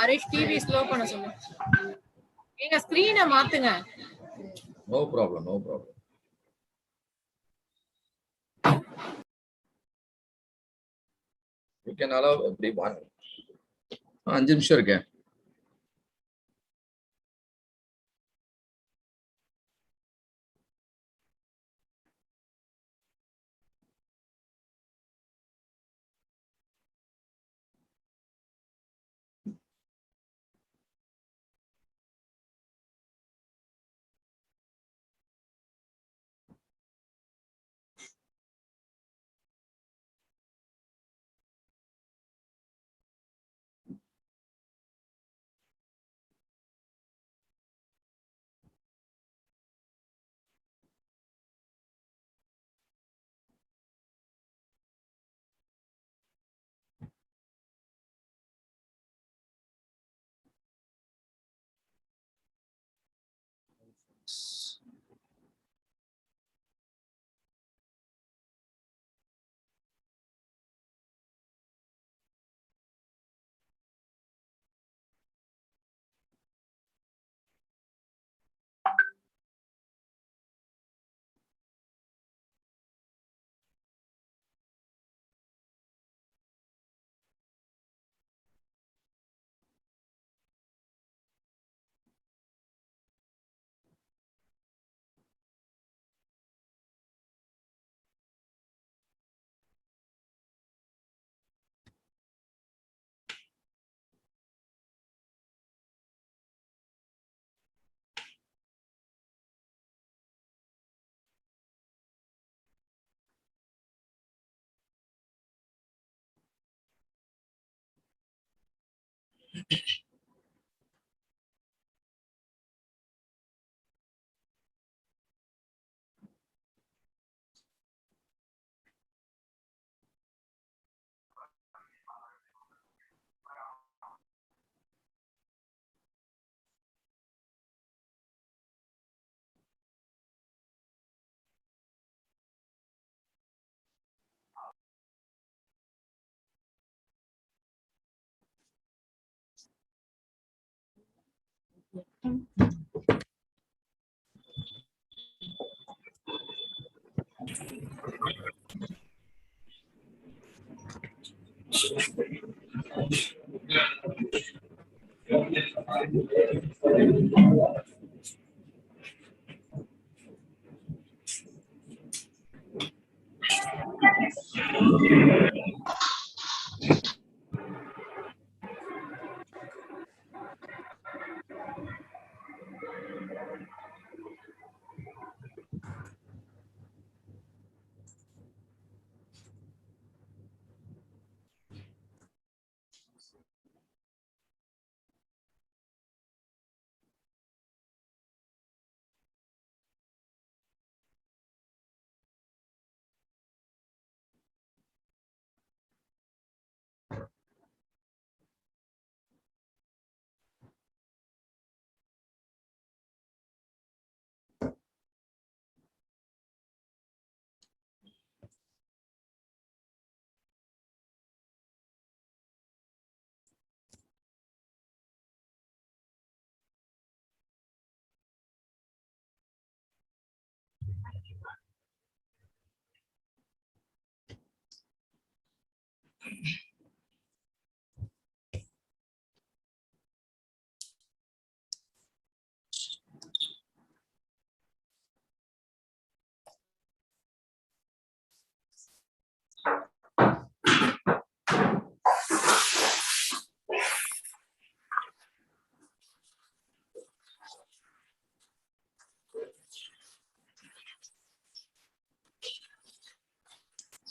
Harish TV slow பண்ண சொல்லு. எங்க ஸ்கிரீனை மாத்துங்க. No problem, no problem. You can allow everyone. 5 நிமிஷம் இருக்கேன்.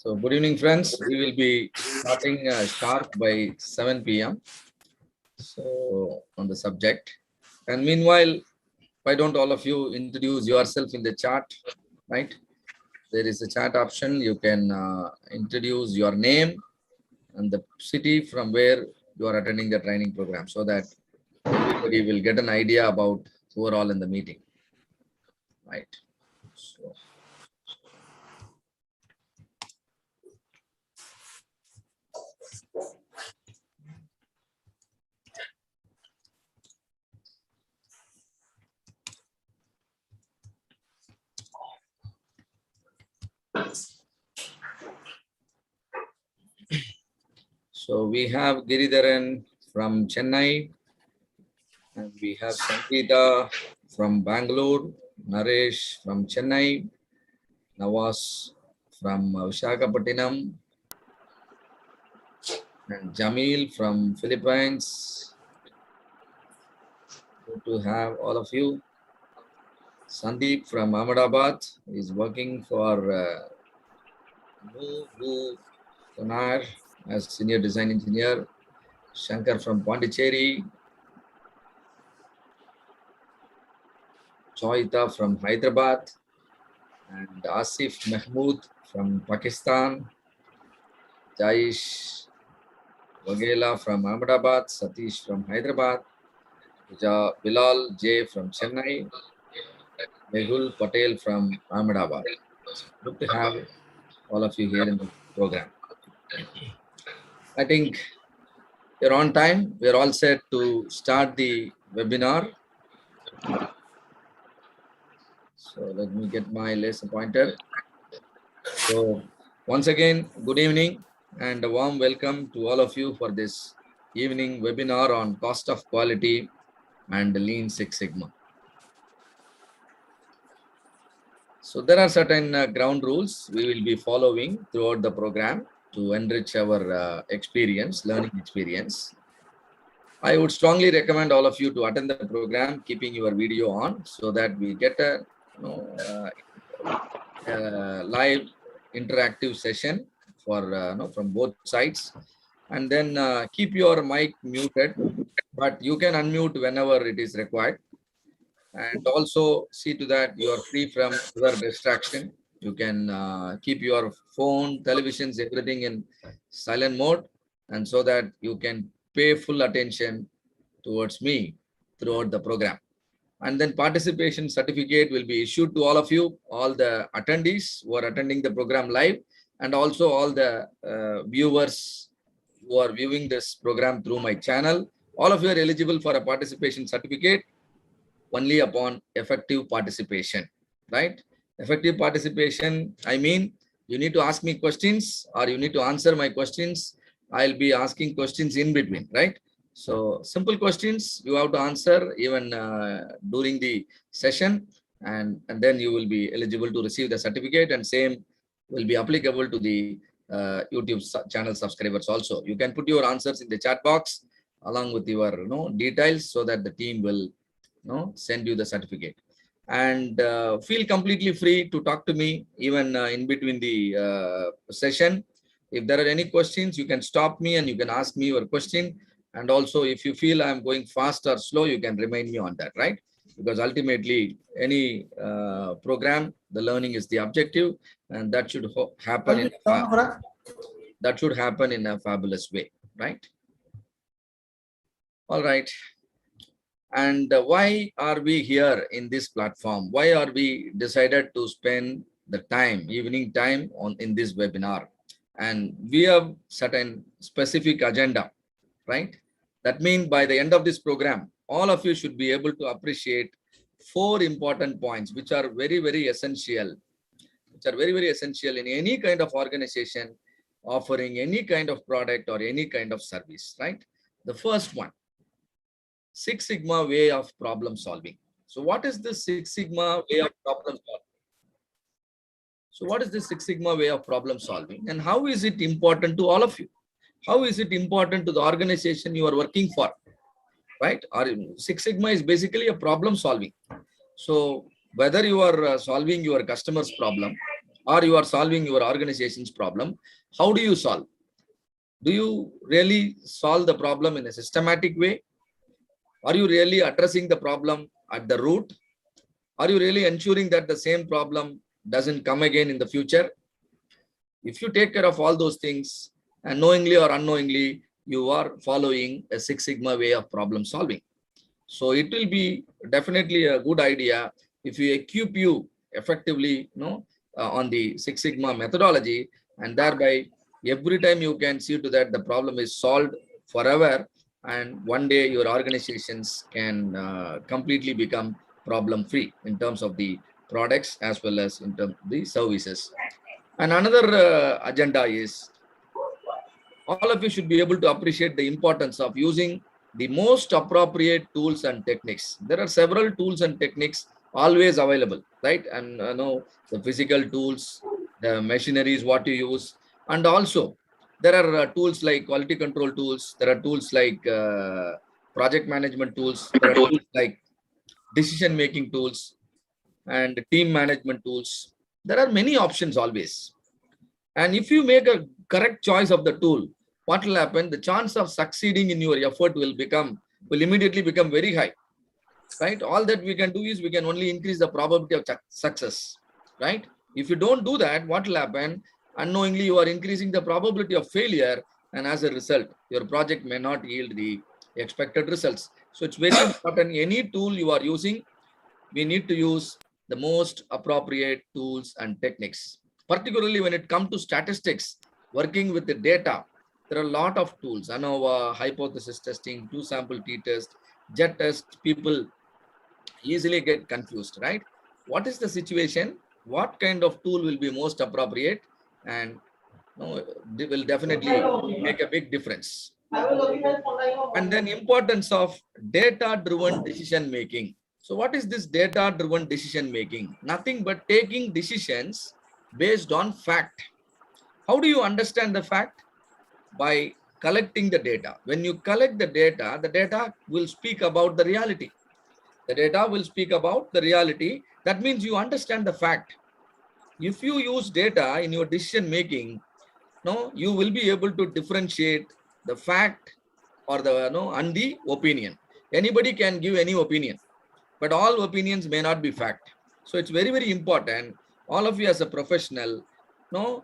So good evening, friends. We will be starting sharp by 7 p.m. So on the subject. And meanwhile, why don't all of you introduce yourself in the chat, right? There is a chat option. You can introduce your name and the city from where you are attending the training program so that everybody will get an idea about who are all in the meeting, right? So. So we have Giridharan from Chennai, and we have Sangeeta from Bangalore, Naresh from Chennai, Nawaz from Visakhapatnam, and Jamil from Philippines. Good to have all of you. Sandeep from Ahmedabad is working for Nubu Sonar as senior design engineer. Shankar from Pondicherry. Choita from Hyderabad. And Asif Mahmood from Pakistan. Jaish Wagela from Ahmedabad. Satish from Hyderabad. Bilal J from Chennai. Mehul Patel from Ahmedabad. Good to have all of you here in the program. I think you're on time. We're all set to start the webinar. So let me get my lesson pointer. So once again, good evening and a warm welcome to all of you for this evening webinar on cost of quality and Lean Six Sigma. So there are certain ground rules we will be following throughout the program to enrich our learning experience. I would strongly recommend all of you to attend the program, keeping your video on so that we get a live interactive session for from both sides, and then keep your mic muted, but you can unmute whenever it is required. And also see to that you are free from other distraction. You can keep your phone, televisions, everything in silent mode, and so that you can pay full attention towards me throughout the program. And then participation certificate will be issued to all of you, all the attendees who are attending the program live, and also all the viewers who are viewing this program through my channel. All of you are eligible for a participation certificate only upon effective participation, right? Effective participation, I mean, you need to ask me questions or you need to answer my questions. I'll be asking questions in between, right? So simple questions you have to answer even during the session, and then you will be eligible to receive the certificate, and same will be applicable to the YouTube channel subscribers also. You can put your answers in the chat box along with your details so that the team will send you the certificate. And feel completely free to talk to me even in between the session. If there are any questions, you can stop me and you can ask me your question. And also, if you feel I'm going fast or slow, you can remind me on that, right? Because ultimately, any program, the learning is the objective, and that should happen in a fabulous way, right? All right. And why are we here in this platform? Why are we decided to spend the time, evening time in this webinar? And we have certain specific agenda, right? That means by the end of this program, all of you should be able to appreciate 4 important points, which are very, very essential, in any kind of organization offering any kind of product or any kind of service, right? The first one, Six Sigma way of problem solving. So what is this Six Sigma way of problem solving? So what is this Six Sigma way of problem solving, and how is it important to all of you? How is it important to the organization you are working for, right? Six Sigma is basically a problem solving. So whether you are solving your customer's problem or you are solving your organization's problem, how do you solve? Do you really solve the problem in a systematic way? Are you really addressing the problem at the root? Are you really ensuring that the same problem doesn't come again in the future? If you take care of all those things, and knowingly or unknowingly, you are following a Six Sigma way of problem solving. So it will be definitely a good idea if you equip you effectively, on the Six Sigma methodology, and thereby every time you can see to that the problem is solved forever, and one day your organizations can completely become problem free in terms of the products as well as in terms of the services. And another agenda is all of you should be able to appreciate the importance of using the most appropriate tools and techniques. There are several tools and techniques always available, right? And know the physical tools, the machineries, what you use, and also there are tools like quality control tools. There are tools like project management tools. There are tools like decision making tools and team management tools. There are many options always. And if you make a correct choice of the tool, what will happen? The chance of succeeding in your effort will immediately become very high, right? All that we can do is we can only increase the probability of success, right? If you don't do that, what will happen? Unknowingly, you are increasing the probability of failure, and as a result, your project may not yield the expected results. So it's very important. Any tool you are using, we need to use the most appropriate tools and techniques. Particularly when it comes to statistics, working with the data, there are a lot of tools. ANOVA, hypothesis testing, two sample t-test, jet test. People easily get confused, right? What is the situation? What kind of tool will be most appropriate? And they will definitely make a big difference. And then importance of data-driven decision making. So what is this data-driven decision making? Nothing but taking decisions based on fact. How do you understand the fact? By collecting the data. When you collect the data will speak about the reality. The data will speak about the reality. That means you understand the fact. If you use data in your decision making, you will be able to differentiate the fact or the and the opinion. Anybody can give any opinion, but all opinions may not be fact. So it's very, very important. All of you as a professional,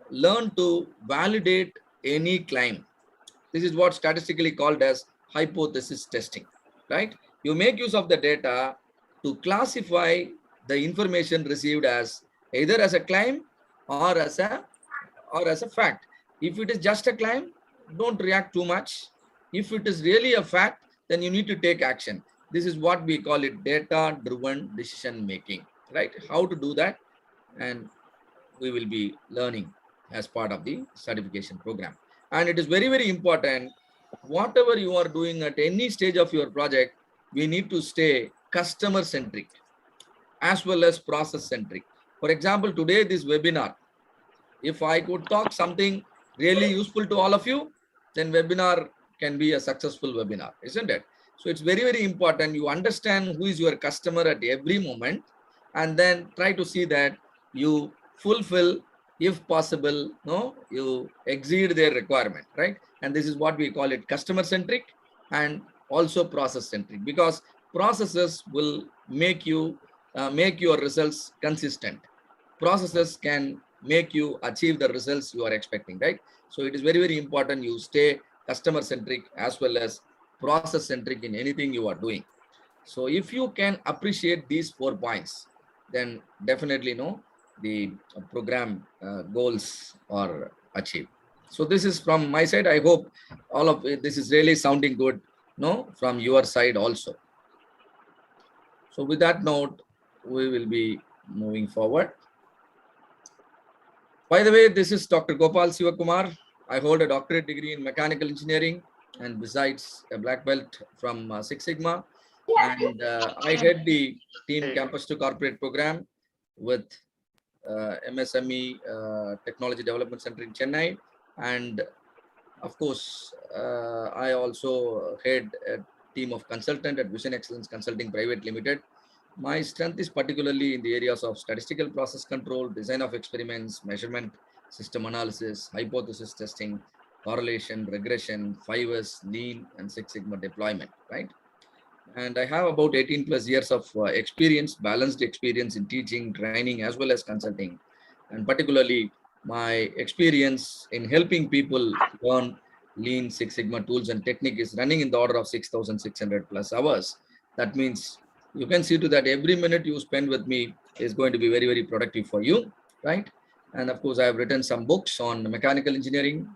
learn to validate any claim. This is what statistically called as hypothesis testing, right? You make use of the data to classify the information received as either as a claim or as a fact. If it is just a claim, don't react too much. If it is really a fact, then you need to take action. This is what we call it data-driven decision making, right? How to do that, and we will be learning as part of the certification program. And it is very, very important. Whatever you are doing at any stage of your project, we need to stay customer-centric as well as process-centric. For example, today this webinar, if I could talk something really useful to all of you, then webinar can be a successful webinar, isn't it? So it's very, very important you understand who is your customer at every moment, and then try to see that you fulfill, if possible, you exceed their requirement, right? And this is what we call it customer-centric and also process-centric, because processes will make you make your results consistent. Processes can make you achieve the results you are expecting, right? So it is very, very important you stay customer centric as well as process centric in anything you are doing. So if you can appreciate these 4 points, then definitely the program goals are achieved. So this is from my side. I hope all of it, this is really sounding good from your side also. So with that note, we will be moving forward. By the way, this is Dr. Gopal Sivakumar. I hold a doctorate degree in mechanical engineering and besides a black belt from Six Sigma. And I head the Team Campus to Corporate program with MSME Technology Development Center in Chennai. And of course, I also head a team of consultant at Vision Excellence Consulting Private Limited. My strength is particularly in the areas of statistical process control, design of experiments, measurement, system analysis, hypothesis testing, correlation, regression, 5S, Lean, and Six Sigma deployment, right? And I have about 18 plus years of experience, balanced experience in teaching, training, as well as consulting. And particularly my experience in helping people learn Lean, Six Sigma tools and technique is running in the order of 6,600 plus hours. That means you can see to that every minute you spend with me is going to be very, very productive for you, right? And of course, I have written some books on mechanical engineering,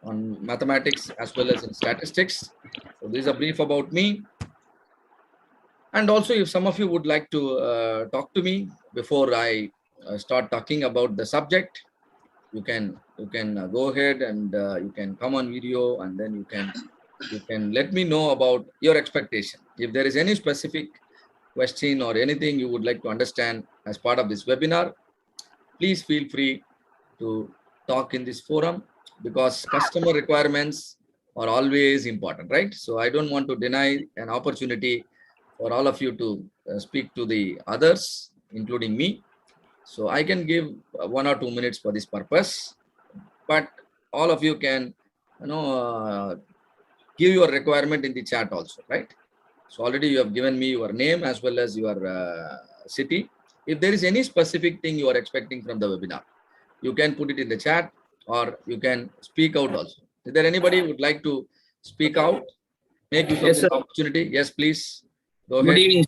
on mathematics, as well as in statistics. So this is a brief about me. And also, if some of you would like to talk to me before I start talking about the subject, you can go ahead and you can come on video, and then you can let me know about your expectation. If there is any specific question or anything you would like to understand as part of this webinar, please feel free to talk in this forum, because customer requirements are always important, right? So I don't want to deny an opportunity for all of you to speak to the others, including me. So I can give 1 or 2 minutes for this purpose, but all of you can, give your requirement in the chat also, right? So already you have given me your name as well as your city. If there is any specific thing you are expecting from the webinar, you can put it in the chat, or you can speak out also. Is there anybody who would like to speak out? Make use of Yes, this sir. opportunity. Yes, please. Go Good ahead. evening.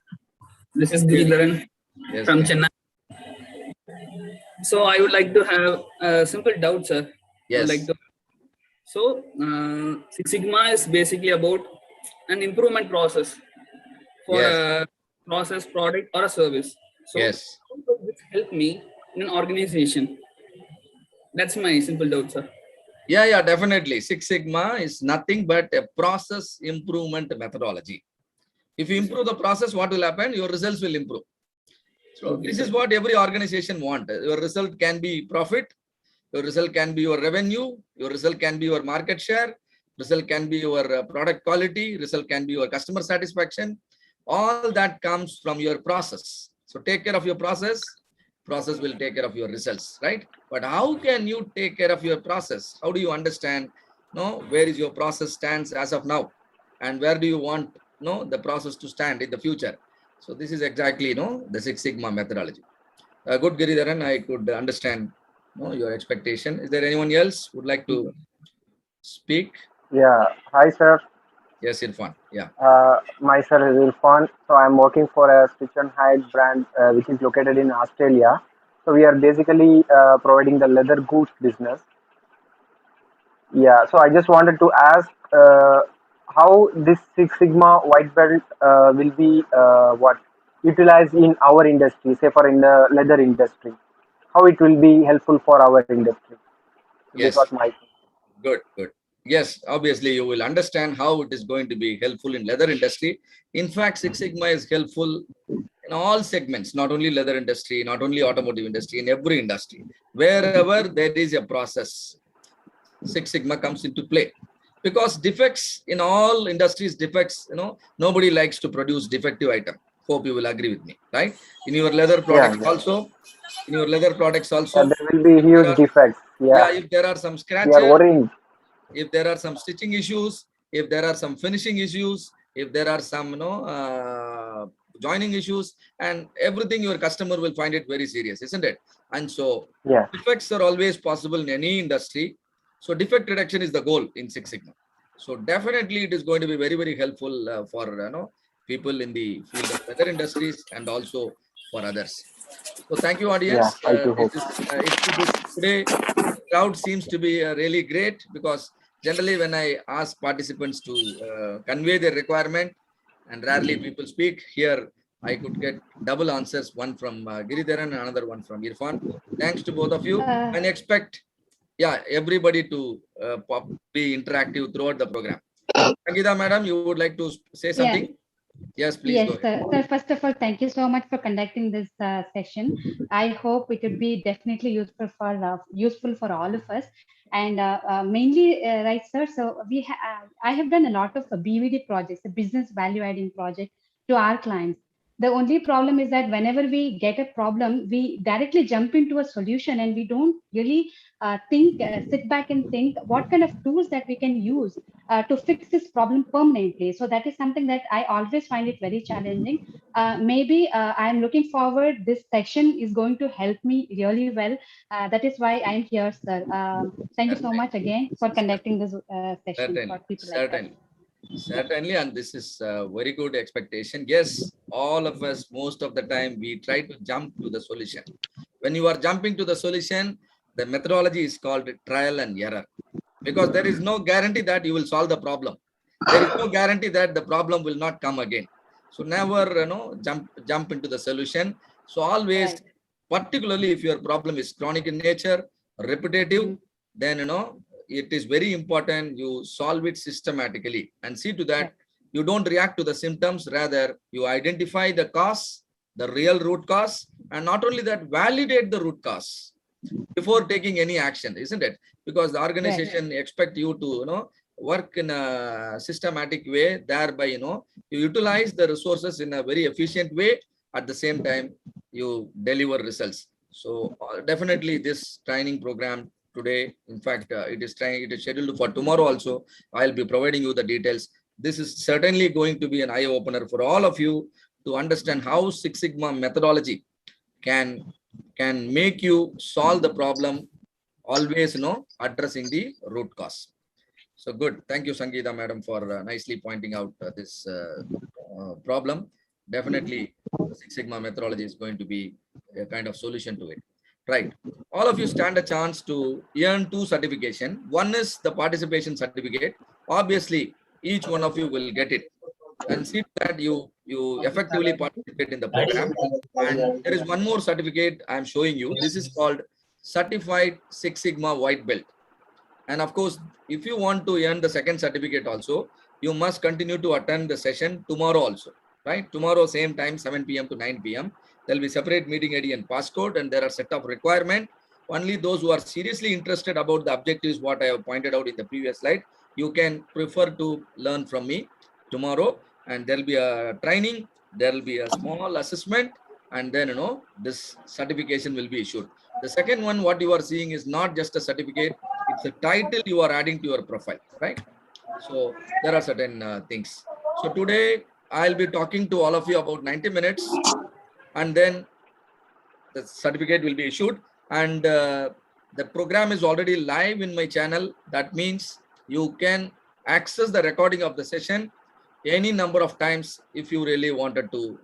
This is Good evening. Giridharan Yes, from please. Chennai. So I would like to have a simple doubt, sir. I would Yes. like to. So Six Sigma is basically about an improvement process for Yes. a process, product, or a service. So Yes. how does this help me in an organization? That's my simple doubt, sir. Yeah, definitely. Six Sigma is nothing but a process improvement methodology. If you improve the process, what will happen? Your results will improve. So Okay, this sir. is what every organization wants. Your result can be profit. Your result can be your revenue. Your result can be your market share. Result can be your product quality. Result can be your customer satisfaction. All that comes from your process. So take care of your process. Process will take care of your results, right? But how can you take care of your process? How do you understand, where is your process stands as of now, and where do you want, the process to stand in the future? So this is exactly, the Six Sigma methodology. Good, Giridharan. I could understand, your expectation. Is there anyone else who would like to speak? Yeah. Hi, sir. Yes, Irfan. Yeah. Myself is Irfan. So I'm working for a Stitch and Hide brand, which is located in Australia. So we are basically providing the leather goods business. Yeah. So I just wanted to ask how this Six Sigma white belt will be what utilized in our industry, say for in the leather industry. How it will be helpful for our industry. So this was Yes. my. Good. Yes, obviously you will understand how it is going to be helpful in leather industry. In fact, Six Sigma is helpful in all segments, not only leather industry, not only automotive industry, in every industry. Wherever there is a process, Six Sigma comes into play. Because defects in all industries, nobody likes to produce defective item. Hope you will agree with me, right? In your leather Yeah. products also, There will be there huge are, defects. Yeah. if there are some We are scratches, worrying. if there are some stitching issues, if there are some finishing issues, if there are some joining issues, and everything, your customer will find it very serious, isn't it? And so Yeah. defects are always possible in any industry. So defect reduction is the goal in Six Sigma. So definitely it is going to be very, very helpful for people in the field of leather industries, and also for others. So thank you, Yeah. audience. I do hope. This today crowd seems to be really great, because generally when I ask participants to convey their requirement, and rarely people speak, here I could get double answers, one from Giridharan and another one from Irfan. Thanks to both of you, and expect everybody to be interactive throughout the program. Sangeeta madam, you would like to say Yeah. something? Yes, please Yes, go ahead. sir. Sir, first of all, thank you so much for conducting this session. I hope it would be definitely useful for all of us, and mainly, right, sir. So I have done a lot of BVD projects, a business value adding project, to our clients. The only problem is that whenever we get a problem, we directly jump into a solution, and we don't really sit back and think what kind of tools that we can use to fix this problem permanently. So that is something that I always find it very challenging. Maybe I'm looking forward. This session is going to help me really well. That is why I'm here, sir. Thank you so much again for conducting this session for people like us. Certainly, and this is a very good expectation. Yes, all of us, most of the time, we try to jump to the solution. When you are jumping to the solution, the methodology is called trial and error, because there is no guarantee that you will solve the problem. There is no guarantee that the problem will not come again. So never, jump into the solution. So always, Right. particularly if your problem is chronic in nature, repetitive, Mm. then it is very important you solve it systematically and see to that you don't react to the symptoms, rather you identify the cause, the real root cause, and not only that, validate the root cause before taking any action, isn't it? Because the organization expect you to work in a systematic way, thereby you utilize the resources in a very efficient way. At the same time, you deliver results. So definitely this training program today, in fact, it is scheduled for tomorrow also. I'll be providing you the details. This is certainly going to be an eye opener for all of you to understand how Six Sigma methodology can make you solve the problem, always addressing the root cause. So good. Thank you, Sangeeta madam, for nicely pointing out this problem. Definitely the Six Sigma methodology is going to be a kind of solution to it. Right. All of you stand a chance to earn 2 certification. One is the participation certificate. Obviously, each one of you will get it, and see that you effectively participate in the program. And there is one more certificate I'm showing you. This is called Certified Six Sigma White Belt. And of course, if you want to earn the second certificate also, you must continue to attend the session tomorrow also, right? Tomorrow, same time, 7 p.m. to 9 p.m. There'll be separate meeting ID and passcode, and there are set of requirement. Only those who are seriously interested about the objectives, what I have pointed out in the previous slide, you can prefer to learn from me tomorrow. And there'll be a training, there'll be a small assessment, and then this certification will be issued. The second one, what you are seeing is not just a certificate, it's a title you are adding to your profile, right? So there are certain things. So today I'll be talking to all of you about 90 minutes, and then the certificate will be issued. And the program is already live in my channel. That means you can access the recording of the session any number of times if you really wanted to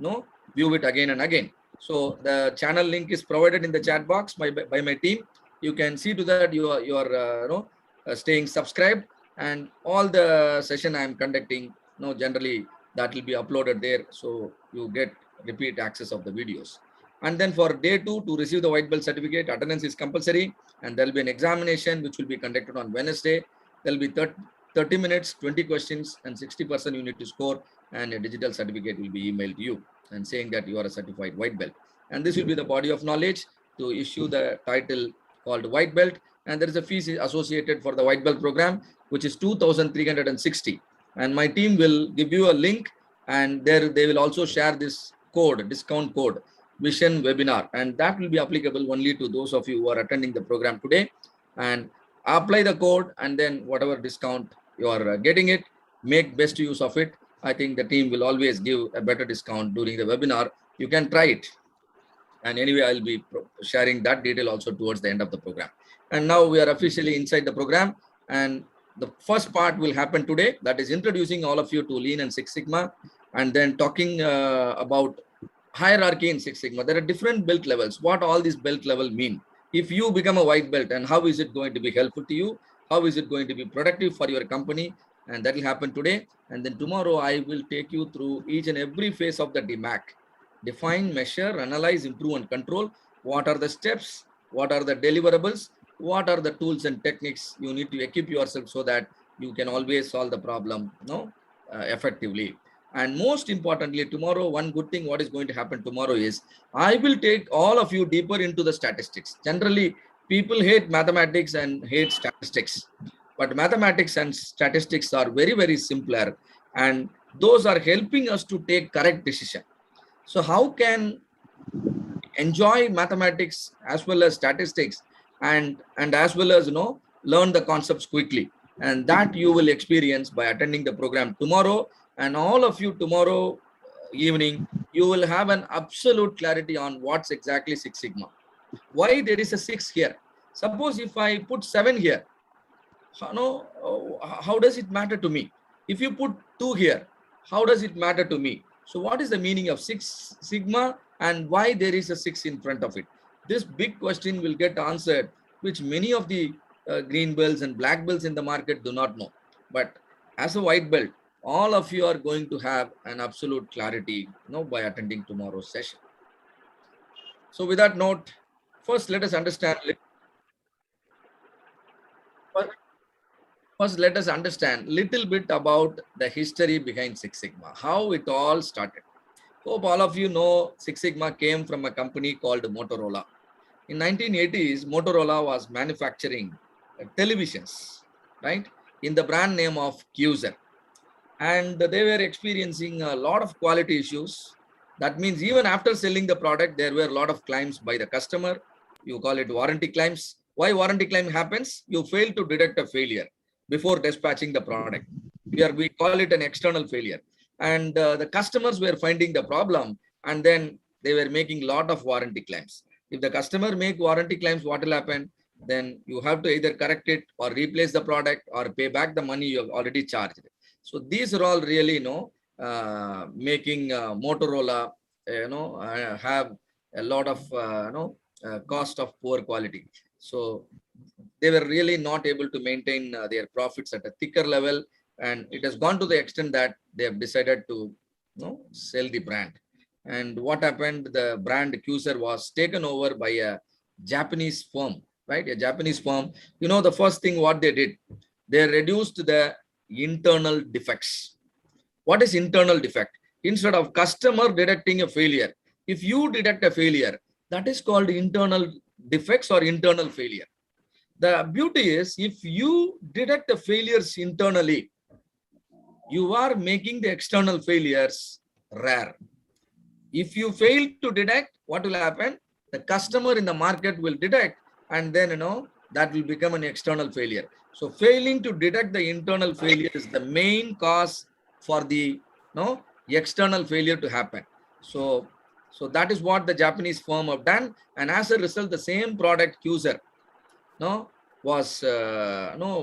view it again and again. So the channel link is provided in the chat box by my team. You can see to that you are staying subscribed, and all the session I am conducting generally that will be uploaded there, so you get repeat access of the videos. And then for day 2, to receive the white belt certificate, attendance is compulsory, and there will be an examination which will be conducted on Wednesday. There will be 30 minutes, 20 questions, and 60% you need to score, and a digital certificate will be emailed to you and saying that you are a certified white belt. And this will be the body of knowledge to issue the title called white belt. And there is a fee associated for the white belt program, which is 2,360. And my team will give you a link, and there they will also share this code, discount code, Vision Webinar, and that will be applicable only to those of you who are attending the program today. And apply the code, and then whatever discount you are getting it, make best use of it. I think the team will always give a better discount during the webinar. You can try it. And anyway, I'll be sharing that detail also towards the end of the program. And now we are officially inside the program, and the first part will happen today. That is introducing all of you to Lean and Six Sigma, and then talking about hierarchy in Six Sigma. There are different belt levels. What all these belt level mean? If you become a white belt, and how is it going to be helpful to you? How is it going to be productive for your company? And that will happen today. And then tomorrow, I will take you through each and every phase of the DMAC. Define, measure, analyze, improve, and control. What are the steps? What are the deliverables? What are the tools and techniques you need to equip yourself so that you can always solve the problem effectively? And most importantly, tomorrow, one good thing what is going to happen tomorrow is I will take all of you deeper into the statistics. Generally, people hate mathematics and hate statistics, but mathematics and statistics are very, very simpler, and those are helping us to take correct decision. So how can enjoy mathematics as well as statistics, and as well as learn the concepts quickly? And that you will experience by attending the program tomorrow. And all of you tomorrow evening, you will have an absolute clarity on what's exactly Six Sigma. Why there is a 6 here? Suppose if I put 7 here, how does it matter to me? If you put 2 here, how does it matter to me? So what is the meaning of Six Sigma, and why there is a 6 in front of it? This big question will get answered, which many of the green belts and black belts in the market do not know. But as a white belt, all of you are going to have an absolute clarity by attending tomorrow's session. So with that note, first let us understand First, let us understand little bit about the history behind Six Sigma, how it all started. Hope all of you know Six Sigma came from a company called Motorola. In 1980s, Motorola was manufacturing televisions, right, in the brand name of Cuser. And they were experiencing a lot of quality issues. That means even after selling the product, there were a lot of claims by the customer. You call it warranty claims. Why warranty claim happens? You fail to detect a failure before dispatching the product. We call it an external failure. And the customers were finding the problem, and then they were making a lot of warranty claims. If the customer make warranty claims, what will happen? Then you have to either correct it or replace the product or pay back the money you have already charged. So these are all really, making Motorola, have a lot of, cost of poor quality. So they were really not able to maintain their profits at a thicker level. And it has gone to the extent that they have decided to, sell the brand. And what happened? The brand Accuser was taken over by a Japanese firm, right? A Japanese firm. The first thing what they did, they reduced the internal defects. What is internal defect? Instead of customer detecting a failure, if you detect a failure, that is called internal defects or internal failure. The beauty is, if you detect the failures internally, you are making the external failures rare. If you fail to detect, what will happen? The customer in the market will detect, and then that will become an external failure. So failing to detect the internal failure is the main cause for the external failure to happen. So that is what the Japanese firm have done, and as a result, the same product Cuser was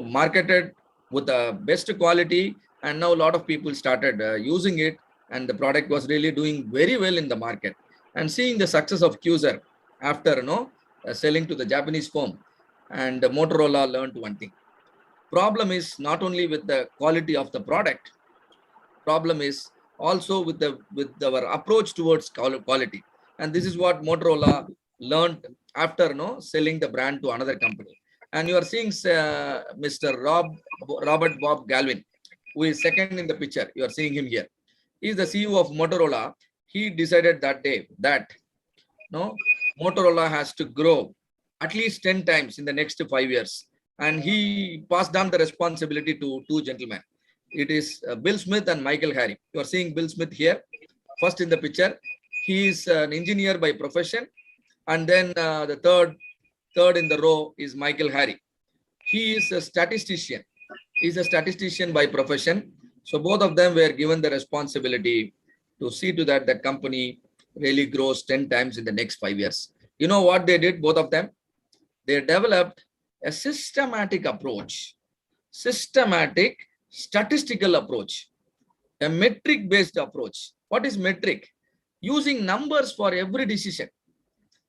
marketed with the best quality, and now a lot of people started using it, and the product was really doing very well in the market. And seeing the success of Cuser after selling to the Japanese firm, and Motorola learned one thing. Problem is not only with the quality of the product, problem is also with our approach towards quality. And this is what Motorola learned after selling the brand to another company. And you are seeing Mr. Robert Bob Galvin, who is second in the picture. You are seeing him here. He is the CEO of Motorola. He decided that day that Motorola has to grow at least 10 times in the next 5 years. And he passed down the responsibility to two gentlemen. It is Bill Smith and Michael Harry. You are seeing Bill Smith here, first in the picture. He is an engineer by profession. And then the third in the row is Michael Harry. He is a statistician. He's a statistician by profession. So both of them were given the responsibility to see to that the company really grows 10 times in the next 5 years. You know what they did, both of them? They developed a systematic approach, systematic statistical approach, a metric-based approach. What is metric? Using numbers for every decision.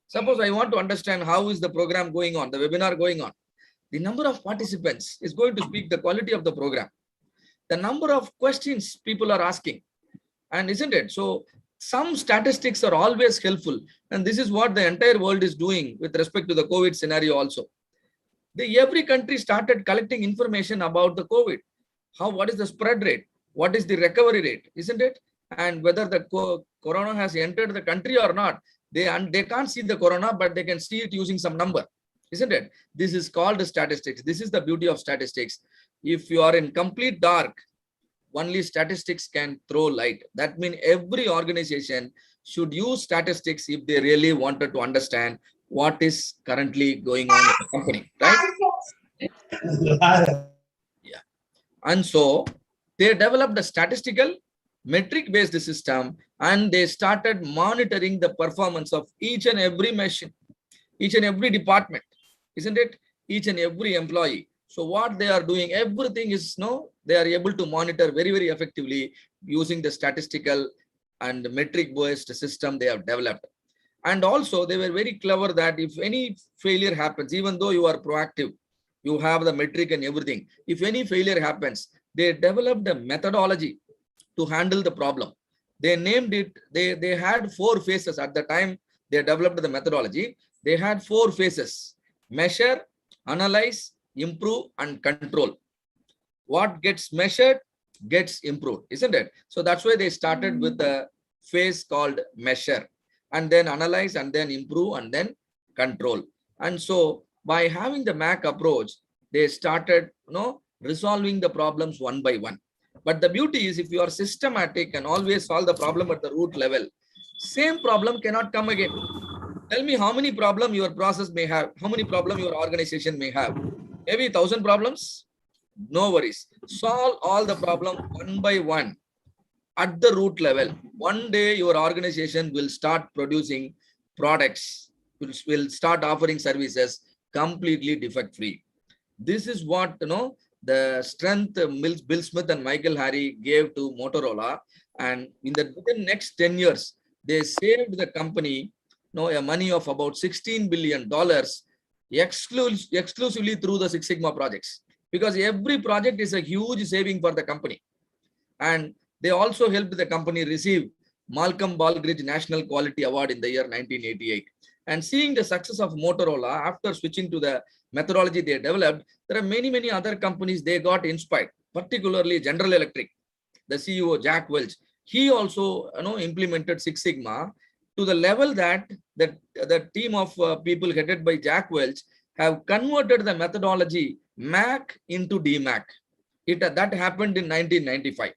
Suppose I want to understand how is the program going on, the webinar going on. The number of participants is going to speak the quality of the program. The number of questions people are asking, and isn't it? So some statistics are always helpful, and this is what the entire world is doing with respect to the COVID scenario also. Every country started collecting information about the COVID. What is the spread rate? What is the recovery rate? Isn't it? And whether the corona has entered the country or not, they can't see the corona, but they can see it using some number. Isn't it? This is called statistics. This is the beauty of statistics. If you are in complete dark, only statistics can throw light. That means every organization should use statistics if they really wanted to understand what is currently going on in the company, right? Yeah. And so they developed a statistical metric-based system, and they started monitoring the performance of each and every machine, each and every department, isn't it? Each and every employee. So what they are doing, everything is they are able to monitor very, very effectively using the statistical and metric-based system they have developed. And also they were very clever that if any failure happens, even though you are proactive, you have the metric and everything, if any failure happens, they developed a methodology to handle the problem. They named it, they had 4 phases at the time they developed the methodology. They had 4 phases: measure, analyze, improve, and control. What gets measured gets improved, isn't it? So that's why they started with the phase called measure, and then analyze, and then improve, and then control. And so by having the MAC approach, they started, resolving the problems one by one. But the beauty is, if you are systematic and always solve the problem at the root level, same problem cannot come again. Tell me how many problems your process may have, how many problems your organization may have. Maybe 1,000 problems? No worries. Solve all the problem one by one at the root level. One day your organization will start producing products, will start offering services completely defect free. This is what the strength Bill Smith and Michael Harry gave to Motorola, and within next 10 years they saved the company a money of about $16 billion exclusively through the Six Sigma projects, because every project is a huge saving for the company. And they also helped the company receive Malcolm Baldrige National Quality Award in the year 1988. And seeing the success of Motorola after switching to the methodology they developed, there are many other companies they got inspired, particularly General Electric. The CEO Jack Welch, he also implemented Six Sigma to the level that the team of people headed by Jack Welch have converted the methodology MAC into DMAC. That happened in 1995,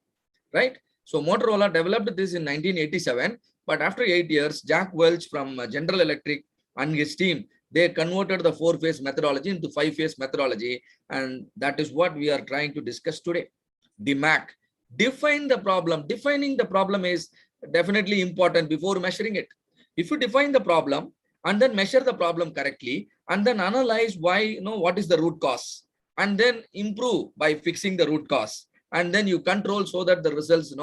right? So Motorola developed this in 1987, but after 8 years, Jack Welch from General Electric and his team, they converted the 4-phase methodology into 5-phase methodology, and that is what we are trying to discuss today. DMAC. Define the problem. Defining the problem is definitely important before measuring it. If you define the problem and then measure the problem correctly, and then analyze why, what is the root cause, and then improve by fixing the root cause, and then you control so that the results,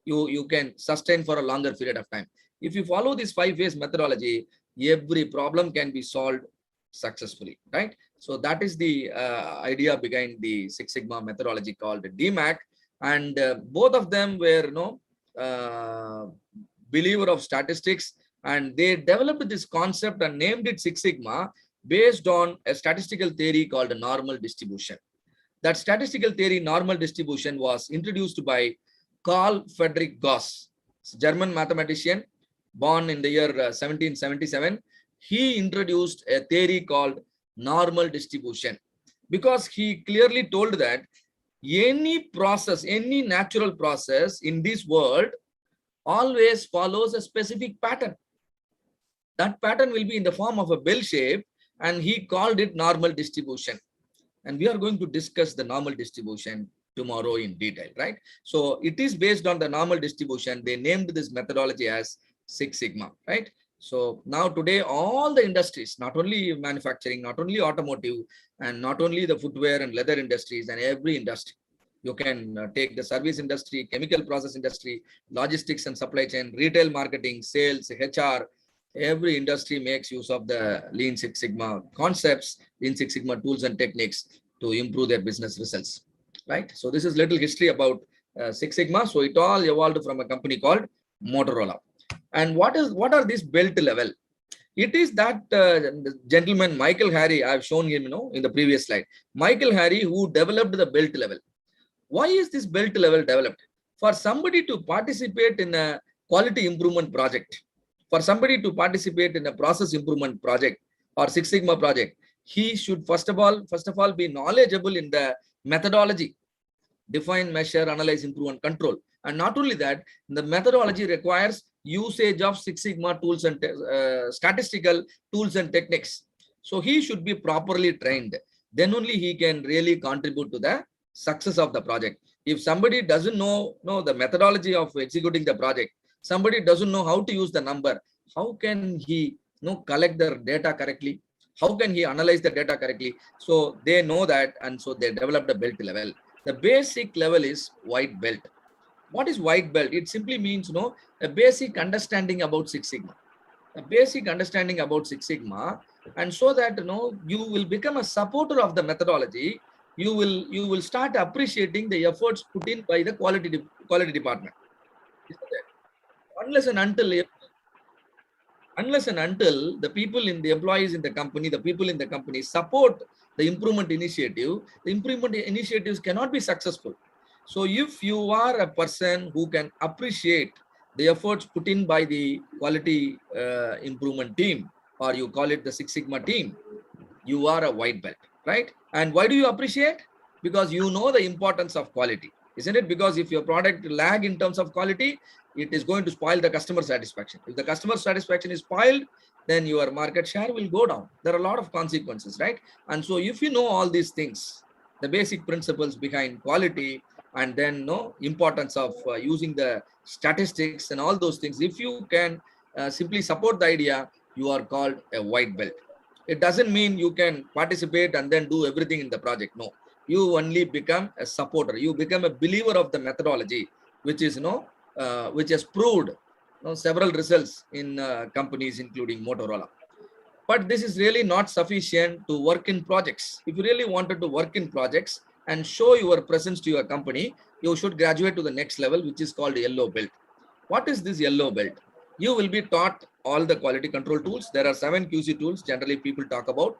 you can sustain for a longer period of time. If you follow this 5-phase methodology, every problem can be solved successfully, right? So that is the idea behind the Six Sigma methodology called DMAC. And both of them were believer of statistics, and they developed this concept and named it Six Sigma based on a statistical theory called normal distribution. That statistical theory, normal distribution, was introduced by Carl Friedrich Gauss, German mathematician, born in the year 1777. He introduced a theory called normal distribution because he clearly told that any process, any natural process in this world always follows a specific pattern. That pattern will be in the form of a bell shape, and he called it normal distribution. And we are going to discuss the normal distribution tomorrow in detail, right? So it is based on the normal distribution. They named this methodology as Six Sigma, right? So now today, all the industries, not only manufacturing, not only automotive, and not only the footwear and leather industries, and every industry, you can take the service industry, chemical process industry, logistics and supply chain, retail marketing, sales, HR, every industry makes use of the Lean Six Sigma concepts, Lean Six Sigma tools and techniques to improve their business results, right? So this is little history about Six Sigma. So it all evolved from a company called Motorola. And what are these belt level? It is that gentleman, Michael Harry, I've shown him, in the previous slide. Michael Harry, who developed the belt level. Why is this belt level developed? For somebody to participate in a quality improvement project, for somebody to participate in a process improvement project or Six Sigma project, he should first of all be knowledgeable in the methodology. Define, measure, analyze, improve, and control. And not only that, the methodology requires usage of Six Sigma tools and statistical tools and techniques. So he should be properly trained. Then only he can really contribute to the success of the project. If somebody doesn't know the methodology of executing the project, somebody doesn't know how to use the number, how can he collect the data correctly? How can he analyze the data correctly? So they know that, and so they developed a belt level. The basic level is white belt. What is white belt? It simply means a basic understanding about Six Sigma. A basic understanding about Six Sigma, and so that you will become a supporter of the methodology. You will start appreciating the efforts put in by the quality department. Unless and until the people in the employees in the company, the people in the company support the improvement initiatives cannot be successful. So if you are a person who can appreciate the efforts put in by the quality improvement team, or you call it the Six Sigma team, you are a white belt, right? And why do you appreciate? Because you know the importance of quality, isn't it? Because if your product lag in terms of quality, it is going to spoil the customer satisfaction. If the customer satisfaction is spoiled, then your market share will go down. There are a lot of consequences, right? And so if you know all these things, the basic principles behind quality, and then know importance of using the statistics and all those things, if you can simply support the idea, you are called a white belt. It doesn't mean you can participate and then do everything in the project. No, you only become a supporter. You become a believer of the methodology, which is which has proved several results in companies, including Motorola. But this is really not sufficient to work in projects. If you really wanted to work in projects and show your presence to your company, you should graduate to the next level, which is called yellow belt. What is this yellow belt? You will be taught all the quality control tools. There are 7 QC tools generally people talk about,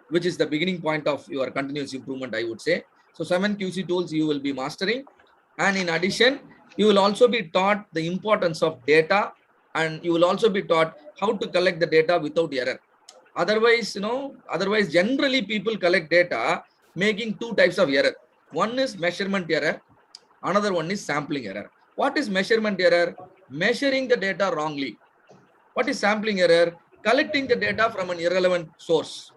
which is the beginning point of your continuous improvement, I would say. So 7 QC tools you will be mastering. And in addition, you will also be taught the importance of data, and you will also be taught how to collect the data without error. Otherwise, generally people collect data making 2 types of error. One is measurement error. Another one is sampling error. What is measurement error? Measuring the data wrongly. What is sampling error? Collecting the data from an irrelevant source.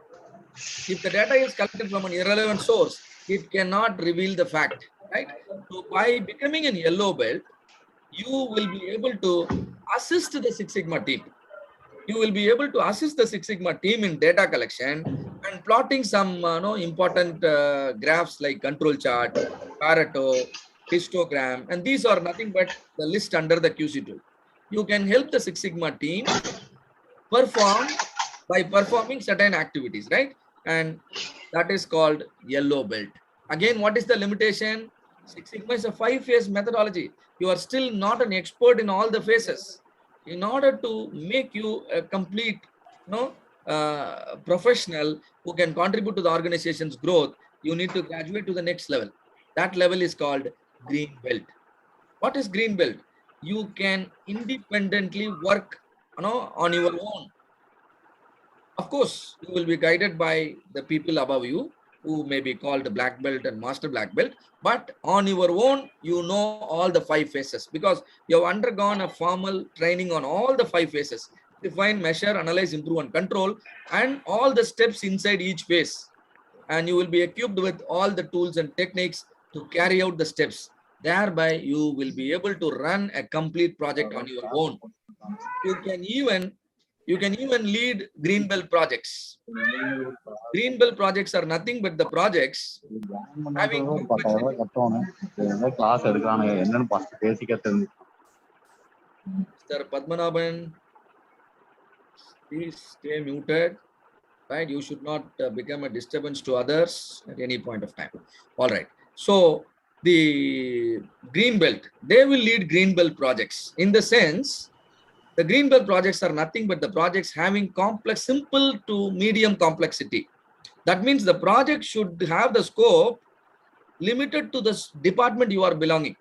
If the data is collected from an irrelevant source, it cannot reveal the fact, right? So by becoming an yellow belt, you will be able to assist the Six Sigma team. You will be able to assist the Six Sigma team in data collection and plotting some important graphs like control chart, Pareto, histogram, and these are nothing but the list under the QC tool. You can help the Six Sigma team perform by performing certain activities, right? And that is called yellow belt. Again, what is the limitation? Six Sigma is a 5-phase methodology. You are still not an expert in all the phases. In order to make you a complete professional who can contribute to the organization's growth, you need to graduate to the next level. That level is called green belt. What is green belt? You can independently work on your own. Of course, you will be guided by the people above you, who may be called black belt and master black belt, but on your own, you know all the 5 phases, because you have undergone a formal training on all the 5 phases: define, measure, analyze, improve, and control, and all the steps inside each phase. And you will be equipped with all the tools and techniques to carry out the steps. Thereby, you will be able to run a complete project on your own. You can even lead green belt projects. Green belt projects are nothing but the projects having complexity. Mr. Padmanabhan, please stay muted. Right? You should not become a disturbance to others at any point of time. All right. So the green belt, they will lead green belt projects. In the sense, the green belt projects are nothing but the projects having complex, simple to medium complexity. That means the project should have the scope limited to the department you are belonging.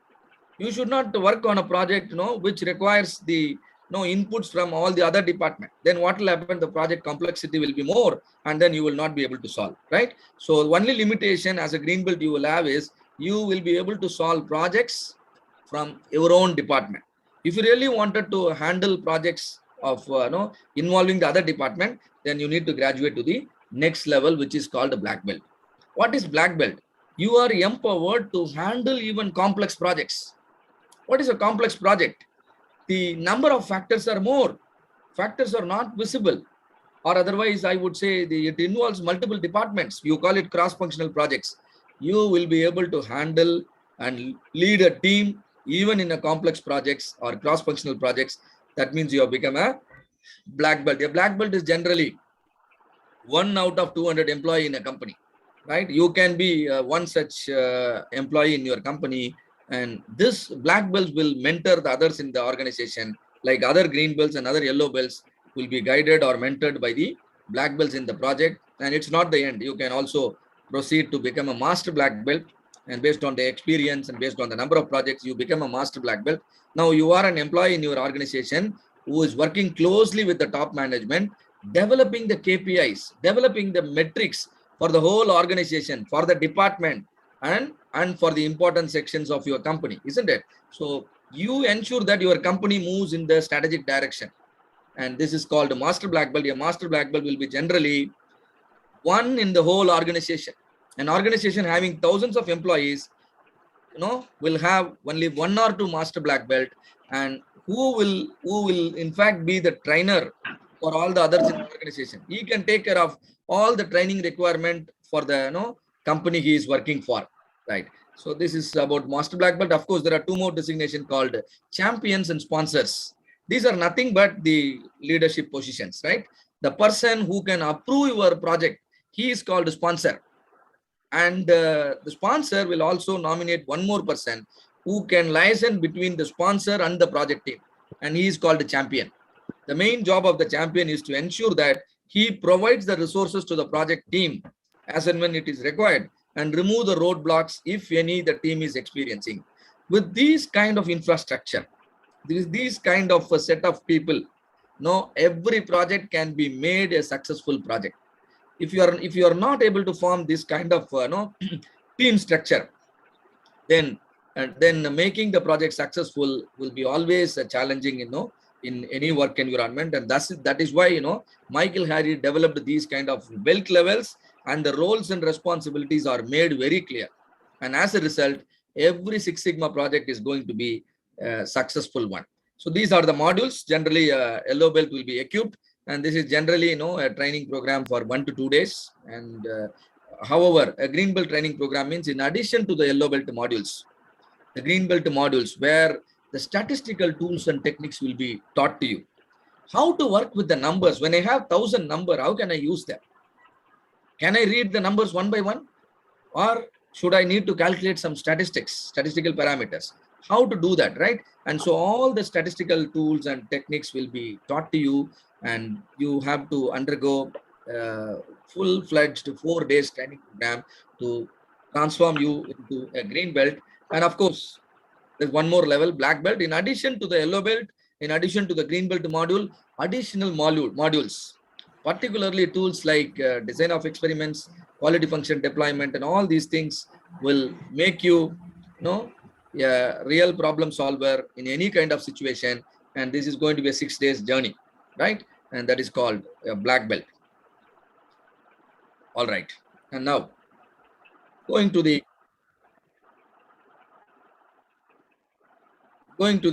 You should not work on a project, which requires the inputs from all the other department. Then what will happen? The project complexity will be more, and then you will not be able to solve, right? So the only limitation as a green belt you will have is you will be able to solve projects from your own department. If you really wanted to handle projects of involving the other department, then you need to graduate to the next level, which is called a black belt. What is black belt? You are empowered to handle even complex projects. What is a complex project? The number of factors are more. Factors are not visible, or otherwise I would say it involves multiple departments. You call it cross-functional projects. You will be able to handle and lead a team even in a complex projects or cross-functional projects. That means you have become a black belt. A black belt is generally 1 out of 200 employee in a company, right? You can be one such employee in your company, and this black belts will mentor the others in the organization, like other green belts and other yellow belts will be guided or mentored by the black belts in the project and it's not the end. You can also proceed to become a master black belt, and based on the experience and based on the number of projects, you become a master black belt. Now you are an employee in your organization who is working closely with the top management, developing the KPIs, developing the metrics for the whole organization, for the department, and for the important sections of your company, isn't it? So you ensure that your company moves in the strategic direction. And this is called a master black belt. A master black belt will be generally one in the whole organization. An organization having thousands of employees, will have only one or two master black belt, and who will in fact be the trainer for all the others in the organization. He can take care of all the training requirement for the company he is working for, right? So this is about master black belt. Of course, there are two more designations called champions and sponsors. These are nothing but the leadership positions, right? The person who can approve your project, he is called a sponsor. And the sponsor will also nominate one more person who can liaison between the sponsor and the project team, and he is called a champion. The main job of the champion is to ensure that he provides the resources to the project team as and when it is required, and remove the roadblocks if any the team is experiencing. With these kind of infrastructure, these kind of a set of people, every project can be made a successful project. If you are not able to form this kind of team structure, then making the project successful will be always challenging, in any work environment. And that is why Michael Harry developed these kind of belt levels, and the roles and responsibilities are made very clear. And as a result, every Six Sigma project is going to be a successful one. So these are the modules. Generally, yellow belt will be equipped, and this is generally a training program for 1 to 2 days. And however, a green belt training program means, in addition to the yellow belt modules, the green belt modules, where the statistical tools and techniques will be taught to you. How to work with the numbers. When I have 1,000 number, how can I use them? Can I read the numbers one by one, or should I need to calculate some statistical parameters? How to do that, right? And so all the statistical tools and techniques will be taught to you, and you have to undergo full-fledged 4 days training program to transform you into a green belt. And of course, there's one more level, black belt. In addition to the yellow belt, in addition to the green belt module, additional modules, particularly tools like design of experiments, quality function deployment, and all these things will make you, a real problem solver in any kind of situation. And this is going to be a 6 days journey, right? And that is called a black belt. All right. And now going to the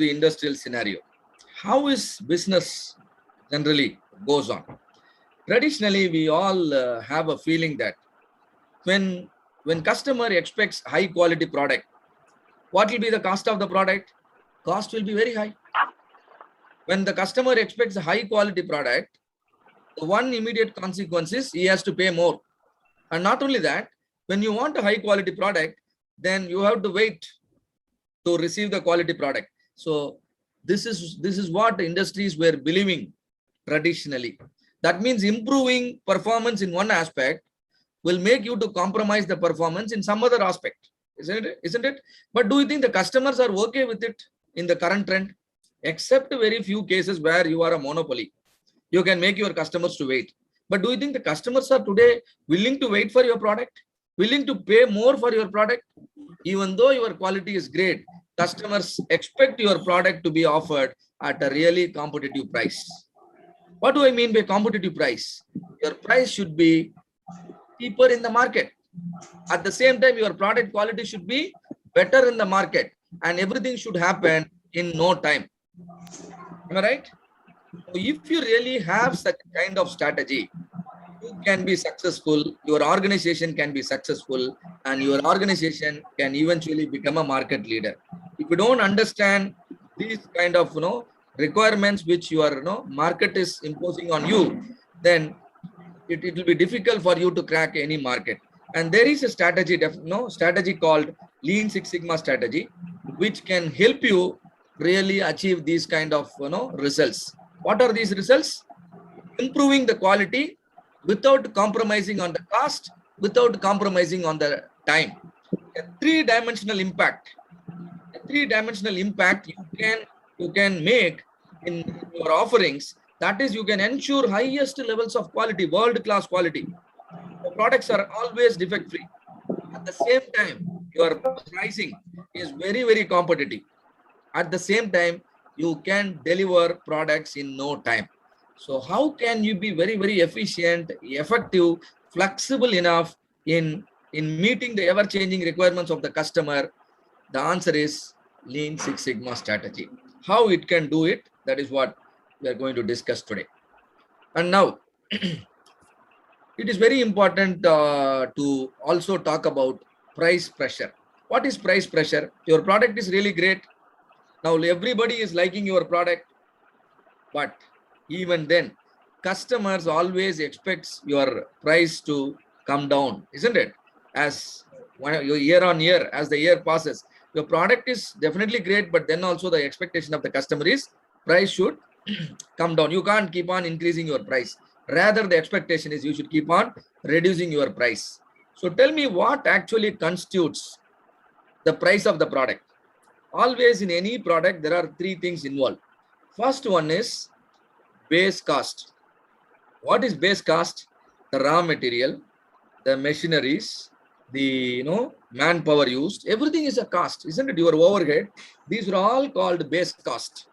industrial scenario. How is business generally goes on? Traditionally, we all have a feeling that when customer expects high quality product, what will be the cost of the product? Cost will be very high. When the customer expects a high quality product, the one immediate consequence is he has to pay more. And not only that, when you want a high quality product, then you have to wait to receive the quality product. So this is what the industries were believing traditionally. That means improving performance in one aspect will make you to compromise the performance in some other aspect, isn't it? But do you think the customers are okay with it in the current trend? Except very few cases where you are a monopoly, you can make your customers to wait. But do you think the customers are today willing to wait for your product, willing to pay more for your product? Even though your quality is great, customers expect your product to be offered at a really competitive price. What do I mean by competitive price? Your price should be cheaper in the market. At the same time, your product quality should be better in the market, and everything should happen in no time. Am I right? So if you really have such a kind of strategy, you can be successful, your organization can be successful, and your organization can eventually become a market leader. If you don't understand these kind of requirements which your market is imposing on you, then it will be difficult for you to crack any market. And there is a strategy called Lean Six Sigma strategy, which can help you really achieve these kind of results. What are these results? Improving the quality without compromising on the cost, without compromising on the time. A three-dimensional impact. A three-dimensional impact you can make in your offerings. That is, you can ensure highest levels of quality, world-class quality. The products are always defect-free. At the same time, your pricing is very, very competitive. At the same time, you can deliver products in no time. So how can you be very, very efficient, effective, flexible enough in meeting the ever-changing requirements of the customer? The answer is Lean Six Sigma strategy. How it can do it, that is what we are going to discuss today. And now, it is very important to also talk about price pressure. What is price pressure? Your product is really great. Now everybody is liking your product, but even then, customers always expects your price to come down, isn't it? As year on year, as the year passes, your product is definitely great, but then also the expectation of the customer is price should come down. You can't keep on increasing your price. Rather, the expectation is you should keep on reducing your price. So tell me what actually constitutes the price of the product. Always in any product, there are three things involved. First one is base cost. What is base cost? The raw material, the machineries, the manpower used, everything is a cost, isn't it? Your overhead. These are all called base cost.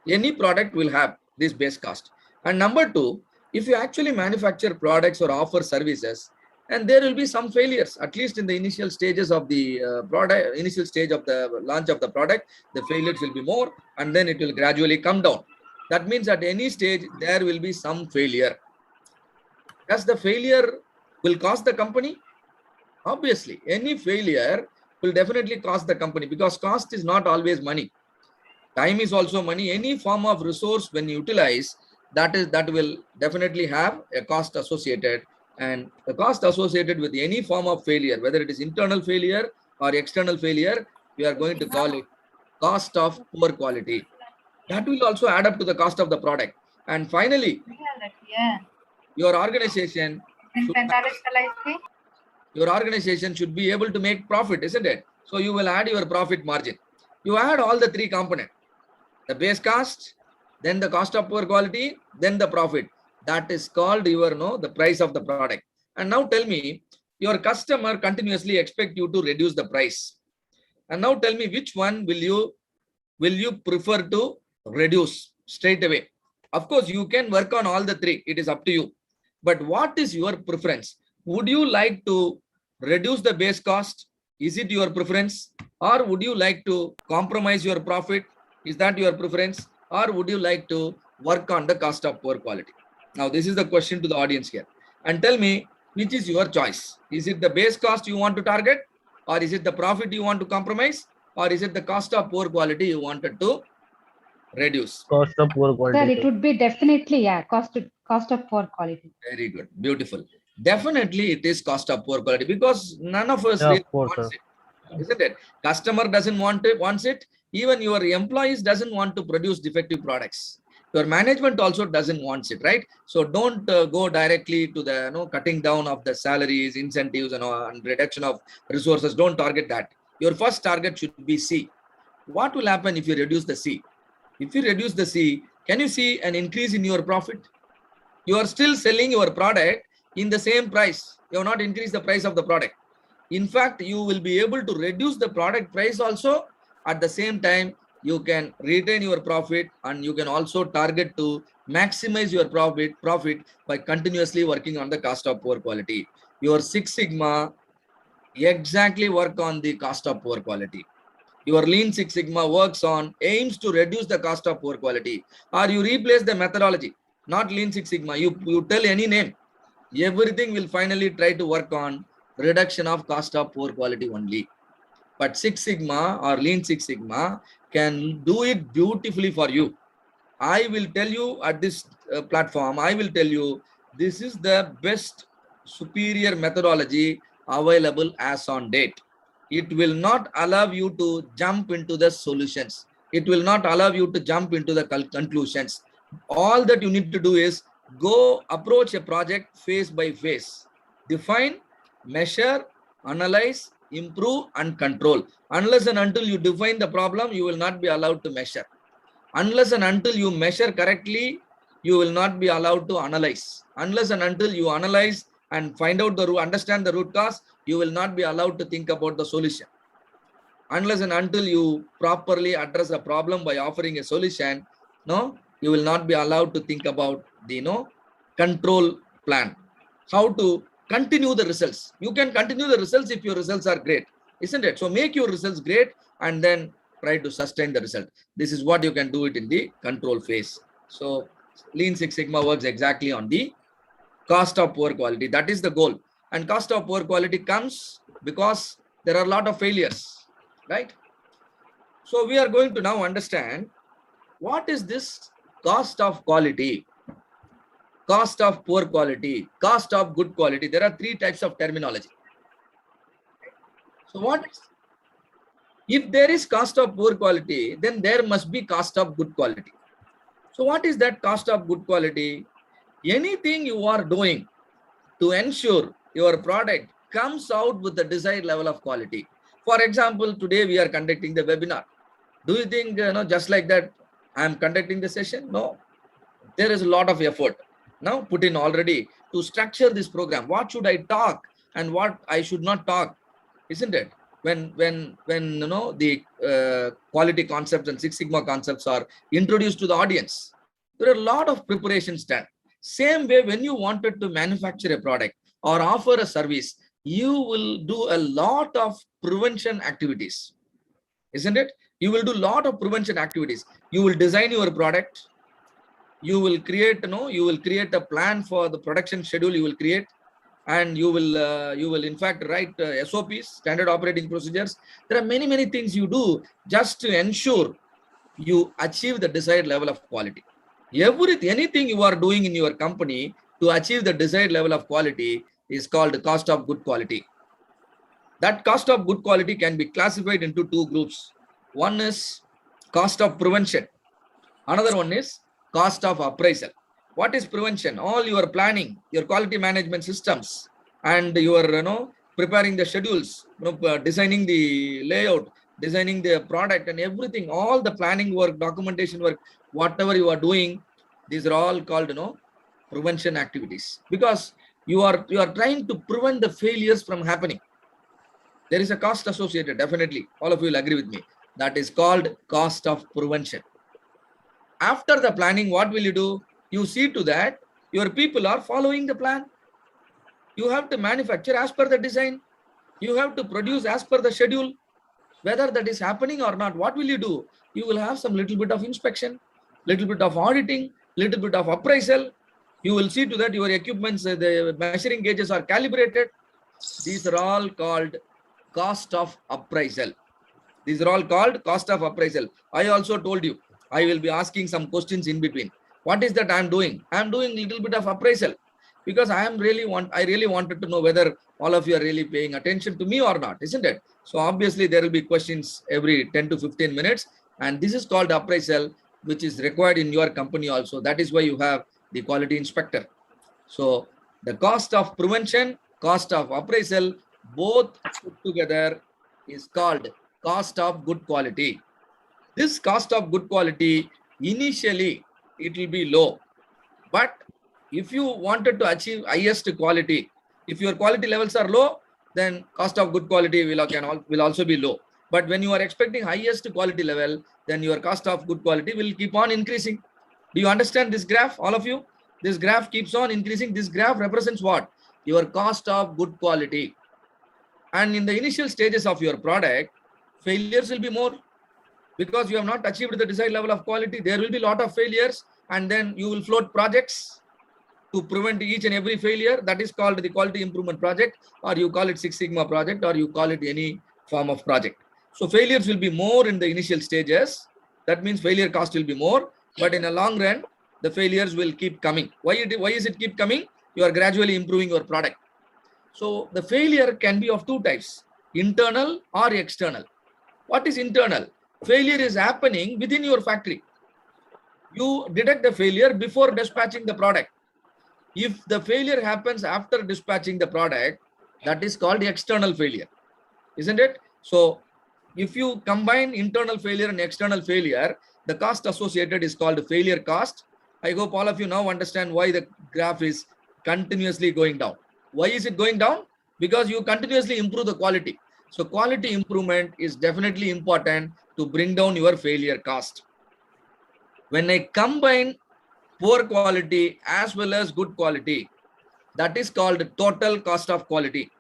Any product will have this base cost. And number two, if you actually manufacture products or offer services, and there will be some failures, at least in the initial stages of the product, initial stage of the launch of the product, the failures will be more, and then it will gradually come down. That means at any stage, there will be some failure. Does the failure will cost the company? Obviously, any failure will definitely cost the company, because cost is not always money. Time is also money. Any form of resource when you utilize, that will definitely have a cost associated, and the cost associated with any form of failure, whether it is internal failure or external failure, we are going to call it cost of poor quality. That will also add up to the cost of the product. And finally, your organization should be able to make profit, isn't it? So you will add your profit margin. You add all the three components: the base cost, then the cost of poor quality, then the profit. That is called your the price of the product. And now tell me, your customer continuously expect you to reduce the price. And now tell me, which one will you prefer to reduce straight away? Of course, you can work on all the three. It is up to you. But what is your preference? Would you like to reduce the base cost? Is it your preference? Or would you like to compromise your profit? Is that your preference? Or would you like to work on the cost of poor quality? Now, this is the question to the audience here. And tell me, which is your choice? Is it the base cost you want to target? Or is it the profit you want to compromise? Or is it the cost of poor quality you wanted to reduce? Cost of poor quality. Sir, it would be definitely, cost of poor quality. Very good. Beautiful. Definitely it is cost of poor quality, because none of us really wants it, isn't it? Customer doesn't wants it. Even your employees doesn't want to produce defective products. Your management also doesn't want it, right? So don't go directly to the cutting down of the salaries, incentives, and reduction of resources. Don't target that. Your first target should be C. What will happen if you reduce the C? If you reduce the C, can you see an increase in your profit? You are still selling your product in the same price. You have not increased the price of the product. In fact, you will be able to reduce the product price also. At the same time, you can retain your profit, and you can also target to maximize your profit by continuously working on the cost of poor quality. Your Six Sigma exactly work on the cost of poor quality. Your Lean Six Sigma works on aims to reduce the cost of poor quality, or you replace the methodology, not Lean Six Sigma. You tell any name, everything will finally try to work on reduction of cost of poor quality only. But Six Sigma or Lean Six Sigma can do it beautifully for you. I will tell you at this platform, I will tell you, this is the best superior methodology available as on date. It will not allow you to jump into the solutions. It will not allow you to jump into the conclusions. All that you need to do is Go approach a project phase by phase. Define, measure, analyze, improve, and control. Unless and until you define the problem, you will not be allowed to measure. Unless and until you measure correctly, you will not be allowed to analyze. Unless and until you analyze and find out understand the root cause, you will not be allowed to think about the solution. Unless and until you properly address a problem by offering a solution, no, you will not be allowed to think about the control plan. How to continue the results. You can continue the results if your results are great, isn't it? So make your results great and then try to sustain the result. This is what you can do it in the control phase. So Lean Six Sigma works exactly on the cost of poor quality. That is the goal. And cost of poor quality comes because there are a lot of failures, right? So we are going to now understand what is this cost of quality, cost of poor quality, cost of good quality. There are three types of terminology. So what is, if there is cost of poor quality, then there must be cost of good quality. So what is that cost of good quality? Anything you are doing to ensure your product comes out with the desired level of quality. For example, today we are conducting the webinar. Do you think, just like that, I am conducting the session? No. There is a lot of effort now put in already to structure this program. What should I talk and what I should not talk, isn't it? When the quality concepts and Six Sigma concepts are introduced to the audience, there are a lot of preparations done. Same way, when you wanted to manufacture a product or offer a service, you will do a lot of prevention activities, isn't it? You will do a lot of prevention activities. You will design your product. You will create, you will create a plan for the production schedule. You will create, and you will in fact write SOPs, standard operating procedures. There are many things you do just to ensure you achieve the desired level of quality. Anything you are doing in your company to achieve the desired level of quality is called cost of good quality. That cost of good quality can be classified into two groups. One is cost of prevention. Another one is cost of appraisal. What is prevention? All your planning, your quality management systems, and your preparing the schedules, designing the layout, designing the product and everything, all the planning work, documentation work, whatever you are doing, these are all called prevention activities, because you are trying to prevent the failures from happening. There is a cost associated, definitely. All of you will agree with me. That is called cost of prevention. After the planning, what will you do? You see to that your people are following the plan. You have to manufacture as per the design. You have to produce as per the schedule. Whether that is happening or not, what will you do? You will have some little bit of inspection, little bit of auditing, little bit of appraisal. You will see to that your equipments, the measuring gauges are calibrated. These are all called cost of appraisal. These are all called cost of appraisal. I also told you, I will be asking some questions in between. What is that I am doing? I am doing a little bit of appraisal, because I really wanted to know whether all of you are really paying attention to me or not, isn't it? So obviously there will be questions every 10 to 15 minutes. And this is called appraisal, which is required in your company also. That is why you have the quality inspector. So the cost of prevention, cost of appraisal, both put together is called cost of good quality. This cost of good quality, initially it will be low, but if you wanted to achieve highest quality, if your quality levels are low, then cost of good quality will also be low. But when you are expecting highest quality level, then your cost of good quality will keep on increasing. Do you understand this graph, all of you? This graph keeps on increasing. This graph represents what? Your cost of good quality. And in the initial stages of your product, failures will be more, because you have not achieved the desired level of quality. There will be a lot of failures, and then you will float projects to prevent each and every failure. That is called the quality improvement project, or you call it Six Sigma project, or you call it any form of project. So failures will be more in the initial stages. That means failure cost will be more, but in a long run, the failures will keep coming. Why is it keep coming? You are gradually improving your product. So the failure can be of two types, internal or external. What is internal? Failure is happening within your factory. You detect the failure before dispatching the product. If the failure happens after dispatching the product, that is called external failure, isn't it? So if you combine internal failure and external failure, the cost associated is called failure cost. I hope all of you now understand why the graph is continuously going down. Why is it going down? Because you continuously improve the quality. So quality improvement is definitely important to bring down your failure cost. When I combine poor quality as well as good quality, that is called total cost of quality.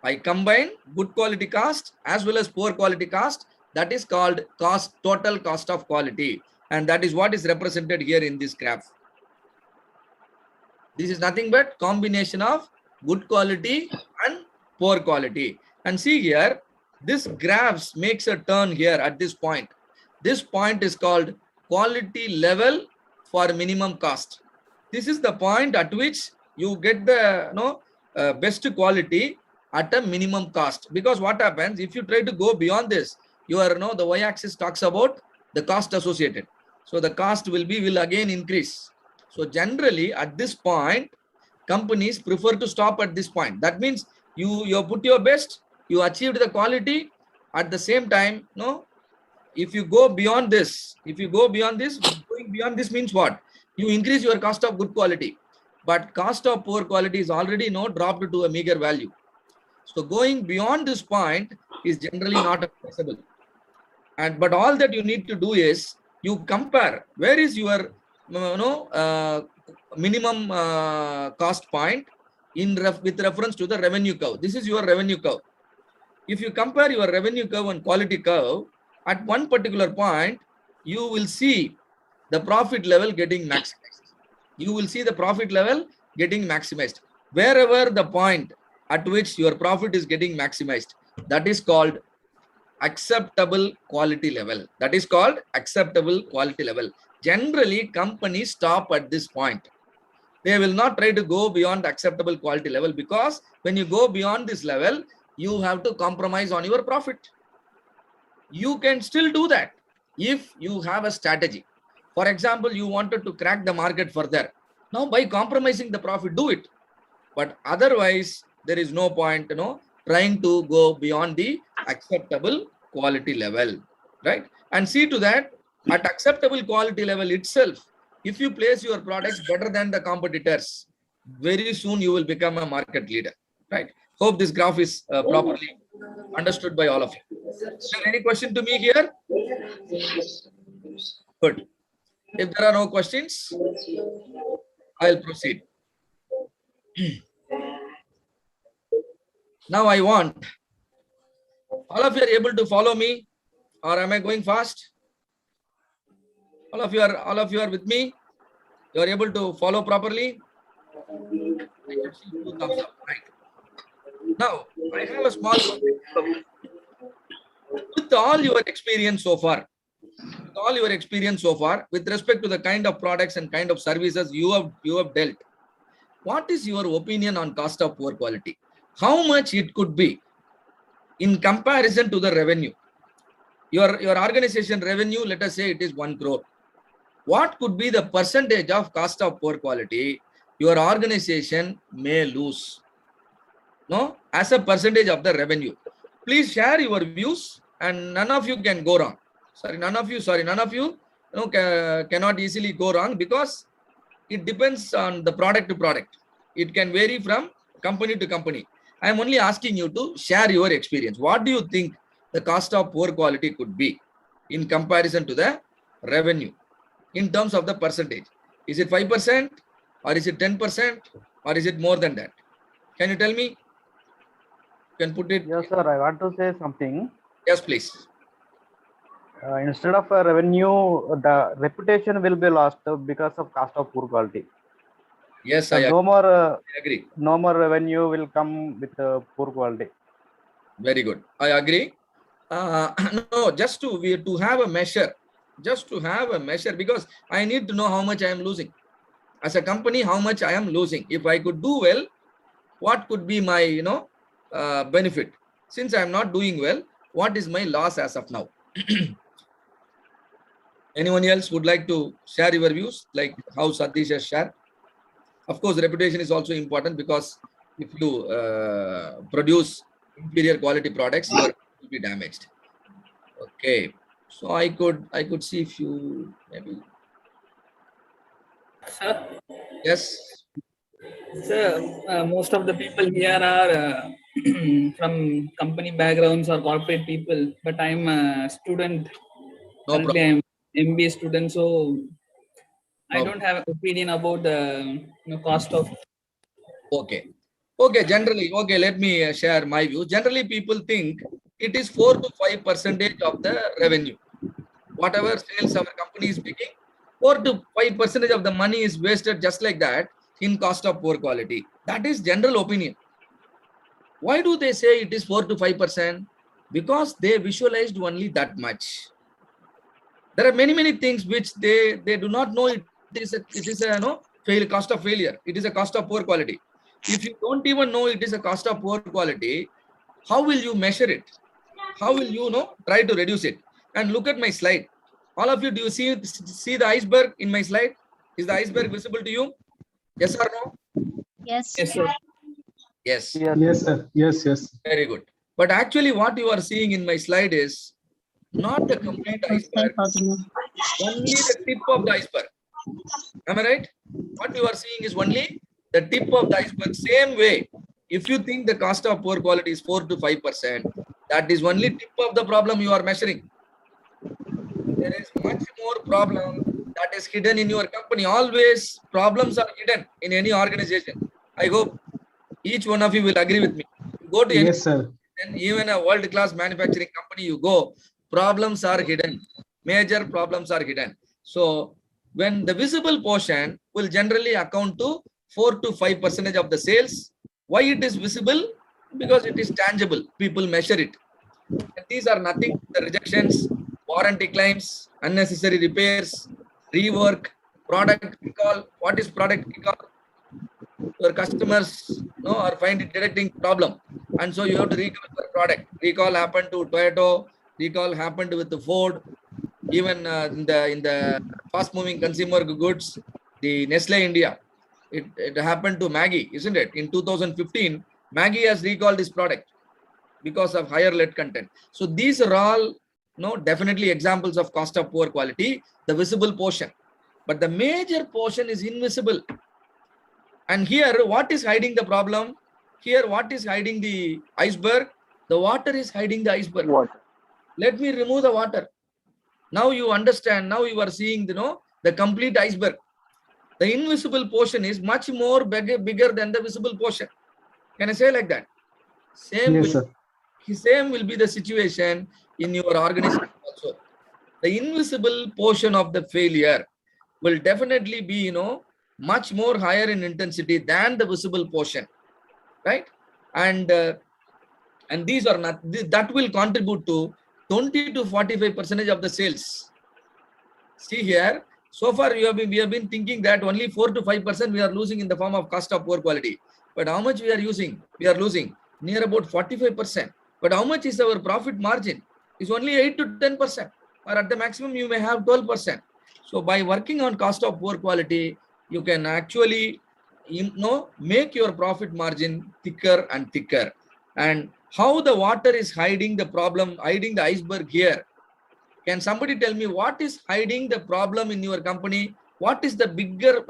I combine good quality cost as well as poor quality cost, that is called total cost of quality, and that is what is represented here in this graph. This is nothing but combination of good quality and poor quality. And see here, this graphs makes a turn here at this point. This point is called quality level for minimum cost. This is the point at which you get the best quality at a minimum cost. Because what happens if you try to go beyond this, the y-axis talks about the cost associated. So the cost will again increase. So generally at this point, companies prefer to stop at this point. That means you put your best, you achieved the quality. At the same time, if you go beyond this, going beyond this means what? You increase your cost of good quality, but cost of poor quality is already dropped to a meager value. So going beyond this point is generally not acceptable. But all that you need to do is you compare where is your minimum cost point with reference to the revenue curve. This is your revenue curve. If you compare your revenue curve and quality curve, at one particular point, you will see the profit level getting maximized. You will see the profit level getting maximized. Wherever the point at which your profit is getting maximized, that is called acceptable quality level. That is called acceptable quality level. Generally, companies stop at this point. They will not try to go beyond acceptable quality level, because when you go beyond this level, you have to compromise on your profit. You can still do that if you have a strategy. For example, you wanted to crack the market further. Now, by compromising the profit, do it. But otherwise, there is no point, trying to go beyond the acceptable quality level, right? And see to that, at acceptable quality level itself, if you place your products better than the competitors, very soon you will become a market leader, right? Hope this graph is properly understood by all of you. Is there any question to me here? Good. If there are no questions, I'll proceed. Now I want all of you are able to follow me, or am I going fast? All of you are with me. You are able to follow properly. I can see 2 thumbs up. Right. Now I have a small question. With all your experience so far, with respect to the kind of products and kind of services you have dealt, what is your opinion on cost of poor quality? How much it could be in comparison to the revenue? Your organization revenue, let us say it is 1 crore. What could be the percentage of cost of poor quality your organization may lose, as a percentage of the revenue? Please share your views, and none of you can go wrong. None of you cannot easily go wrong, because it depends on the product to product. It can vary from company to company. I am only asking you to share your experience. What do you think the cost of poor quality could be in comparison to the revenue in terms of the percentage? Is it 5%, or is it 10%, or is it more than that? Can you tell me? You can put it. Yes, sir. I want to say something. Yes, please. Instead of a revenue, the reputation will be lost because of cost of poor quality. Yes, So I agree. No more revenue will come with poor quality. Very good. I agree. No, just to have a measure, because I need to know how much I am losing. As a company, how much I am losing. If I could do well, what could be my benefit? Since I am not doing well, what is my loss as of now? Anyone else would like to share your views, like how Satish has shared? Of course, reputation is also important because if you produce inferior quality products, your will be damaged. Okay, so I could see if you maybe Sir, yes. most of the people here are from company backgrounds or corporate people, but I'm a student. No Currently, problem. I'm MBA student, so I No. don't have an opinion about the cost of. Okay. Okay. Generally, okay. Let me share my view. Generally, people think it is 4 to 5% of the revenue. Whatever sales our company is making, 4 to 5% of the money is wasted just like that in cost of poor quality. That is general opinion. Why do they say it is 4 to 5%? Because they visualized only that much. There are many things which they do not know. It is a fail cost of failure. It is a cost of poor quality. If you don't even know it is a cost of poor quality, how will you measure it? How will you know try to reduce it? And look at my slide. All of you, do you see the iceberg in my slide? Is the iceberg visible to you? Yes or no? Yes. Yes, sir. Yes. Yes. Yes, sir. Yes, yes. Very good. But actually, what you are seeing in my slide is not the complete iceberg, only the tip of the iceberg. Am I right? What you are seeing is only the tip of the iceberg. Same way, if you think the cost of poor quality is 4 to 5%, that is only tip of the problem you are measuring. There is much more problem that is hidden in your company. Always problems are hidden in any organization. I hope each one of you will agree with me. You go to any, Yes, sir. and even a world-class manufacturing company you go, problems are hidden. Major problems are hidden. So when the visible portion will generally account to 4 to 5% of the sales. Why it is visible? Because it is tangible. People measure it. And these are nothing but the rejections, warranty claims, unnecessary repairs, rework, product recall. What is product recall? Your customers are find it detecting problem, and so you have to recall your product. Recall happened to Toyota. Recall happened with the Ford. Even in the fast moving consumer goods, the Nestle India, it happened to Maggie, isn't it? In 2015, Maggie has recalled this product because of higher lead content. So these are all definitely examples of cost of poor quality, the visible portion. But the major portion is invisible. And here, what is hiding the problem? Here, what is hiding the iceberg? The water is hiding the iceberg. What? Let me remove the water. Now you understand. Now you are seeing the complete iceberg. The invisible portion is much more bigger than the visible portion. Can I say like that? Same Yes, sir. will be the situation in your organization also. The invisible portion of the failure will definitely be much more higher in intensity than the visible portion, right? And these are not that will contribute to 20 to 45% of the sales. See here, so far we have been thinking that only 4 to 5% we are losing in the form of cost of poor quality. But how much we are using? We are losing near about 45%. But how much is our profit margin? It's only 8 to 10%, or at the maximum you may have 12%. So by working on cost of poor quality, you can actually make your profit margin thicker and thicker. And how the water is hiding the problem, hiding the iceberg here? Can somebody tell me what is hiding the problem in your company? What is the bigger,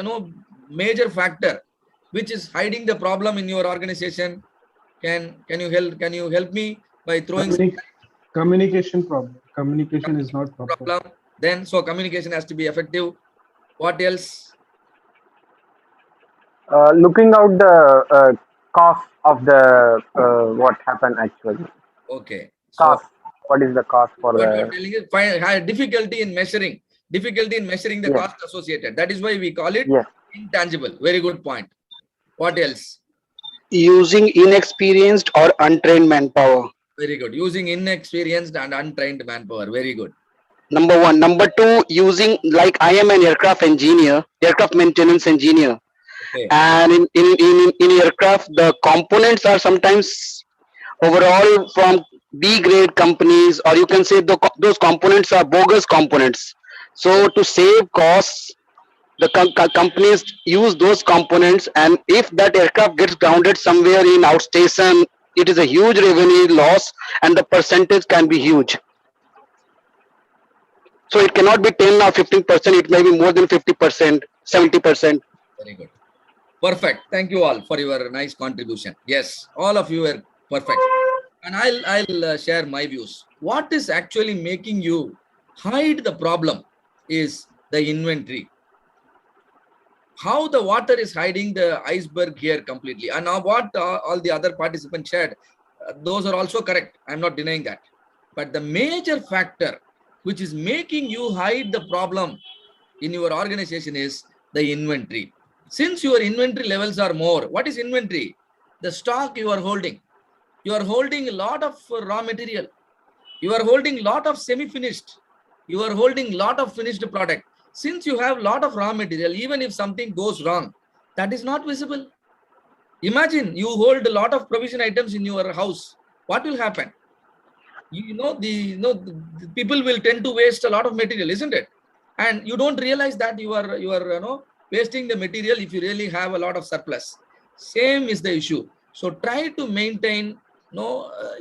major factor which is hiding the problem in your organization? Can you help me by throwing some Communication problem. Communication is not proper. problem? Then so communication has to be effective. What else? Looking out the cost of the what happened actually. Okay. So Cost. What is the cost for what you are the? telling is difficulty in measuring the Yes. cost associated. That is why we call it Yes. intangible. Very good point. What else? Using inexperienced or untrained manpower. Very good. Using inexperienced and untrained manpower. Very good. Number one. Number two, using, like, I am an aircraft engineer, aircraft maintenance engineer. Okay. And in aircraft, the components are sometimes overall from B grade companies, or you can say those components are bogus components. So to save costs, the companies use those components, and if that aircraft gets grounded somewhere in outstation, it is a huge revenue loss, and the percentage can be huge. So it cannot be 10 or 15%, it may be more than 50%, 70%. Very good. Perfect. Thank you all for your nice contribution. Yes, all of you are perfect. And I'll share my views. What is actually making you hide the problem is the inventory. How the water is hiding the iceberg here completely. And now what all the other participants shared, those are also correct. I'm not denying that. But the major factor which is making you hide the problem in your organization is the inventory. Since your inventory levels are more, what is inventory? The stock you are holding. You are holding a lot of raw material. You are holding a lot of semi-finished. You are holding a lot of finished product. Since you have a lot of raw material, even if something goes wrong, that is not visible. Imagine you hold a lot of provision items in your house. What will happen? The people will tend to waste a lot of material, isn't it? And you don't realize that you are wasting the material if you really have a lot of surplus. Same is the issue. So try to maintain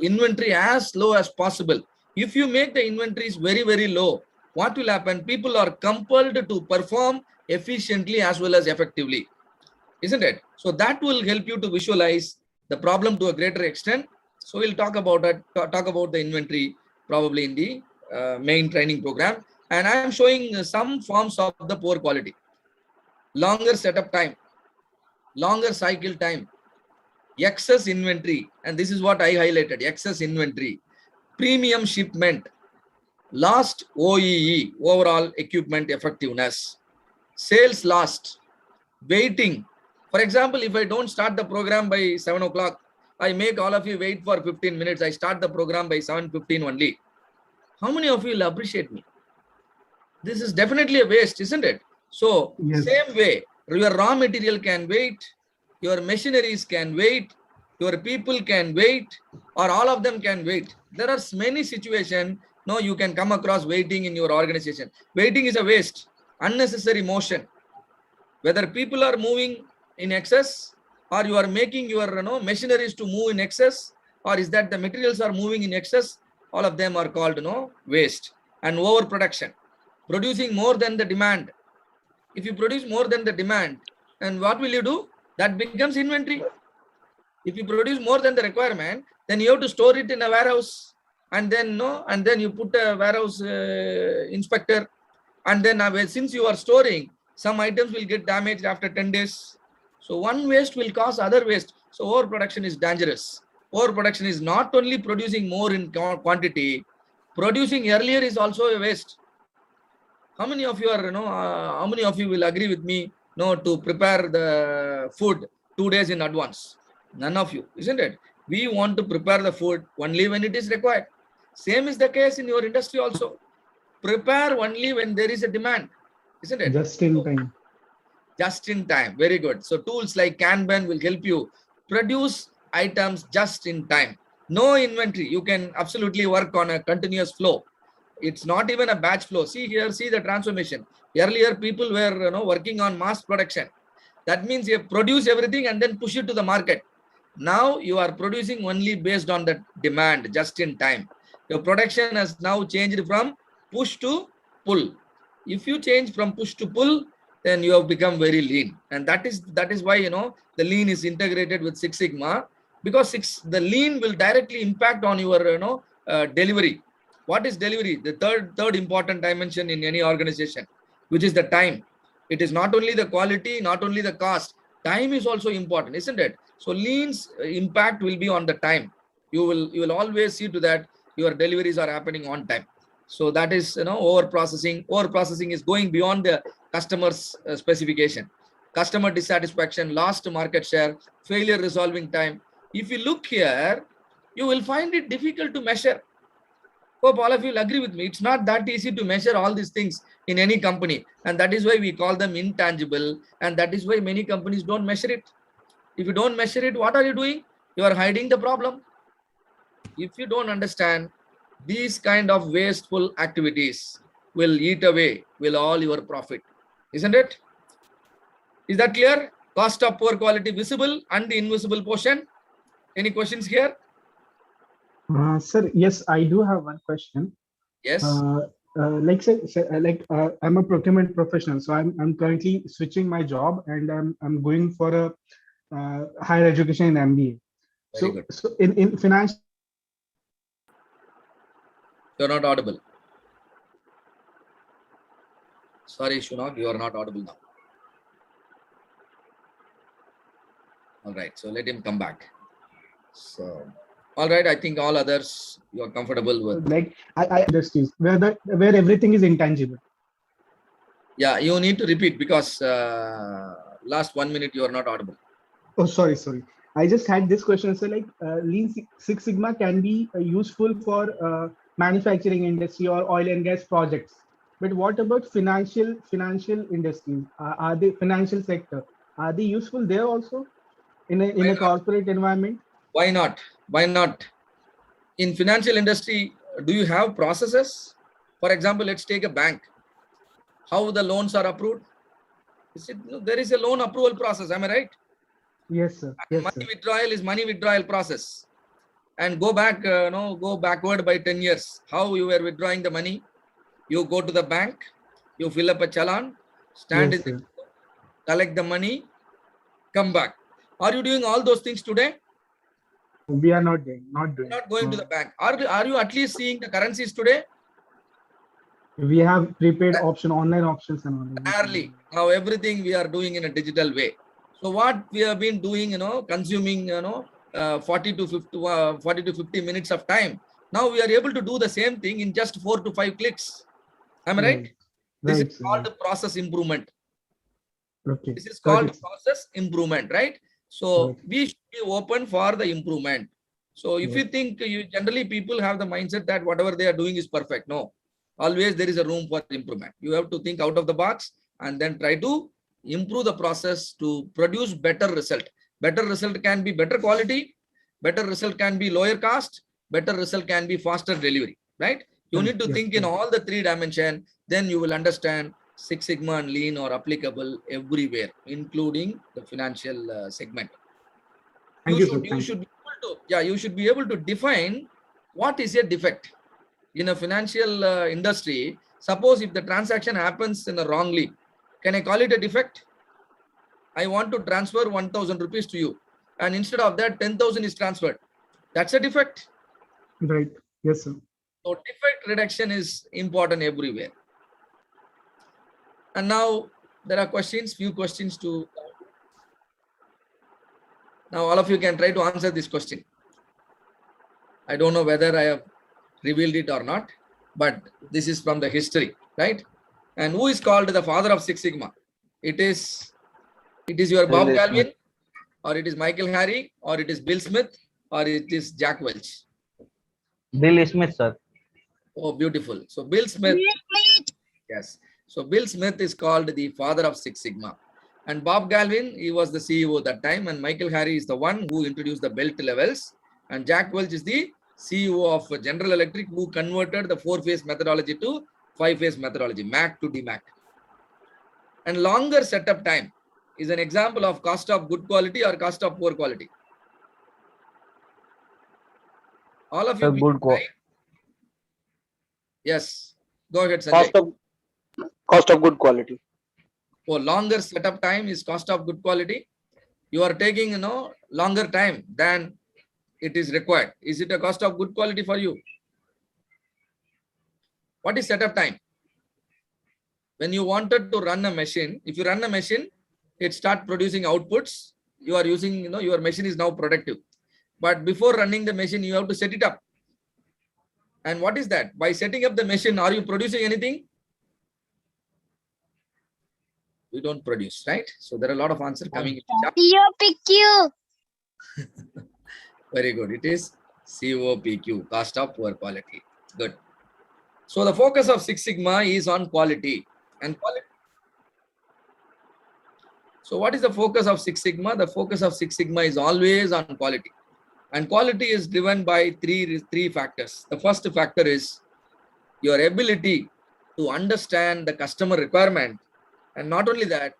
inventory as low as possible. If you make the inventories very, very low, what will happen? People are compelled to perform efficiently as well as effectively, isn't it? So that will help you to visualize the problem to a greater extent. So we'll talk about it, talk about the inventory probably in the main training program. And I am showing some forms of the poor quality. Longer setup time, longer cycle time, excess inventory, and this is what I highlighted, excess inventory, premium shipment, lost OEE, overall equipment effectiveness, sales lost, waiting. For example, if I don't start the program by 7 o'clock, I make all of you wait for 15 minutes. I start the program by 7:15 only. How many of you will appreciate me? This is definitely a waste, isn't it? So Yes. same way, your raw material can wait, your machineries can wait, your people can wait, or all of them can wait. There are many situations you can come across waiting in your organization. Waiting is a waste, unnecessary motion. Whether people are moving in excess, or you are making your machineries to move in excess, or is that the materials are moving in excess, all of them are called waste. And overproduction, producing more than the demand. If you produce more than the demand, and what will you do? That becomes inventory. If you produce more than the requirement, then you have to store it in a warehouse, and then you put a warehouse inspector, and then since you are storing, some items will get damaged after 10 days. So one waste will cause other waste. So overproduction is dangerous. Overproduction is not only producing more in quantity, producing earlier is also a waste. How many of you are, how many of you will agree with me, to prepare the food 2 days in advance? None of you, isn't it? We want to prepare the food only when it is required. Same is the case in your industry also. Prepare only when there is a demand, isn't it? Just in time. Just in time. Very good. So tools like Kanban will help you produce items just in time. No inventory. You can absolutely work on a continuous flow. It's not even a batch flow. See here, see the transformation. Earlier, people were working on mass production. That means you produce everything and then push it to the market. Now you are producing only based on the demand, just in time. Your production has now changed from push to pull. If you change from push to pull, then you have become very lean. And that is why the lean is integrated with Six Sigma, because the lean will directly impact on your delivery. What is delivery? The third important dimension in any organization, which is the time. It is not only the quality, not only the cost. Time is also important, isn't it? So lean's impact will be on the time. You will always see to that your deliveries are happening on time. So that is over processing. Over processing is going beyond the customer's specification. Customer dissatisfaction, lost market share, failure resolving time. If you look here, you will find it difficult to measure. Hope all of you will agree with me. It's not that easy to measure all these things in any company. And that is why we call them intangible. And that is why many companies don't measure it. If you don't measure it, what are you doing? You are hiding the problem. If you don't understand, these kind of wasteful activities will eat away all your profit, isn't it? Is that clear? Cost of poor quality visible and the invisible portion. Any questions here? Sir, yes, I do have one question. Yes. I'm a procurement professional, so I'm currently switching my job, and I'm going for a higher education in MBA. Very good. So in finance, You're not audible. Sorry, Shunag, you are not audible now. All right, so let him come back. So, all right, I think all others you are comfortable with. like I industries where everything is intangible. Yeah, you need to repeat because last 1 minute you are not audible. Oh, sorry. I just had this question. So, like, Lean Six Sigma can be useful for manufacturing industry or oil and gas projects. But what about financial industries? Are they financial sector? Are they useful there also in a corporate environment? Why not? Why not? In financial industry, do you have processes? For example, let's take a bank. How the loans are approved? There is a loan approval process. Am I right? Yes, sir. Money withdrawal is money withdrawal process. And go back, go backward by 10 years. How you were withdrawing the money? You go to the bank, you fill up a challan, stand in the queue, collect the money, come back. Are you doing all those things today? We are not doing. Not going to the bank. Are you at least seeing the currencies today? We have prepaid option, online options and all. Rarely. Now everything we are doing in a digital way. So what we have been doing, consuming, 40 to 50 minutes of time. Now we are able to do the same thing in just 4 to 5 clicks. Am I right? This is called process improvement. Okay. This is called process improvement, right? So we should be open for the improvement. So if you think generally people have the mindset that whatever they are doing is perfect. No, always there is a room for improvement. You have to think out of the box and then try to improve the process to produce better result. Better result can be better quality, better result can be lower cost, better result can be faster delivery, right? You need to think in all the 3 dimensions, then you will understand Six Sigma and Lean are applicable everywhere, including the financial segment. You should be able to define what is a defect in a financial industry. Suppose if the transaction happens in a wrongly, can I call it a defect? I want to transfer 1,000 rupees to you, and instead of that 10,000 is transferred. That's a defect. Right. Yes, sir. So defect reduction is important everywhere. And now there are questions, few questions to. Now all of you can try to answer this question. I don't know whether I have revealed it or not, but this is from the history, right? And who is called the father of Six Sigma? It is your Bob Galvin, or it is Michael Harry, or it is Bill Smith, or it is Jack Welch? Bill Smith, sir. Oh, beautiful. So Bill Smith. Yes. So Bill Smith is called the father of Six Sigma. And Bob Galvin, he was the CEO that time. And Michael Harry is the one who introduced the belt levels. And Jack Welch is the CEO of General Electric, who converted the 4-phase methodology to 5-phase methodology, MAC to DMAC. And longer setup time is an example of cost of good quality or cost of poor quality. All of you. Good quality. Yes. Go ahead, Sanjay. Cost of good quality. Oh, longer setup time is cost of good quality. You are taking, longer time than it is required. Is it a cost of good quality for you? What is setup time? When you wanted to run a machine, if you run a machine, it starts producing outputs. You are using, your machine is now productive. But before running the machine, you have to set it up. And what is that? By setting up the machine, are you producing anything? We don't produce, right? So there are a lot of answers coming. Very good. It is COPQ, cost of poor quality. Good. So the focus of Six Sigma is on quality and quality. So what is the focus of Six Sigma? The focus of Six Sigma is always on quality. And quality is driven by three factors. The first factor is your ability to understand the customer requirement. And not only that,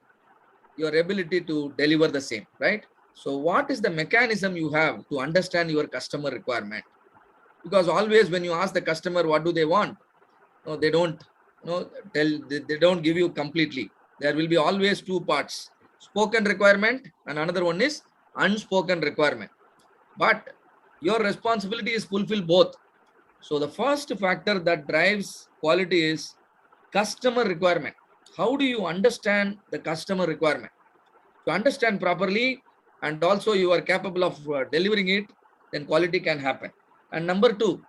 your ability to deliver the same, right? So what is the mechanism you have to understand your customer requirement? Because always when you ask the customer what do they want, no, they don't they don't give you completely. There will be always two parts, spoken requirement and another one is unspoken requirement. But your responsibility is fulfill both. So the first factor that drives quality is customer requirement. How do you understand the customer requirement? To understand properly and also you are capable of delivering it, then quality can happen. And number two,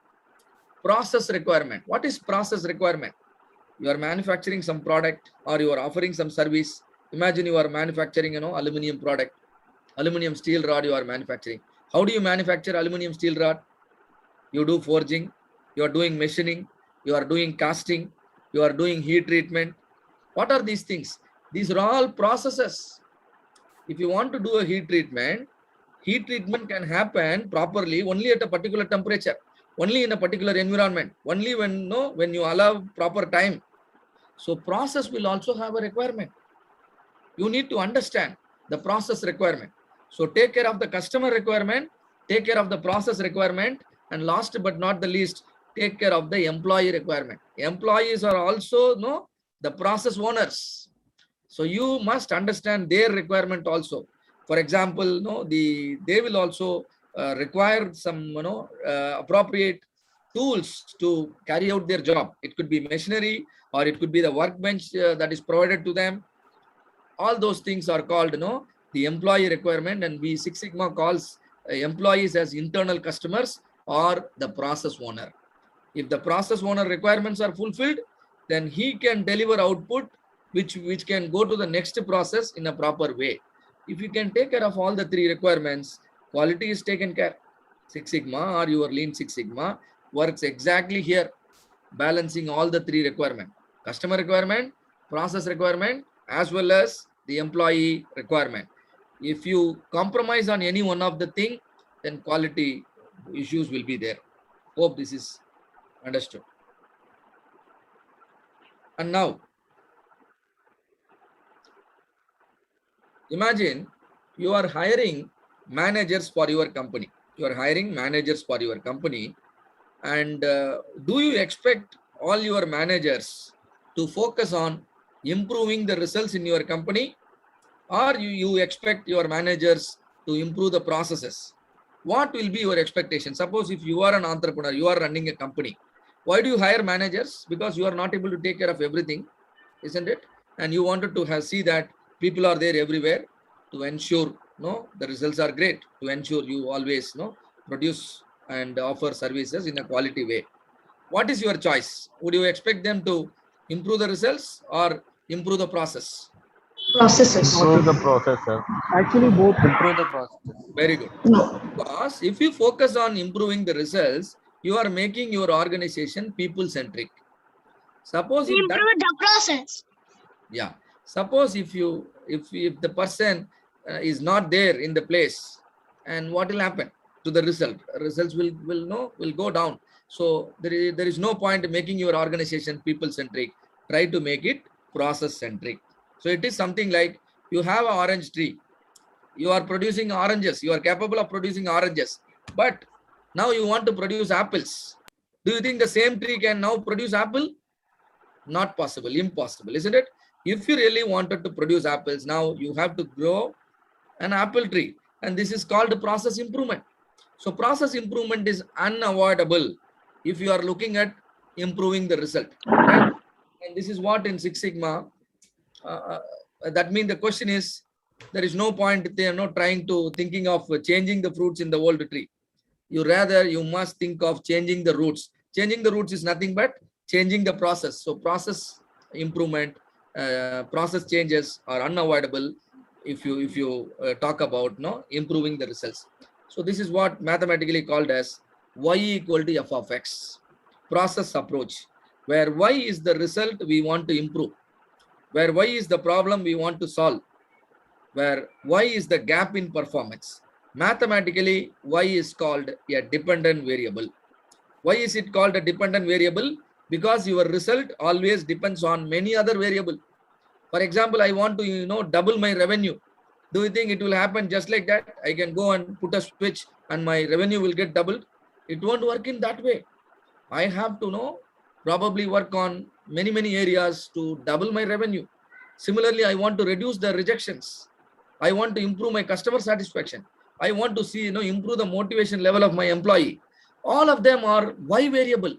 process requirement. What is process requirement? You are manufacturing some product or you are offering some service. Imagine you are manufacturing, aluminum product, aluminum steel rod you are manufacturing. How do you manufacture aluminum steel rod? You do forging, you are doing machining, you are doing casting, you are doing heat treatment. What are these things? These are all processes. If you want to do a heat treatment can happen properly only at a particular temperature, only in a particular environment, only when you allow proper time. So process will also have a requirement. You need to understand the process requirement. So take care of the customer requirement, take care of the process requirement, and last but not the least, take care of the employee requirement. Employees are also the process owners. So you must understand their requirement also. For example, they will also require some appropriate tools to carry out their job. It could be machinery or it could be the workbench that is provided to them. All those things are called the employee requirement, and we Six Sigma calls employees as internal customers or the process owner. If the process owner requirements are fulfilled, then he can deliver output which can go to the next process in a proper way. If you can take care of all the three requirements, quality is taken care. Six Sigma or your Lean Six Sigma works exactly here, balancing all the three requirements: customer requirement, process requirement, as well as the employee requirement. If you compromise on any one of the thing, then quality issues will be there. Hope this is understood. And now, imagine you are hiring managers for your company. You are hiring managers for your company. And do you expect all your managers to focus on improving the results in your company, or you expect your managers to improve the processes? What will be your expectation? Suppose if you are an entrepreneur, you are running a company. Why do you hire managers? Because you are not able to take care of everything, isn't it? And you wanted to see that people are there everywhere to ensure the results are great, to ensure you always produce and offer services in a quality way. What is your choice? Would you expect them to improve the results or improve the process? Processes. Improve the process, sir. Actually, both. Improve the process. Very good. No. Because if you focus on improving the results, you are making your organization people-centric. Suppose We if improve that, the process. yeah. Suppose if the person is not there in the place, and what will happen to the result? Results will go down. So there is no point in making your organization people-centric. Try to make it process-centric. So it is something like you have an orange tree. You are producing oranges. You are capable of producing oranges. But now you want to produce apples. Do you think the same tree can now produce apple? Not possible. Impossible, isn't it? If you really wanted to produce apples, now you have to grow an apple tree. And this is called process improvement. So process improvement is unavoidable if you are looking at improving the result, right? And this is what in Six Sigma, that means the question is, there is no point they are not trying to thinking of changing the fruits in the old tree. You must think of changing the roots. Changing the roots is nothing but changing the process. So process improvement, process changes are unavoidable if you talk about improving the results. So this is what mathematically called as y equal to f of x, process approach, where y is the result we want to improve, where y is the problem we want to solve, where y is the gap in performance. Mathematically, y is called a dependent variable. Why is it called a dependent variable? Because your result always depends on many other variables. For example, I want to, double my revenue. Do you think it will happen just like that? I can go and put a switch and my revenue will get doubled? It won't work in that way. I have to probably work on many areas to double my revenue. Similarly, I want to reduce the rejections. I want to improve my customer satisfaction. I want to see, improve the motivation level of my employee. All of them are Y variable.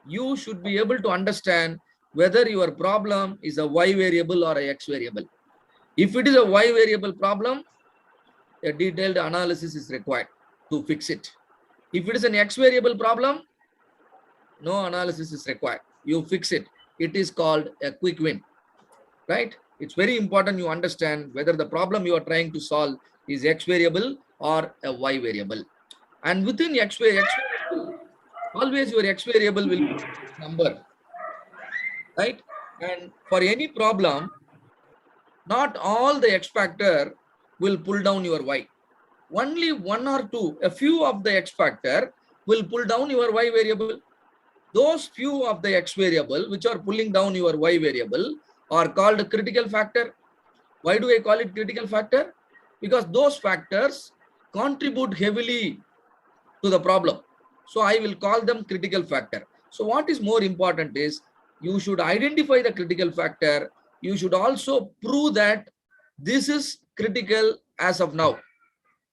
You should be able to understand whether your problem is a Y variable or a X variable. If it is a Y variable problem, a detailed analysis is required to fix it. If it is an X variable problem, no analysis is required. You fix it. It is called a quick win, right? It's very important you understand whether the problem you are trying to solve is X variable or a Y variable. And within X variable, always your X variable will be number, right? And for any problem, not all the X factor will pull down your Y. Only one or two, a few of the X factor will pull down your Y variable. Those few of the X variable which are pulling down your Y variable are called critical factor. Why do I call it critical factor? Because those factors contribute heavily to the problem. So I will call them critical factor. So what is more important is you should identify the critical factor. You should also prove that this is critical as of now.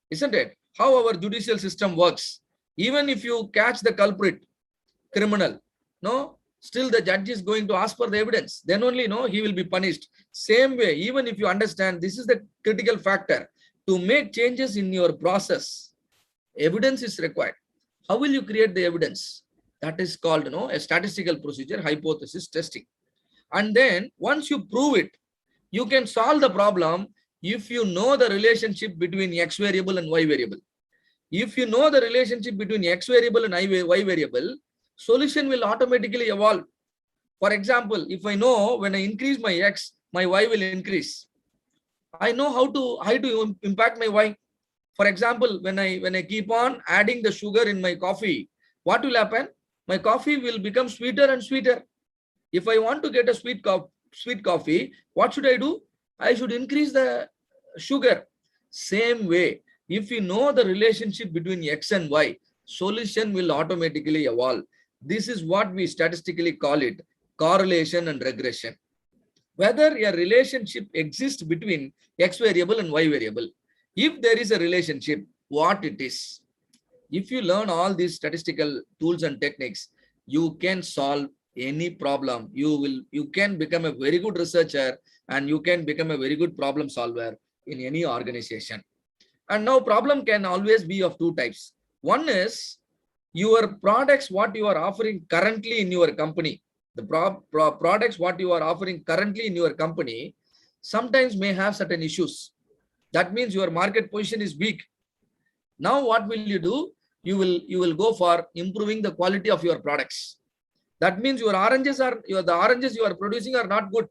Isn't it? How our judicial system works. Even if you catch the culprit, criminal, still the judge is going to ask for the evidence. Then only, he will be punished. Same way, even if you understand this is the critical factor, to make changes in your process, evidence is required. How will you create the evidence? That is called, a statistical procedure, hypothesis testing. And then once you prove it, you can solve the problem if you know the relationship between X variable and Y variable. If you know the relationship between X variable and Y variable, solution will automatically evolve. For example, if I know when I increase my X, my Y will increase. I know how to impact my Y. For example, when I keep on adding the sugar in my coffee, what will happen? My coffee will become sweeter and sweeter. If I want to get a sweet coffee, what should I do? I should increase the sugar. Same way, if you know the relationship between X and Y, solution will automatically evolve. This is what we statistically call it correlation and regression. Whether a relationship exists between X variable and Y variable. If there is a relationship, what it is? If you learn all these statistical tools and techniques, you can solve any problem. You can become a very good researcher and you can become a very good problem solver in any organization. And now problem can always be of two types. One is your products, what you are offering currently in your company. The products, what you are offering currently in your company, sometimes may have certain issues. That means your market position is weak. Now what will you do? You will go for improving the quality of your products. That means the oranges you are producing are not good.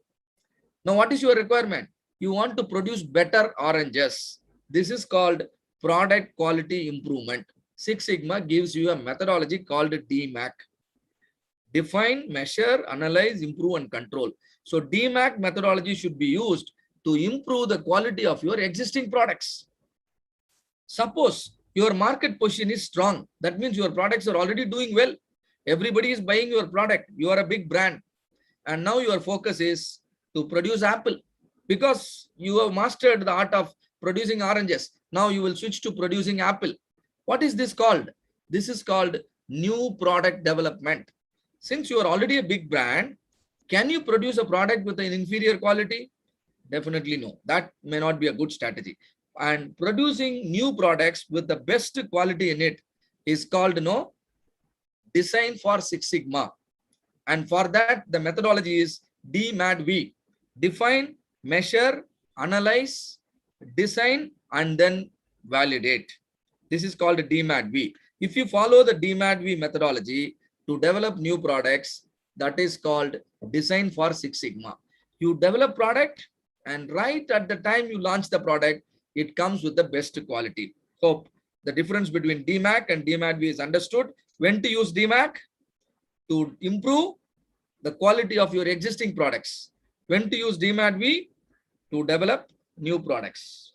Now what is your requirement? You want to produce better oranges. This is called product quality improvement. Six Sigma gives you a methodology called DMAC. Define, measure, analyze, improve, and control. So DMAC methodology should be used to improve the quality of your existing products. Suppose your market position is strong. That means your products are already doing well. Everybody is buying your product. You are a big brand. And now your focus is to produce apple. Because you have mastered the art of producing oranges. Now you will switch to producing apple. What is this called? This is called new product development. Since you are already a big brand, can you produce a product with an inferior quality? Definitely no. That may not be a good strategy. And producing new products with the best quality in it is called design for Six Sigma. And for that, the methodology is DMADV. Define, measure, analyze, design, and then validate. This is called DMADV. If you follow the DMADV methodology to develop new products, that is called design for Six Sigma. You develop product and right at the time you launch the product, it comes with the best quality. Hope the difference between DMAC and DMADV is understood. When to use DMAC? To improve the quality of your existing products. When to use DMAT V? To develop new products.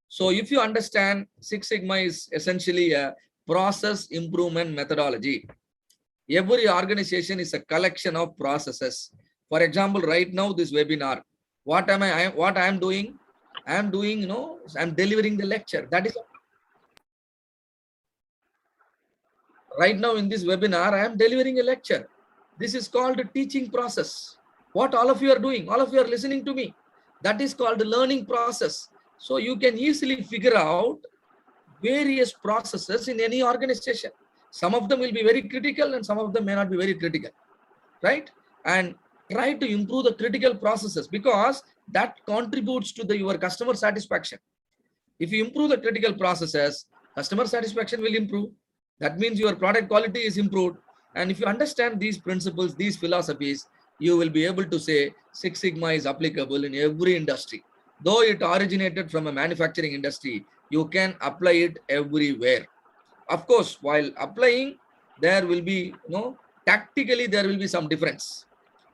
So if you understand, Six Sigma is essentially a process improvement methodology. Every organization is a collection of processes. For example, right now, this webinar, what I am doing? I am doing, I'm delivering the lecture. That is right now in this webinar, I am delivering a lecture. This is called a teaching process. What all of you are doing, all of you are listening to me. That is called the learning process. So you can easily figure out various processes in any organization. Some of them will be very critical and some of them may not be very critical, right? And try to improve the critical processes because that contributes to your customer satisfaction. If you improve the critical processes, customer satisfaction will improve. That means your product quality is improved. And if you understand these principles, these philosophies, you will be able to say Six Sigma is applicable in every industry. Though it originated from a manufacturing industry, you can apply it everywhere. Of course, while applying, there will be, tactically, there will be some difference.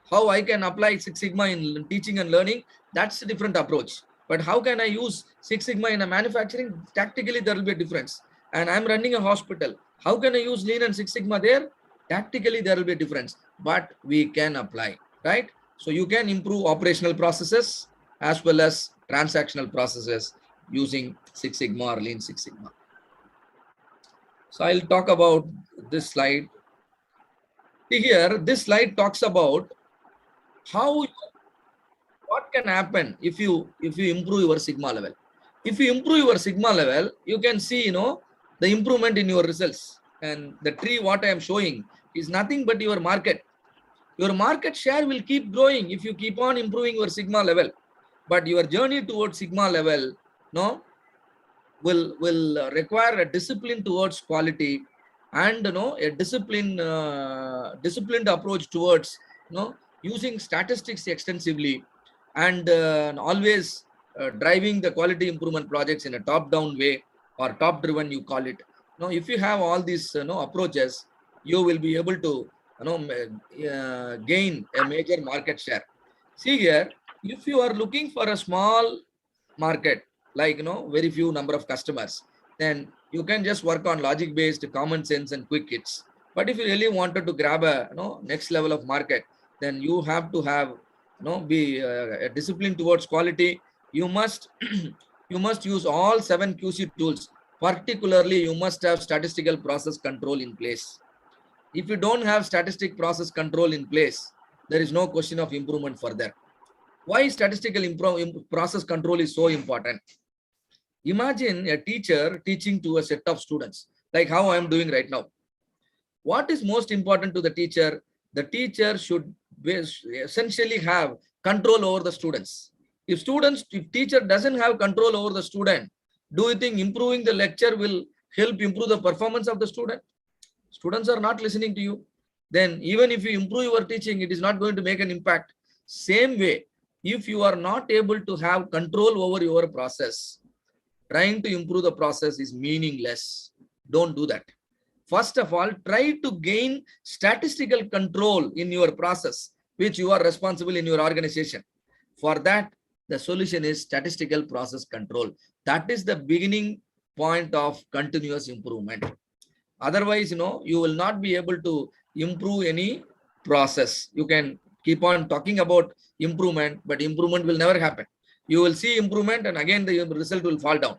How I can apply Six Sigma in teaching and learning, that's a different approach. But how can I use Six Sigma in a manufacturing? Tactically, there will be a difference. And I'm running a hospital. How can I use Lean and Six Sigma there? Tactically, there will be a difference. But we can apply, right? So you can improve operational processes as well as transactional processes using Six Sigma or Lean Six Sigma. So I'll talk about this slide. Here, this slide talks about what can happen if you improve your Sigma level. If you improve your Sigma level, you can see, the improvement in your results. And the tree, what I am showing is nothing but your market. Your market share will keep growing if you keep on improving your Sigma level. But your journey towards Sigma level, will require a discipline towards quality and a disciplined approach towards using statistics extensively and always driving the quality improvement projects in a top-down way or top-driven, you call it. If you have all these approaches, you will be able to gain a major market share. See here, if you are looking for a small market, like very few number of customers, then you can just work on logic based common sense and quick hits. But if you really wanted to grab a next level of market, then you have to have be a discipline towards quality. You must you must use all 7 QC tools. Particularly, you must have statistical process control in place. If you don't have statistic process control in place, there is no question of improvement further. Why statistical process control is so important? Imagine a teacher teaching to a set of students, like how I am doing right now. What is most important to the teacher? The teacher should essentially have control over the students. If teacher doesn't have control over the student, do you think improving the lecture will help improve the performance of the student? Students are not listening to you. Then even if you improve your teaching, it is not going to make an impact. Same way, if you are not able to have control over your process, trying to improve the process is meaningless. Don't do that. First of all, try to gain statistical control in your process, which you are responsible in your organization. For that, the solution is statistical process control. That is the beginning point of continuous improvement. Otherwise, you will not be able to improve any process. You can keep on talking about improvement, but improvement will never happen. You will see improvement and again the result will fall down.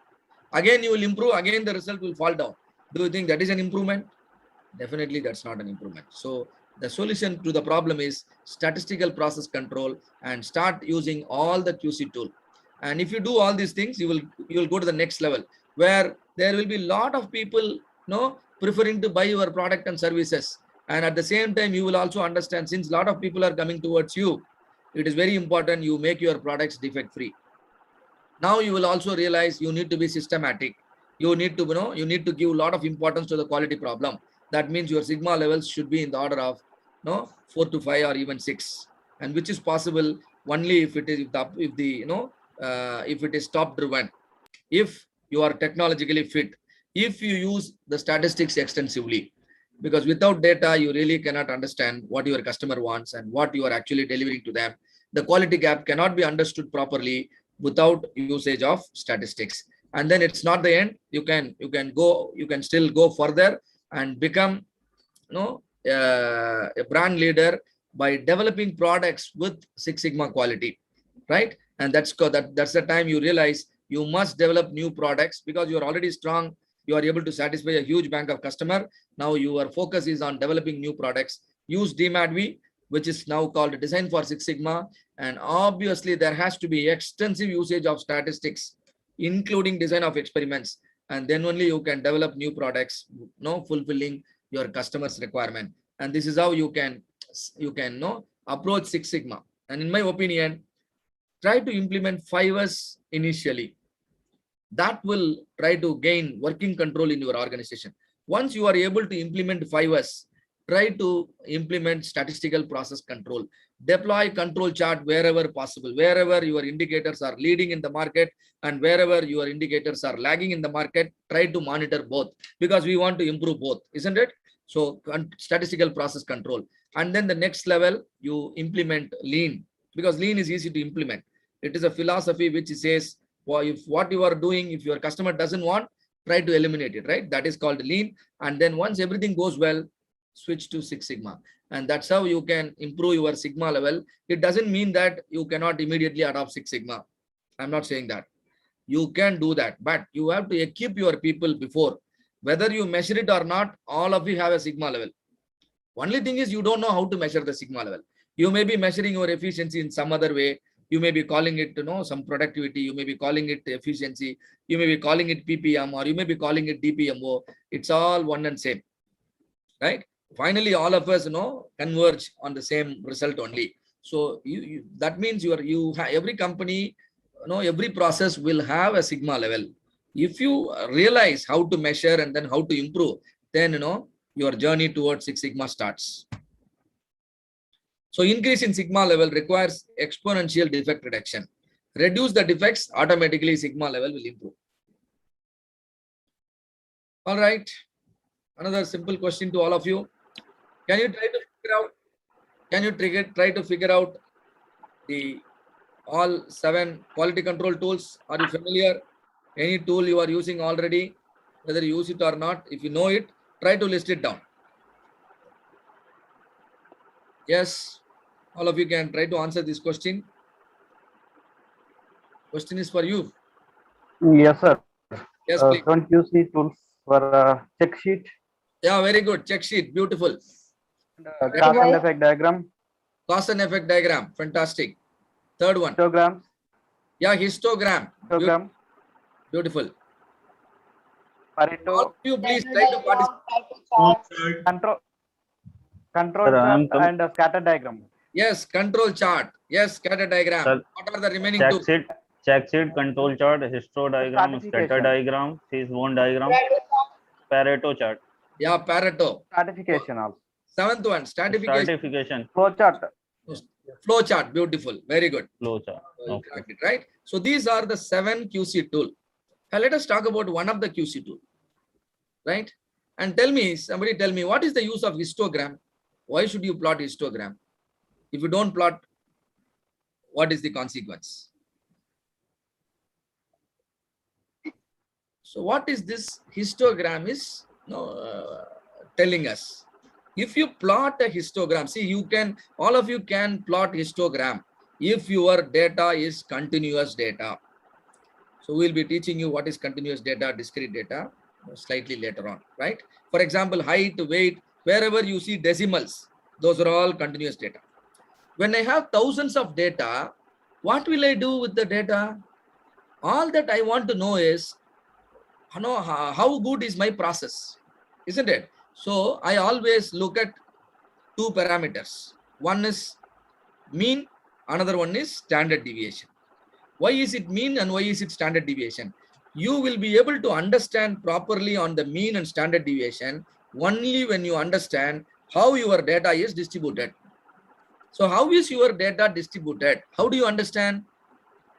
Again, you will improve, again the result will fall down. Do you think that is an improvement? Definitely that's not an improvement. So the solution to the problem is statistical process control and start using all the QC tool. And if you do all these things, you will go to the next level where there will be a lot of people preferring to buy your product and services. And at the same time, you will also understand, since a lot of people are coming towards you, it is very important you make your products defect free. Now you will also realize you need to be systematic. You need to give a lot of importance to the quality problem. That means your Sigma levels should be in the order of 4 to 5 or even 6, and which is possible only if it is if it is top driven, if you are technologically fit, if you use the statistics extensively, because without data you really cannot understand what your customer wants and what you are actually delivering to them. the quality gap cannot be understood properly without usage of statistics. And then it's not the end. You can still go further and become a brand leader by developing products with Six Sigma quality, right? And that's the time you realize you must develop new products because you are already strong. You are able to satisfy a huge bank of customer. Now your focus is on developing new products. Use DMADV, which is now called Design for Six Sigma. And obviously there has to be extensive usage of statistics, including design of experiments. And then only you can develop new products, fulfilling your customer's requirement. And this is how you can approach Six Sigma. And in my opinion, try to implement 5S initially. That will try to gain working control in your organization. Once you are able to implement 5S, try to implement statistical process control. Deploy control chart wherever possible, wherever your indicators are leading in the market and wherever your indicators are lagging in the market. Try to monitor both because we want to improve both, isn't it? So statistical process control. And then the next level, you implement lean, because lean is easy to implement. It is a philosophy which says, well, if what you are doing, if your customer doesn't want, try to eliminate it, right? That is called lean. And then once everything goes well, switch to Six Sigma. And that's how you can improve your Sigma level. It doesn't mean that you cannot immediately adopt Six Sigma. I'm not saying that. You can do that, but you have to equip your people before. Whether you measure it or not, all of you have a Sigma level. Only thing is you don't know how to measure the Sigma level. You may be measuring your efficiency in some other way. You may be calling it, some productivity. You may be calling it efficiency. You may be calling it PPM, or you may be calling it DPMO. It's all one and same, right? Finally, all of us, converge on the same result only. So that means every company, every process will have a Sigma level. If you realize how to measure and then how to improve, then your journey towards Six Sigma starts. So increase in Sigma level requires exponential defect reduction. Reduce the defects, automatically Sigma level will improve. All right. Another simple question to all of you. Can you try to figure out the all 7 quality control tools? Are you familiar? Any tool you are using already, whether you use it or not, if you know it, try to list it down. Yes, all of you can try to answer this question. Question is for you. Yes, sir. Yes, please. Front QC tools for check sheet. Yeah, very good. Check sheet, beautiful. Cause and effect diagram. Cause and effect diagram, fantastic. Third one. Histograms. Yeah, histogram. Histogram. Beautiful. Pareto. All of you please try to participate. Control chart and scatter diagram. Yes, control chart. Yes, scatter diagram. Sir, What are the remaining two? Check sheet, control chart, histo diagram, scatter diagram, phase one diagram, Pareto chart. Yeah, Pareto. Stratification also. 7th one, stratification. Flow chart. Flow chart, beautiful. Very good. Flow chart. Okay. Right. So these are the 7 QC tool. Now let us talk about one of the QC tool. Right. And somebody tell me, what is the use of histogram? Why should you plot histogram? If you don't plot, what is the consequence? So what is this histogram is telling us? If you plot a histogram, see, all of you can plot histogram if your data is continuous data. So we'll be teaching you what is continuous data, discrete data slightly later on, right? For example, height, weight, wherever you see decimals, those are all continuous data. When I have thousands of data, what will I do with the data? All that I want to know is, how good is my process, isn't it? So I always look at 2 parameters. One is mean, another one is standard deviation. Why is it mean and why is it standard deviation? You will be able to understand properly on the mean and standard deviation only when you understand how your data is distributed. So how is your data distributed? How do you understand?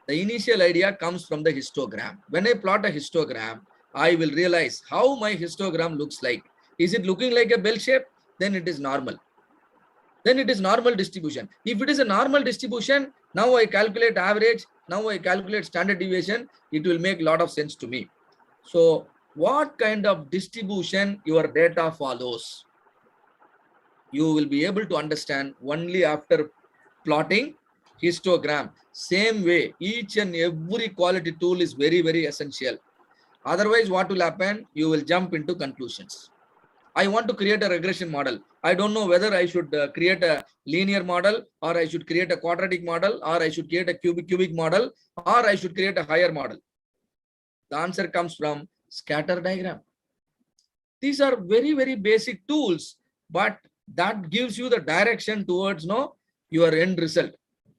The initial idea comes from the histogram. When I plot a histogram, I will realize how my histogram looks like. Is it looking like a bell shape? Then it is normal. then it is normal distribution. If it is a normal distribution, now I calculate average, now I calculate standard deviation, it will make a lot of sense to me. So what kind of distribution your data follows? You will be able to understand only after plotting histogram. Same way, each and every quality tool is very, very essential. Otherwise, what will happen? You will jump into conclusions. I want to create a regression model. I don't know whether I should create a linear model, or I should create a quadratic model, or I should create a cubic model, or I should create a higher model. The answer comes from scatter diagram. These are very, very basic tools, but that gives you the direction towards your end result,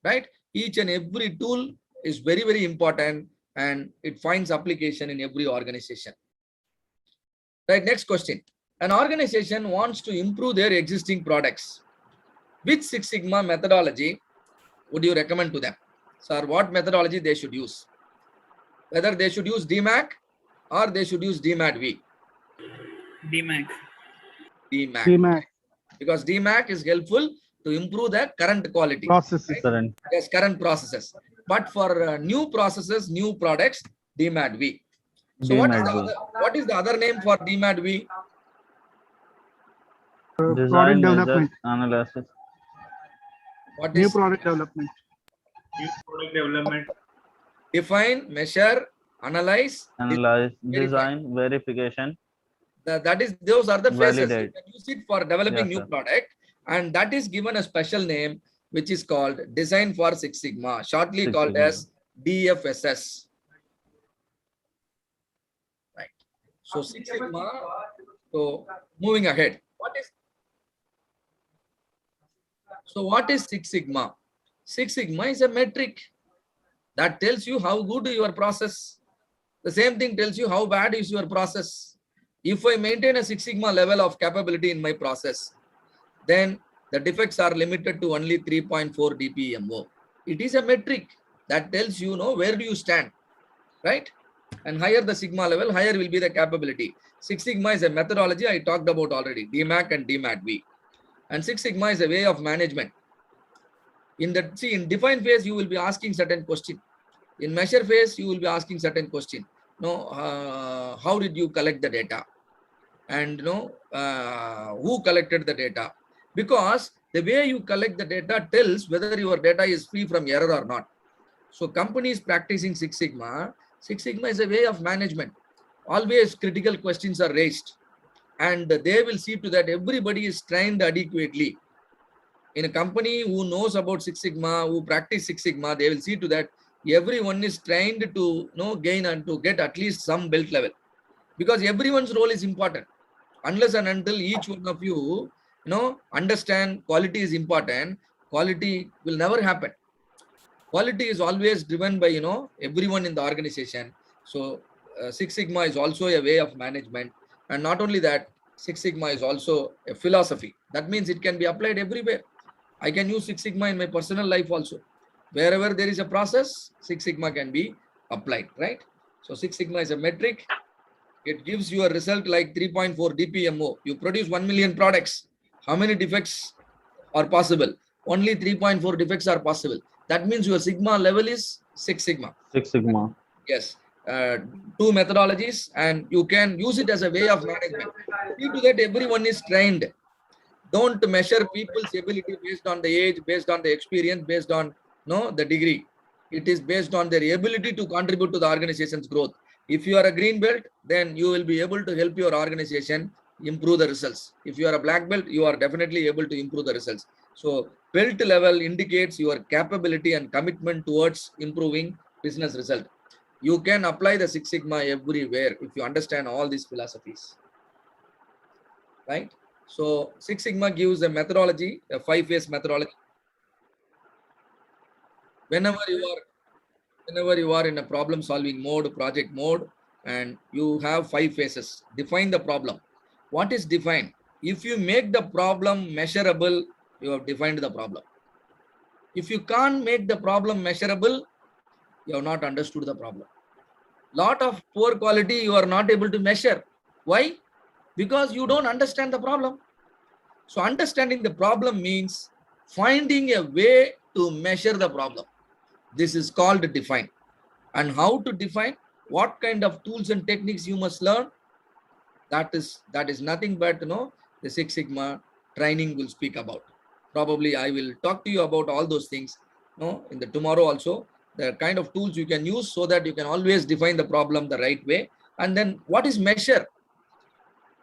right? Each and every tool is very, very important, and it finds application in every organization. Right, next question. An organization wants to improve their existing products. Which Six Sigma methodology would you recommend to them? Sir, what methodology they should use? Whether they should use DMAC or they should use DMAT-V? DMAC. DMAC. Because DMAC is helpful to improve the current quality. Processes. Right? Yes, current processes. But for new processes, new products, DMAT-V. So what is the other name for DMAT-V? Product development. Analysis. What New is product development. New product development. define, measure, analyze, design, verification. Those are the phases. Validate. You can use it for developing Yes, new product, and that is given a special name, which is called Design for Six Sigma, shortly Six called Sigma. as DFSS. Right. So Six Sigma. So moving ahead, what is Six Sigma? Six Sigma is a metric that tells you how good your process. The same thing tells you how bad is your process. If I maintain a Six Sigma level of capability in my process, then the defects are limited to only 3.4 dpmo. It is a metric that tells you, where do you stand, right? And higher the Sigma level, higher will be the capability. Six Sigma is a methodology I talked about already, DMAC and DMAT-V. And Six Sigma is a way of management. In define phase, you will be asking certain question. In measure phase, you will be asking certain question. How did you collect the data? And who collected the data? Because the way you collect the data tells whether your data is free from error or not. So companies practicing Six Sigma is a way of management. Always critical questions are raised, and they will see to that everybody is trained adequately. In a company who knows about Six Sigma, who practice Six Sigma, they will see to that everyone is trained to gain and to get at least some belt level, because everyone's role is important. Unless and until each one of you understand quality is important, quality will never happen. Quality is always driven by everyone in the organization. So Six Sigma is also a way of management, and not only that, Six Sigma is also a philosophy. That means it can be applied everywhere. I can use Six Sigma in my personal life also. Wherever there is a process, Six Sigma can be applied, right? So Six Sigma is a metric. It gives you a result like 3.4 dpmo. You produce 1 million products. How many defects are possible? Only 3.4 defects are possible. That means your Sigma level is Six Sigma. Six Sigma. Yes. Two methodologies, and you can use it as a way of management. See to that everyone is trained. Don't measure people's ability based on the age, based on the experience, based on the degree. It is based on their ability to contribute to the organization's growth. If you are a green belt, then you will be able to help your organization improve the results. If you are a black belt, you are definitely able to improve the results. So belt level indicates your capability and commitment towards improving business result. You can apply the Six Sigma everywhere if you understand all these philosophies, right? So Six Sigma gives a methodology, a 5-phase methodology. Whenever you are in a problem solving mode, project mode, and you have 5 phases, define the problem. What is defined? If you make the problem measurable, you have defined the problem. If you can't make the problem measurable, you have not understood the problem. Lot of poor quality you are not able to measure. Why? Because you don't understand the problem. So understanding the problem means finding a way to measure the problem. This is called define. And how to define? What kind of tools and techniques you must learn? That is nothing but the Six Sigma training will speak about. Probably I will talk to you about all those things in the tomorrow also, the kind of tools you can use so that you can always define the problem the right way. And then what is measure?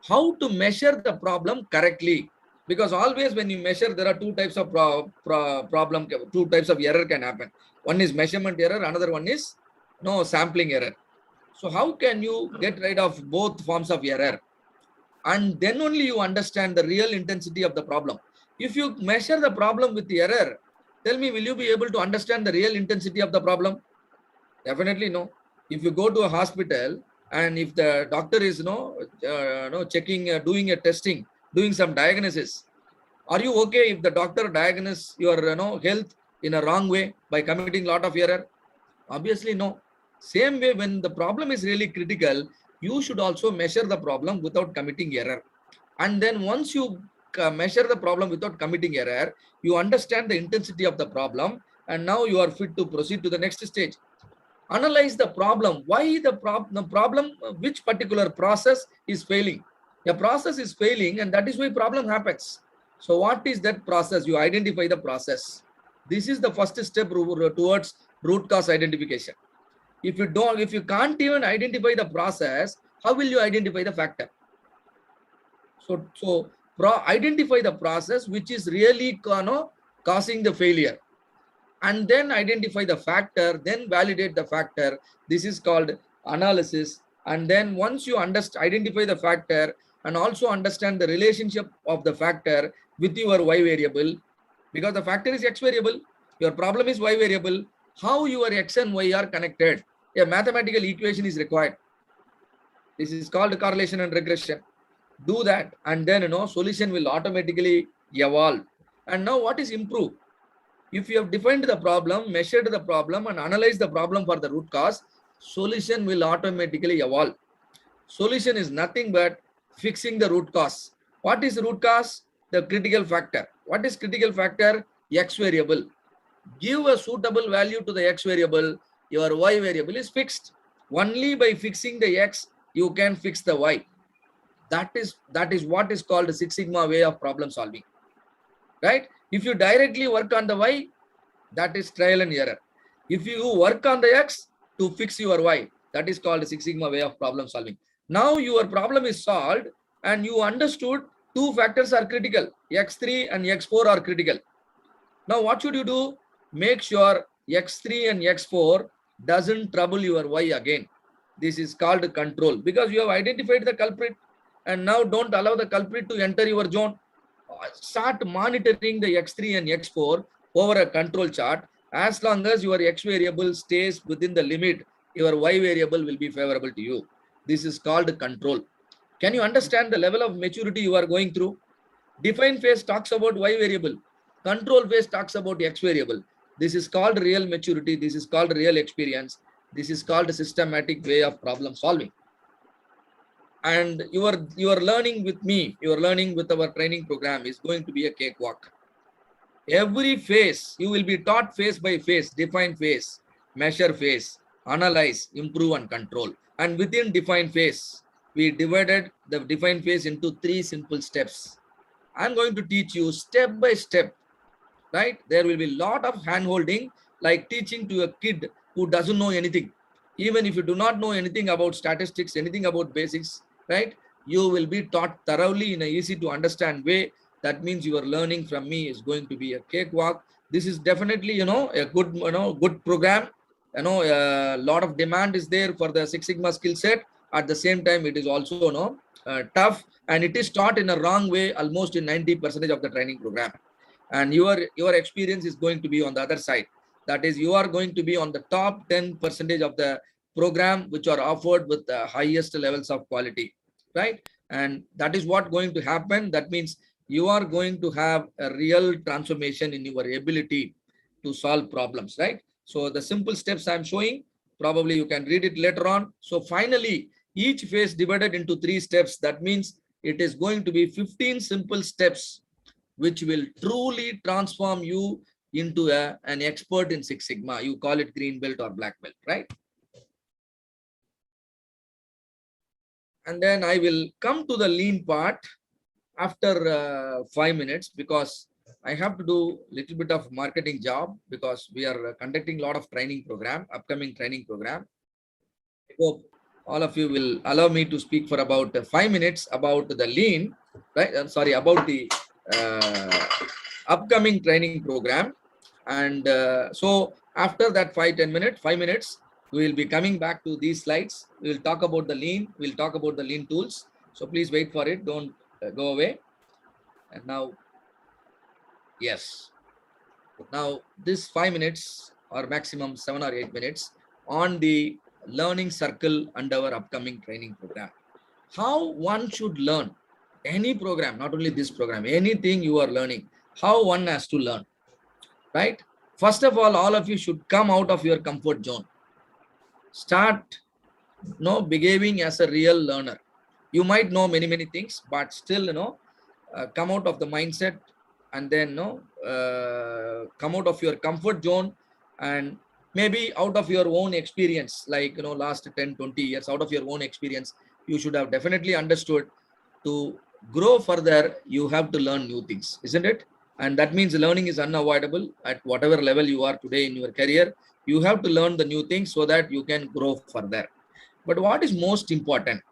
How to measure the problem correctly? Because always when you measure, there are two types of problem, two types of error can happen. One is measurement error, another one is sampling error. So how can you get rid of both forms of error? And then only you understand the real intensity of the problem. If you measure the problem with the error, tell me, will you be able to understand the real intensity of the problem? Definitely no. If you go to a hospital and if the doctor is checking, doing a testing, doing some diagnosis, are you okay if the doctor diagnoses your health in a wrong way by committing a lot of error? Obviously no. Same way, when the problem is really critical, you should also measure the problem without committing error. And then once you measure the problem without committing error, you understand the intensity of the problem, and now you are fit to proceed to the next stage. Analyze the problem. Why the problem, which particular process is failing? A process is failing, and that is why problem happens. So what is that process? You identify the process. This is the first step towards root cause identification. If you can't even identify the process, how will you identify the factor? So identify the process which is really causing the failure, and then identify the factor, then validate the factor. This is called analysis. And then once you identify the factor and also understand the relationship of the factor with your y variable, because the factor is x variable, your problem is y variable, how your x and y are connected. A mathematical equation is required. This is called correlation and regression. Do that, and then solution will automatically evolve. And now what is improve? If you have defined the problem, measured the problem, and analyzed the problem for the root cause, solution will automatically evolve. Solution is nothing but fixing the root cause. What is root cause? The critical factor. What is critical factor? X variable. Give a suitable value to the x variable, your y variable is fixed. Only by fixing the x, you can fix the y. That is what is called the Six Sigma way of problem solving. Right? If you directly work on the y, that is trial and error. If you work on the x to fix your y, that is called the Six Sigma way of problem solving. Now your problem is solved and you understood two factors are critical. X3 and X4 are critical. Now what should you do? Make sure X3 and X4 doesn't trouble your y again. This is called control, because you have identified the culprit, and now don't allow the culprit to enter your zone. Start monitoring the X3 and X4 over a control chart. As long as your X variable stays within the limit, your Y variable will be favorable to you. This is called control. Can you understand the level of maturity you are going through? Define phase talks about Y variable. Control phase talks about X variable. This is called real maturity. This is called real experience. This is called a systematic way of problem solving. And you are learning with me, you are learning with our training program is going to be a cakewalk. Every phase, you will be taught phase by phase, define phase, measure phase, analyze, improve and control. And within define phase, we divided the define phase into 3 simple steps. I'm going to teach you step by step, right? There will be a lot of hand holding, like teaching to a kid who doesn't know anything. Even if you do not know anything about statistics, anything about basics, right? You will be taught thoroughly in an easy to understand way. That means your learning from me is going to be a cakewalk. This is definitely, a good, good program. A lot of demand is there for the Six Sigma skill set. At the same time, it is also, tough, and it is taught in a wrong way, almost in 90% of the training program. And your experience is going to be on the other side. That is, you are going to be on the top 10% of the program, which are offered with the highest levels of quality, right? And that is what going to happen. That means you are going to have a real transformation in your ability to solve problems, right? So the simple steps I'm showing, probably you can read it later on. So finally, each phase divided into 3 steps. That means it is going to be 15 simple steps which will truly transform you into an expert in Six Sigma. You call it green belt or black belt, right? And then I will come to the lean part after 5 minutes, because I have to do a little bit of marketing job, because we are conducting a lot of training program, upcoming training program. I hope all of you will allow me to speak for about 5 minutes about the lean, right? I'm sorry, about the upcoming training program. And so after that 5 minutes, we will be coming back to these slides. We will talk about the lean. We'll talk about the lean tools. So please wait for it. Don't go away. And now, yes. Now this 5 minutes or maximum 7 or 8 minutes on the learning circle under our upcoming training program. How one should learn any program, not only this program, anything you are learning, how one has to learn, right? First of all of you should come out of your comfort zone. Start behaving as a real learner. You might know many things, but still, come out of the mindset, and then come out of your comfort zone, and maybe out of your own experience, like last 10-20 years, out of your own experience, you should have definitely understood to grow further, you have to learn new things, isn't it? And that means learning is unavoidable at whatever level you are today in your career. You have to learn the new things so that you can grow further. But what is most important,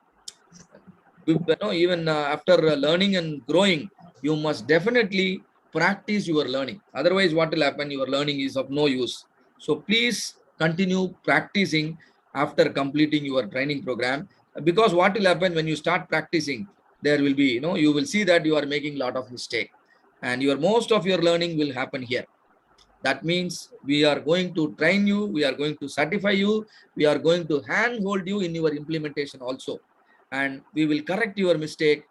even after learning and growing, you must definitely practice your learning. Otherwise, what will happen? Your learning is of no use. So please continue practicing after completing your training program, because what will happen when you start practicing, there will be, you will see that you are making a lot of mistake, and most of your learning will happen here. That means we are going to train you, we are going to certify you, we are going to handhold you in your implementation also. And we will correct your mistake,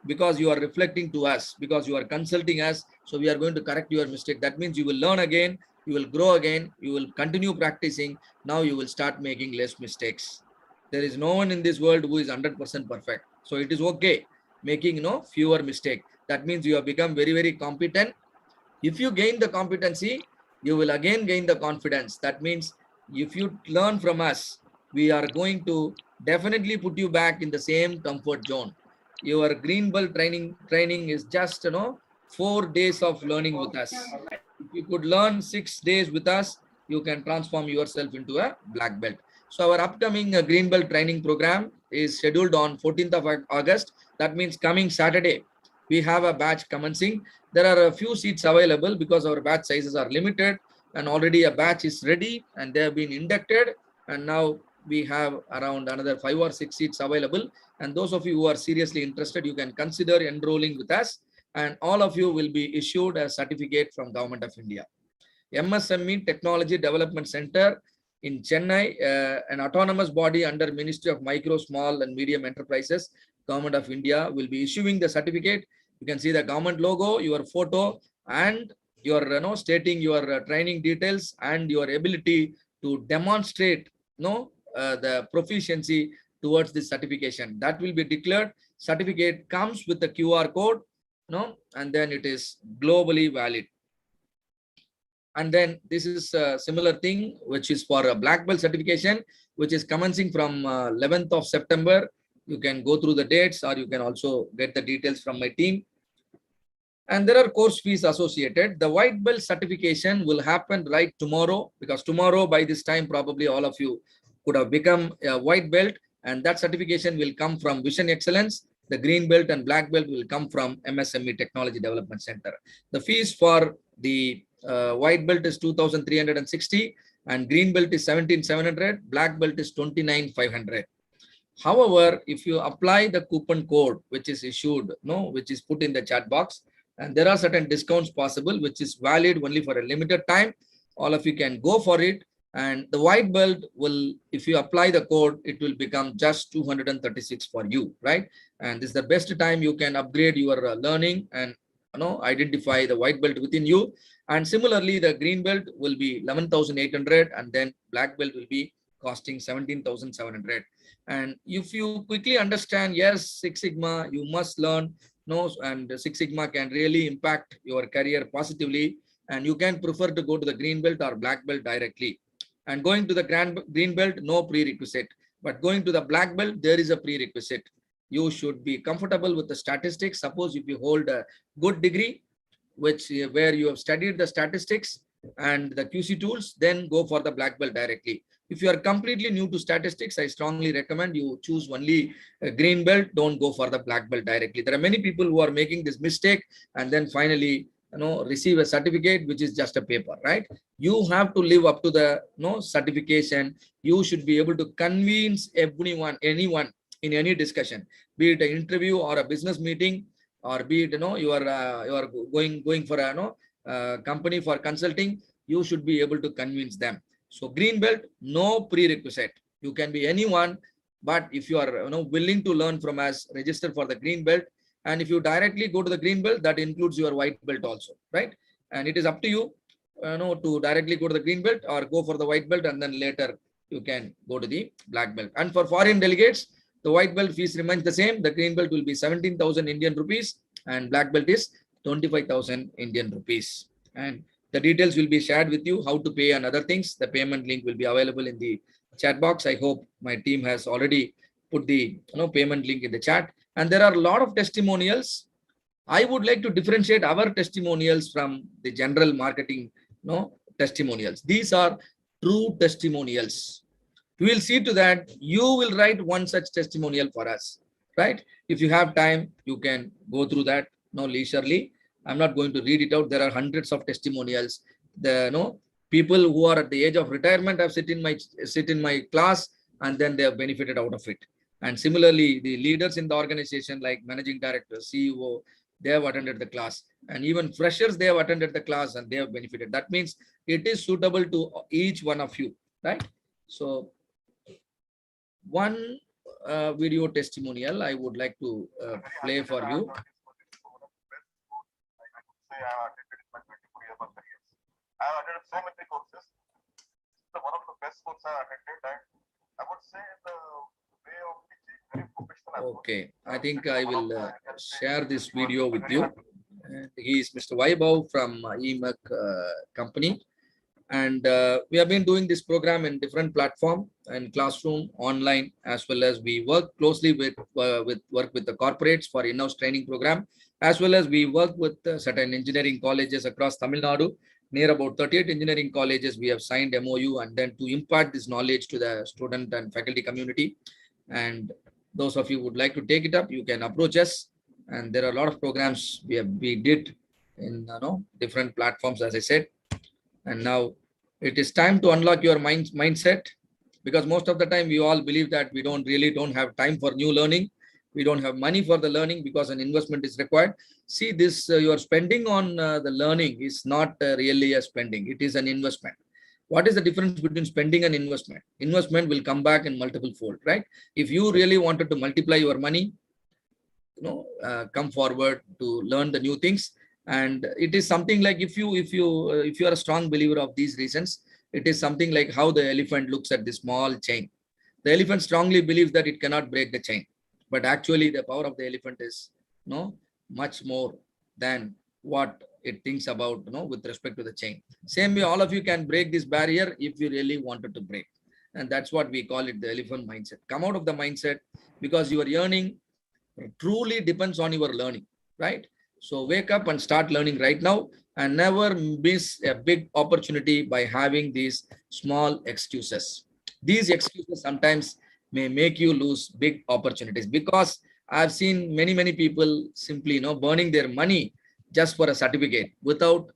because you are reflecting to us, because you are consulting us. So we are going to correct your mistake. That means you will learn again, you will grow again, you will continue practicing. Now you will start making less mistakes. There is no one in this world who is 100% perfect. So it is okay making fewer mistakes. That means you have become very competent. If you gain the competency, you will again gain the confidence. That means if you learn from us, we are going to definitely put you back in the same comfort zone. Your green belt training is just 4 days of learning with us. If you could learn 6 days with us, you can transform yourself into a black belt. So our upcoming green belt training program is scheduled on 14th of August. That means coming Saturday, we have a batch commencing. There are a few seats available because our batch sizes are limited, and already a batch is ready and they have been inducted. And now we have around another 5 or 6 seats available. And those of you who are seriously interested, you can consider enrolling with us, and all of you will be issued a certificate from Government of India. MSME Technology Development Center in Chennai, an autonomous body under Ministry of Micro, Small and Medium Enterprises, Government of India, will be issuing the certificate. You can see the government logo, your photo, and your stating your training details and your ability to demonstrate the proficiency towards this certification. That will be declared. Certificate comes with the QR code, and then it is globally valid. And then this is a similar thing, which is for a black belt certification, which is commencing from 11th of September. You can go through the dates, or you can also get the details from my team. And there are course fees associated. The white belt certification will happen right tomorrow, because tomorrow by this time, probably all of you could have become a white belt, and that certification will come from Vision Excellence. The green belt and black belt will come from MSME Technology Development Center. The fees for the white belt is 2,360, and green belt is 17,700. Black belt is 29,500. However, if you apply the coupon code, which is issued, which is put in the chat box, and there are certain discounts possible, which is valid only for a limited time. All of you can go for it. And the white belt will, if you apply the code, it will become just 236 for you, right? And this is the best time you can upgrade your learning and identify the white belt within you. And similarly, the green belt will be 11,800, and then black belt will be costing 17,700. And if you quickly understand, yes, Six Sigma, you must learn and Six Sigma can really impact your career positively, and you can prefer to go to the green belt or black belt directly. And going to the green belt, no prerequisite, but going to the black belt, there is a prerequisite. You should be comfortable with the statistics. Suppose if you hold a good degree, where you have studied the statistics and the QC tools, then go for the black belt directly. If you are completely new to statistics, I strongly recommend you choose only a green belt. Don't go for the black belt directly. There are many people who are making this mistake and then finally receive a certificate which is just a paper, right? You have to live up to the certification. You should be able to convince anyone in any discussion, be it an interview or a business meeting, or be it you are going for a company for consulting. You should be able to convince them. So green belt, no prerequisite. You can be anyone, but if you are willing to learn from us, register for the green belt. And if you directly go to the green belt, that includes your white belt also, right? And it is up to you, to directly go to the green belt or go for the white belt, and then later you can go to the black belt. And for foreign delegates, the white belt fees remains the same. The green belt will be 17,000 Indian rupees and black belt is 25,000 Indian rupees. And the details will be shared with you, how to pay and other things. The payment link will be available in the chat box. I hope my team has already put the payment link in the chat. And there are a lot of testimonials. I would like to differentiate our testimonials from the general marketing testimonials. These are true testimonials. We will see to that you will write one such testimonial for us, right? If you have time, you can go through that leisurely. I'm not going to read it out. There are hundreds of testimonials. The people who are at the age of retirement have sit in my class, and then they have benefited out of it. And similarly, the leaders in the organization, like managing director, CEO, they have attended the class, and even freshers, they have attended the class and they have benefited. That means it is suitable to each one of you, right? So one video testimonial I would like to play for you. I have attended in my 24 years of career. I have attended so many courses. It's one of the best courses I have attended, and I would say the way of teaching very professional. Okay, I think I will share this video with you. He is Mr. Whitebelt from EMAC company. And we have been doing this program in different platform and classroom, online, as well as we work closely with the corporates for in-house training program, as well as we work with certain engineering colleges across Tamil Nadu. Near about 38 engineering colleges, we have signed MOU, and then to impart this knowledge to the student and faculty community. And those of you who would like to take it up, you can approach us. And there are a lot of programs we did in different platforms, as I said. And now it is time to unlock your mindset, because most of the time we all believe that we don't have time for new learning. We don't have money for the learning because an investment is required. See, this you are spending on the learning is not really a spending. It is an investment. What is the difference between spending and investment? Investment will come back in multiple fold, right? If you really wanted to multiply your money, come forward to learn the new things. And it is something like, if you are a strong believer of these reasons, it is something like how the elephant looks at the small chain. The elephant strongly believes that it cannot break the chain, but actually the power of the elephant is much more than what it thinks about with respect to the chain. Same way, all of you can break this barrier if you really wanted to break. And that's what we call it, the elephant mindset. Come out of the mindset, because your earning truly depends on your learning, right? So wake up and start learning right now, and never miss a big opportunity by having these small excuses. These excuses sometimes may make you lose big opportunities, because I've seen many people simply burning their money just for a certificate without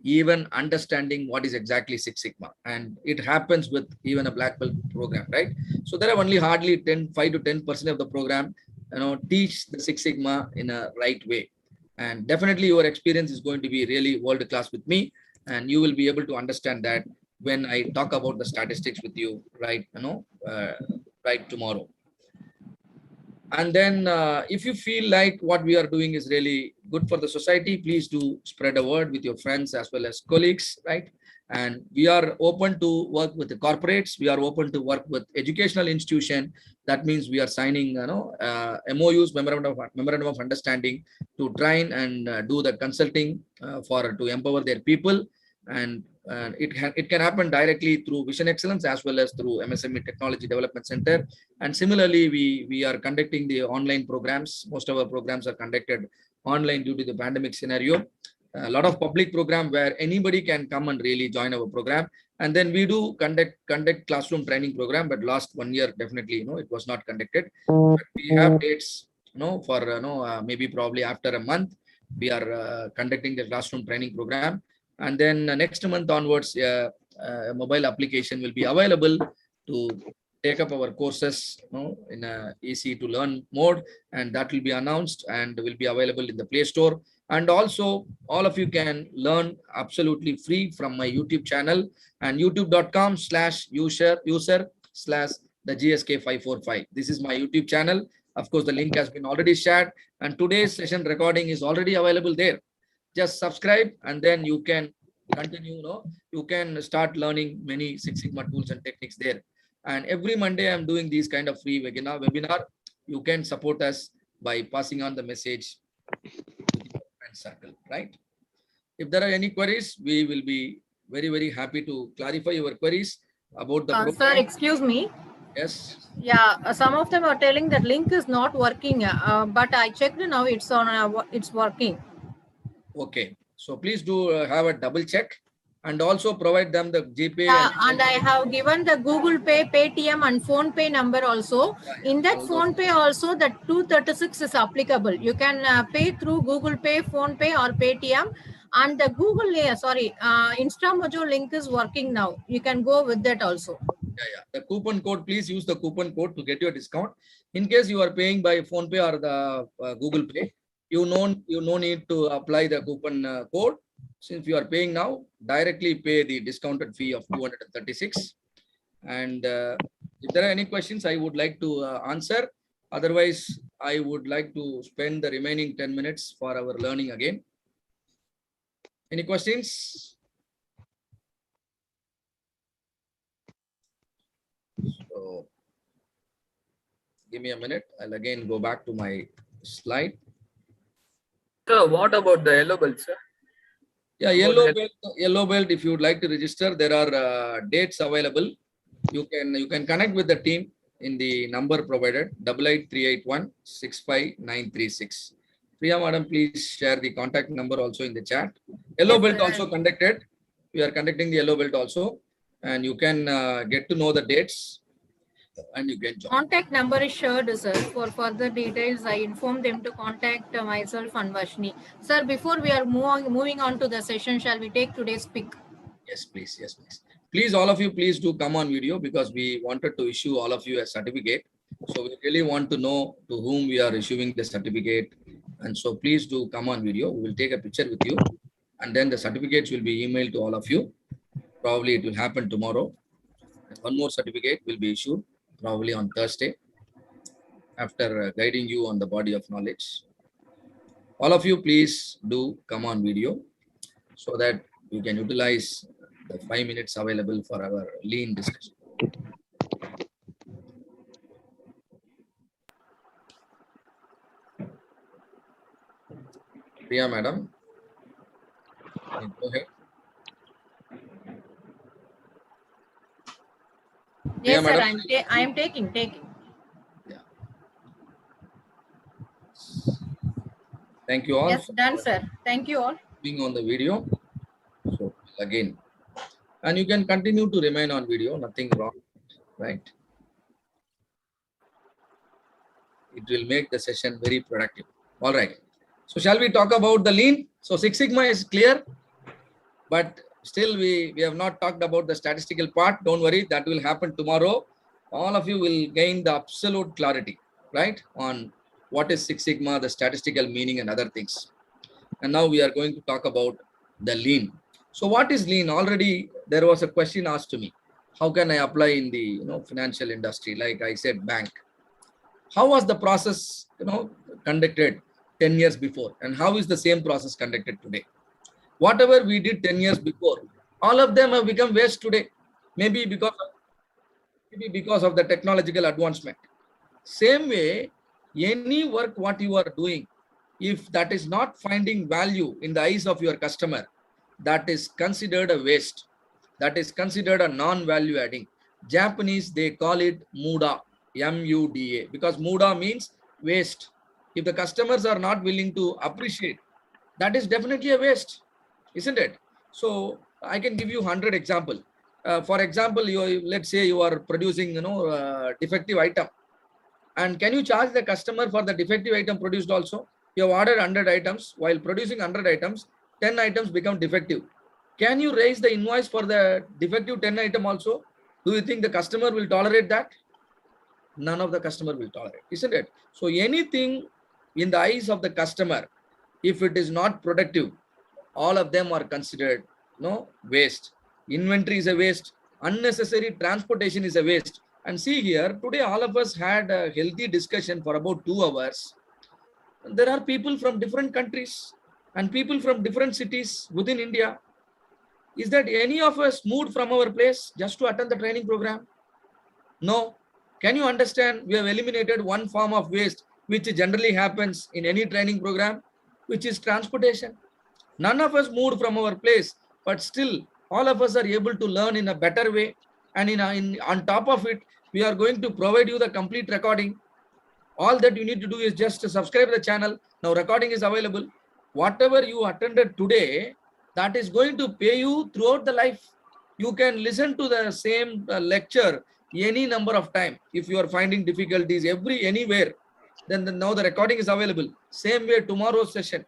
even understanding what is exactly Six Sigma. And it happens with even a black belt program, right? So there are only hardly 5 to 10% of the program teach the Six Sigma in a right way. And definitely your experience is going to be really world class with me, and you will be able to understand that when I talk about the statistics with you, right? Right tomorrow. And then if you feel like what we are doing is really good for the society, please do spread a word with your friends as well as colleagues, right? And we are open to work with the corporates. We are open to work with educational institution. That means we are signing, MOUs, memorandum of understanding, to train and do the consulting to empower their people. And it can happen directly through Vision Excellence as well as through MSME Technology Development Center. And similarly, we are conducting the online programs. Most of our programs are conducted online due to the pandemic scenario. A lot of public program where anybody can come and really join our program. And then we do conduct classroom training program, but last 1 year definitely it was not conducted. But we have dates for maybe probably after a month we are conducting the classroom training program. And then next month onwards, a mobile application will be available to take up our courses in a easy to learn mode, and that will be announced and will be available in the Play Store. And also, all of you can learn absolutely free from my YouTube channel, and youtube.com/user/the GSK 545. This is my YouTube channel. Of course, the link has been already shared, and today's session recording is already available there. Just subscribe, and then you can continue. You can start learning many Six Sigma tools and techniques there. And every Monday, I'm doing these kind of free webinar. You can support us by passing on the message circle, right? If there are any queries, we will be very, very happy to clarify your queries about the program. Sir, excuse me. Yes. Yeah, some of them are telling that link is not working, but I checked now. It's on. It's working. Okay, so please do have a double check, and also provide them the GPay. Yeah, and I have given the Google Pay, Paytm, and Phone Pay number also. In that Phone Pay also, the 236 is applicable. You can pay through Google Pay, Phone Pay, or Paytm. And the InstaMojo link is working now. You can go with that also. Yeah. The coupon code, please use the coupon code to get your discount. In case you are paying by Phone Pay or the Google Pay, you no need to apply the coupon code. Since you are paying now, directly pay the discounted fee of 236. And if there are any questions, I would like to answer. Otherwise, I would like to spend the remaining 10 minutes for our learning again. Any questions? So, give me a minute. I'll again go back to my slide. So what about the yellow belt, sir? Yeah, yellow belt. If you would like to register, there are dates available. You can connect with the team in the number provided 8838165936. Priya madam, please share the contact number also in the chat. Yellow belt also conducted. We are conducting the yellow belt also, and you can get to know the dates, and you can join. Contact number is shared, sir. For further details, I inform them to contact myself and Vashni. Sir, before we are moving on to the session, shall we take today's pick? Yes, please. Yes, please. Please, all of you, please do come on video, because we wanted to issue all of you a certificate. So we really want to know to whom we are issuing the certificate. And so please do come on video. We will take a picture with you, and then the certificates will be emailed to all of you. Probably it will happen tomorrow. And one more certificate will be issued probably on Thursday, after guiding you on the body of knowledge. All of you, please do come on video so that you can utilize the 5 minutes available for our lean discussion. Priya madam, go ahead. Yes, sir. I am taking. Yeah. Thank you all. Yes, done, sir. Thank you all. Being on the video. So again, and you can continue to remain on video. Nothing wrong, right? It will make the session very productive. All right. So shall we talk about the lean? So Six Sigma is clear, but still we have not talked about the statistical part. Don't worry, that will happen tomorrow. All of you will gain the absolute clarity, right, on what is Six Sigma, the statistical meaning, and other things. And now we are going to talk about the lean. So what is lean? Already there was a question asked to me. How can I apply in the financial industry? Like I said, bank. How was the process conducted 10 years before, and how is the same process conducted today? Whatever we did 10 years before, All of them have become waste today. Maybe because of the technological advancement. Same way, any work what you are doing, if that is not finding value in the eyes of your customer, that is considered a waste. That is considered a non-value adding. Japanese, they call it muda, M-U-D-A, because muda means waste. If the customers are not willing to appreciate, that is definitely a waste, isn't it? So I can give you 100 example. For example, let's say you are producing, defective item, and can you charge the customer for the defective item produced also? You have ordered 100 items. While producing 100 items, 10 items become defective. Can you raise the invoice for the defective 10 item also? Do you think the customer will tolerate that? None of the customer will tolerate, isn't it? So anything in the eyes of the customer, if it is not productive, all of them are considered waste. Inventory is a waste. Unnecessary transportation is a waste. And see here, today all of us had a healthy discussion for about 2 hours. There are people from different countries and people from different cities within India. Is that any of us moved from our place just to attend the training program? No. Can you understand? We have eliminated one form of waste which generally happens in any training program, which is transportation. None of us moved from our place, but still all of us are able to learn in a better way. And on top of it, we are going to provide you the complete recording. All that you need to do is just to subscribe the channel. Now recording is available. Whatever you attended today, that is going to pay you throughout the life. You can listen to the same lecture any number of time. If you are finding difficulties anywhere, then now the recording is available. Same way tomorrow's session.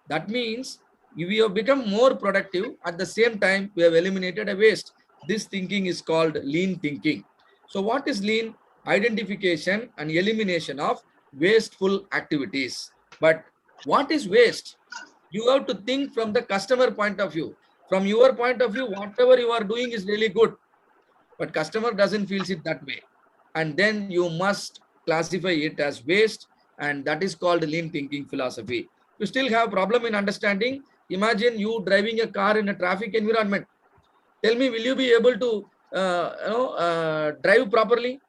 That means we have become more productive. At the same time, we have eliminated a waste. This thinking is called lean thinking. So what is lean? Identification and elimination of wasteful activities. But what is waste? You have to think from the customer point of view. From your point of view, whatever you are doing is really good, but customer doesn't feel it that way. And then you must classify it as waste, and that is called lean thinking philosophy. You still have problem in understanding. Imagine you driving a car in a traffic environment. Tell me, will you be able to drive properly?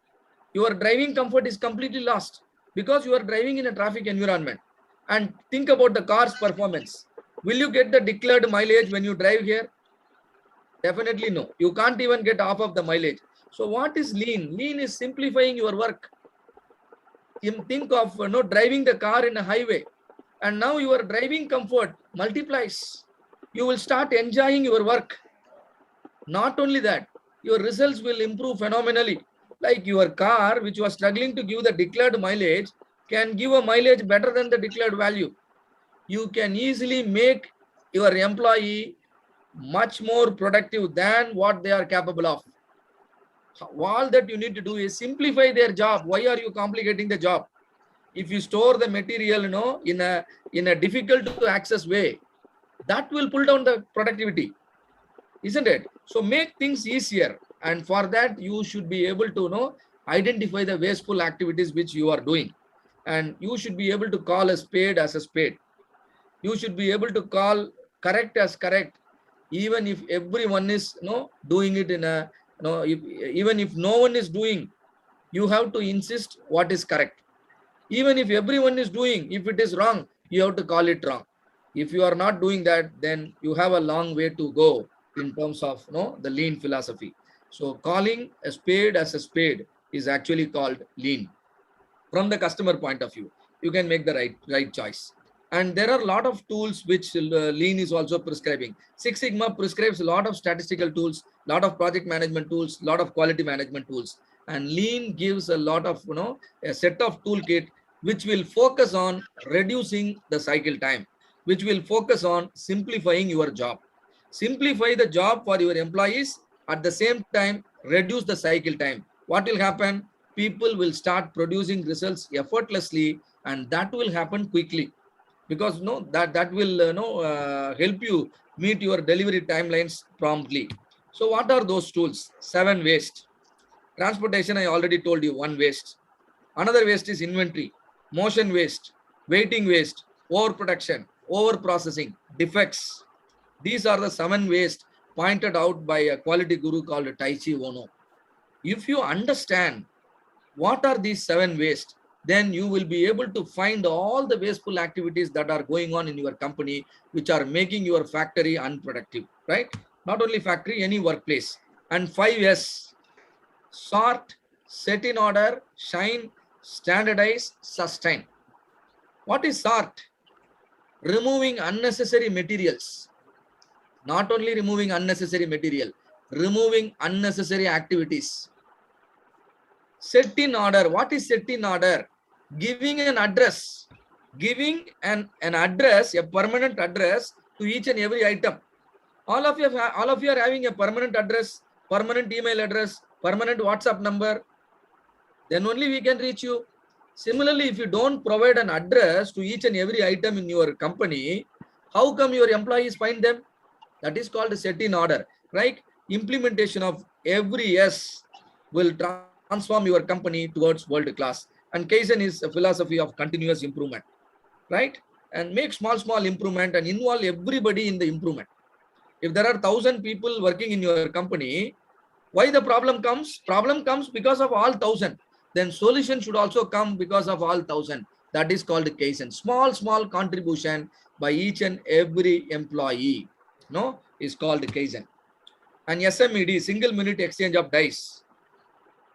Your driving comfort is completely lost because you are driving in a traffic environment. And think about the car's performance. Will you get the declared mileage when you drive here? Definitely no. You can't even get half of the mileage. So what is lean? Lean is simplifying your work. Think of driving the car in a highway, and now your driving comfort multiplies. You will start enjoying your work. Not only that, your results will improve phenomenally. Like your car, which was struggling to give the declared mileage, can give a mileage better than the declared value. You can easily make your employee much more productive than what they are capable of. All that you need to do is simplify their job. Why are you complicating the job? If you store the material, in a difficult to access way, that will pull down the productivity, isn't it? So make things easier, and for that you should be able to identify the wasteful activities which you are doing, and you should be able to call a spade as a spade. You should be able to call correct as correct, even if everyone is doing it in a even if no one is doing, you have to insist what is correct. Even if everyone is doing, if it is wrong, you have to call it wrong. If you are not doing that, then you have a long way to go in terms of the lean philosophy. So calling a spade as a spade is actually called lean. From the customer point of view, you can make the right choice. And there are a lot of tools which lean is also prescribing. Six Sigma prescribes a lot of statistical tools, a lot of project management tools, a lot of quality management tools. And lean gives a lot of a set of toolkit which will focus on reducing the cycle time, which will focus on simplifying your job. Simplify the job for your employees, at the same time reduce the cycle time. What will happen? People will start producing results effortlessly, and that will happen quickly, because that will help you meet your delivery timelines promptly. So what are those tools? 7 waste. Transportation, I already told you, 1 waste. Another waste is inventory, motion waste, waiting waste, overproduction, over processing, defects. These are the 7 waste pointed out by a quality guru called Taichi Ono. If you understand what are these 7 wastes, then you will be able to find all the wasteful activities that are going on in your company, which are making your factory unproductive, right? Not only factory, any workplace. And 5S, sort, set in order, shine, standardize, sustain. What is sort? Removing unnecessary materials. Not only removing unnecessary material, removing unnecessary activities. Set in order. What is set in order? Giving an address. Giving an address, a permanent address to each and every item. All of you are having a permanent address, permanent email address, permanent WhatsApp number. Then only we can reach you. Similarly, if you don't provide an address to each and every item in your company, how come your employees find them? That is called set in order, right? Implementation of every S will transform your company towards world class. And Kaizen is a philosophy of continuous improvement, right? And make small improvement and involve everybody in the improvement. If there are 1,000 people working in your company, why the problem comes? Problem comes because of all 1,000. Then solution should also come because of all 1,000. That is called Kaizen. Small contribution by each and every employee, no, is called Kaizen. And SMED, single minute exchange of dice.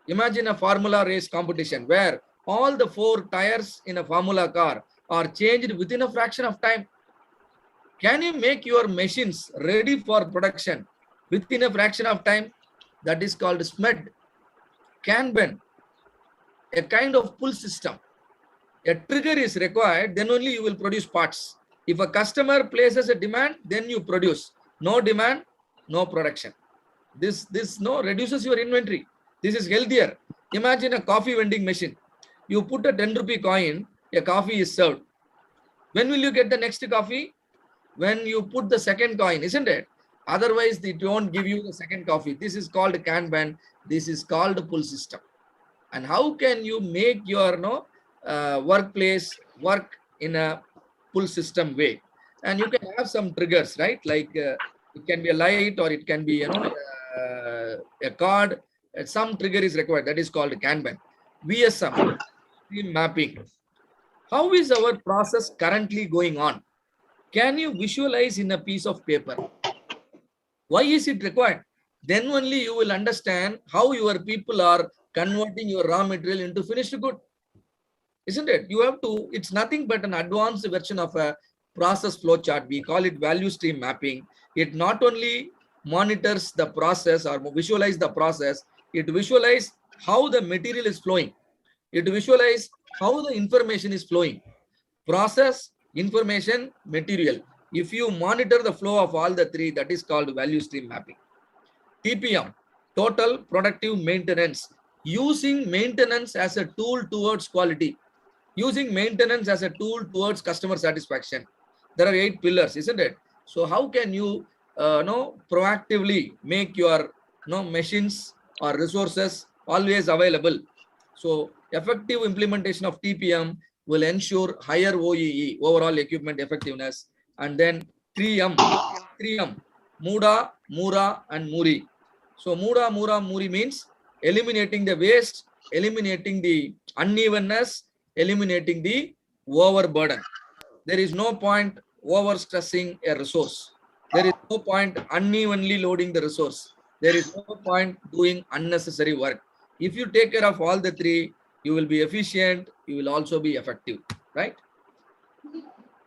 Imagine a formula race competition where all the 4 tires in a formula car are changed within a fraction of time. Can you make your machines ready for production within a fraction of time? That is called SMED. Kanban, a kind of pull system. A trigger is required, then only you will produce parts. If a customer places a demand, then you produce. No demand, no production. This reduces your inventory. This is healthier. Imagine a coffee vending machine. You put a 10 rupee coin, a coffee is served. When will you get the next coffee? When you put the second coin, isn't it? Otherwise, they don't give you the second coffee. This is called Kanban. This is called pull system. And how can you make your workplace work in a pull system way? And you can have some triggers, right? Like it can be a light or it can be a card. Some trigger is required. That is called Kanban. VSM, stream mapping. How is our process currently going on? Can you visualize in a piece of paper? Why is it required? Then only you will understand how your people are converting your raw material into finished good. Isn't it? You have to, it's nothing but an advanced version of a process flow chart. We call it value stream mapping. It not only monitors the process or visualize the process, it visualize how the material is flowing. It visualize how the information is flowing. Process, information, material. If you monitor the flow of all the 3, that is called value stream mapping. TPM, total productive maintenance. Using maintenance as a tool towards quality. Using maintenance as a tool towards customer satisfaction. There are 8 pillars, isn't it? So how can you proactively make your machines or resources always available? So effective implementation of TPM will ensure higher OEE, overall equipment effectiveness. And then 3M, Muda, Mura, and Muri. So Muda, Mura, Muri means eliminating the waste, eliminating the unevenness, eliminating the overburden. There is no point overstressing a resource. There is no point unevenly loading the resource. There is no point doing unnecessary work. If you take care of all the 3, you will be efficient, you will also be effective, right?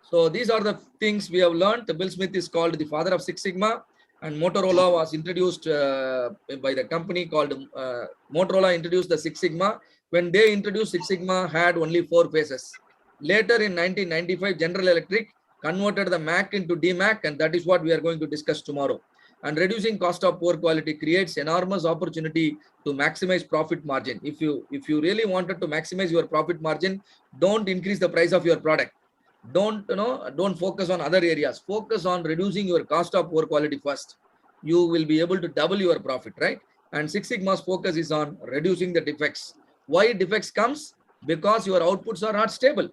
So these are the things we have learned. Bill Smith is called the father of Six Sigma, and Motorola was introduced by the company called Motorola introduced the Six Sigma. When they introduced Six Sigma, had only 4 phases. Later in 1995, General Electric converted the Mac into DMAC, and that is what we are going to discuss tomorrow. And reducing cost of poor quality creates enormous opportunity to maximize profit margin. If you really wanted to maximize your profit margin, don't increase the price of your product. Don't focus on other areas. Focus on reducing your cost of poor quality first. You will be able to double your profit, right? And Six Sigma's focus is on reducing the defects. Why defects comes? Because your outputs are not stable.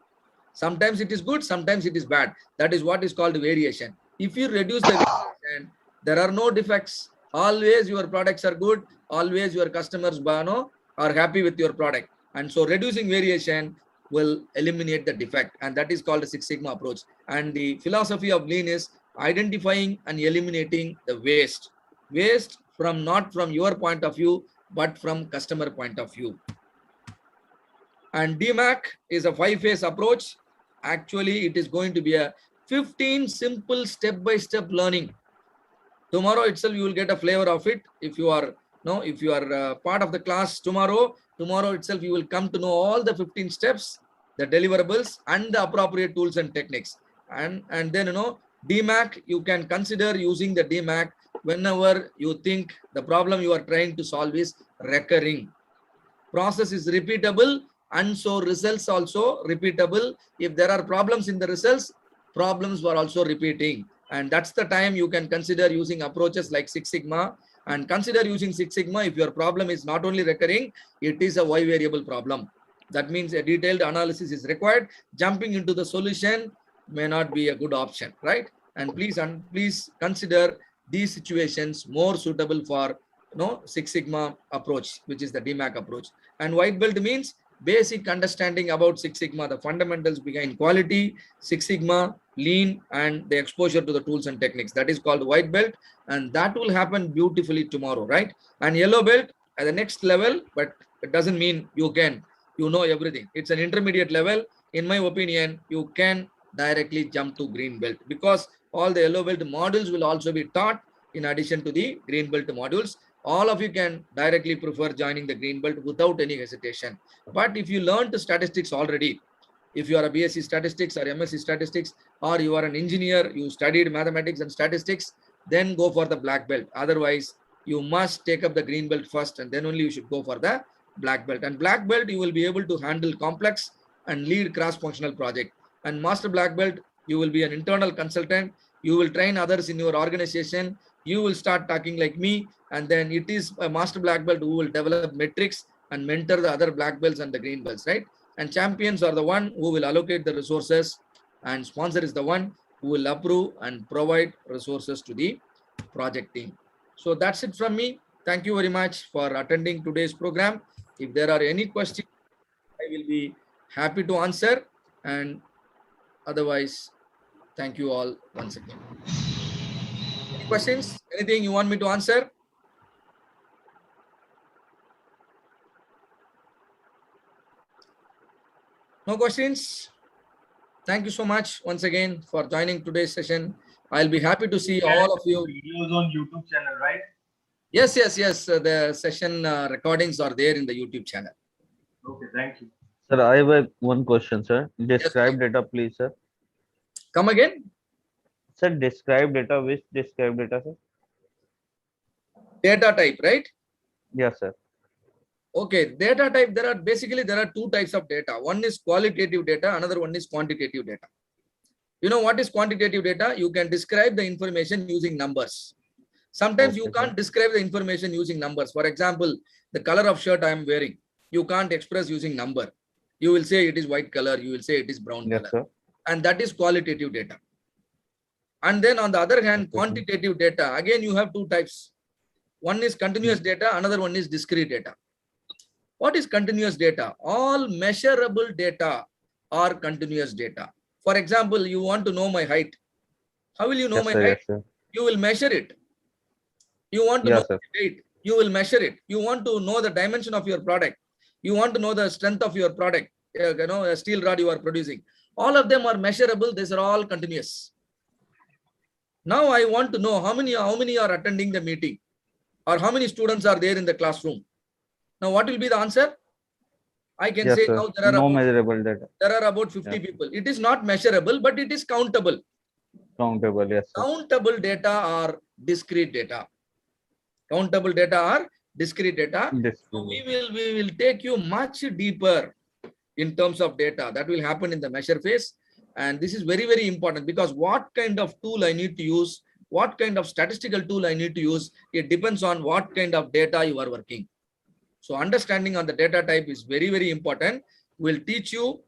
Sometimes it is good, sometimes it is bad. That is what is called variation. If you reduce the variation, There are no defects. Always your products are good. Always your customers are happy with your product. And so reducing variation will eliminate the defect. And that is called the Six Sigma approach. And the philosophy of lean is identifying and eliminating the waste. Waste from not from your point of view, but from customer point of view. And DMAC is a 5-phase approach. Actually, it is going to be a 15 simple step-by-step learning. Tomorrow itself, you will get a flavor of it. If you are part of the class tomorrow itself, you will come to know all the 15 steps, the deliverables, and the appropriate tools and techniques. And then, DMAC, you can consider using the DMAC whenever you think the problem you are trying to solve is recurring. Process is repeatable, and so results also repeatable. If there are problems in the results, problems were also repeating. And that's the time you can consider using approaches like Six Sigma, and consider using Six Sigma if your problem is not only recurring, it is a Y variable problem. That means a detailed analysis is required. Jumping into the solution may not be a good option, right? And please consider these situations more suitable for Six Sigma approach, which is the DMAC approach. And white belt means basic understanding about Six Sigma, the fundamentals behind quality, Six Sigma, lean, and the exposure to the tools and techniques. That is called white belt, and that will happen beautifully tomorrow, right? And yellow belt at the next level, but it doesn't mean you know everything. It's an intermediate level. In my opinion, you can directly jump to green belt, because all the yellow belt modules will also be taught in addition to the green belt modules. All of you can directly prefer joining the green belt without any hesitation. But if you learned statistics already, if you are a BSc statistics or MSc statistics, or you are an engineer, you studied mathematics and statistics, then go for the black belt. Otherwise, you must take up the green belt first, and then only you should go for the black belt. And black belt, you will be able to handle complex and lead cross-functional project. And master black belt, you will be an internal consultant. You will train others in your organization. You will start talking like me, and then it is a master black belt who will develop metrics and mentor the other black belts and the green belts, right? And champions are the one who will allocate the resources, and sponsor is the one who will approve and provide resources to the project team. So that's it from me. Thank you very much for attending today's program. If there are any questions, I will be happy to answer, and otherwise, thank you all once again. Any questions? Anything you want me to answer? No questions? Thank you so much once again for joining today's session. I'll be happy to see all of you. Videos on YouTube channel, right? Yes. The session recordings are there in the YouTube channel. Okay, thank you. Sir, I have one question, sir. Describe data, please, sir. Come again? Sir, describe data. Which describe data, sir? Data type, right? Yes, sir. Okay, data type, there are two types of data. One is qualitative data, another one is quantitative data. You know what is quantitative data? You can describe the information using numbers. Sometimes you can't describe the information using numbers. For example, the color of shirt I am wearing, you can't express using number. You will say it is white color, you will say it is brown color. Sir. And that is qualitative data. And then on the other hand, quantitative data, again you have two types. One is continuous data, another one is discrete data. What is continuous data? All measurable data are continuous data. For example, you want to know my height. How will you know my height? You will measure it. You want to know the weight. You will measure it. You want to know the dimension of your product. You want to know the strength of your product. A steel rod you are producing. All of them are measurable. These are all continuous. Now I want to know how many are attending the meeting, or how many students are there in the classroom. Now, what will be the answer? I can say now there are measurable data. There are about 50 people. It is not measurable, but it is countable. Countable, yes. Sir. Countable data are discrete data. Countable data are discrete data. So we will take you much deeper in terms of data. That will happen in the measure phase. And this is very, very important, because what kind of tool I need to use, what kind of statistical tool I need to use, it depends on what kind of data you are working. So understanding on the data type is very, very important. Will teach you,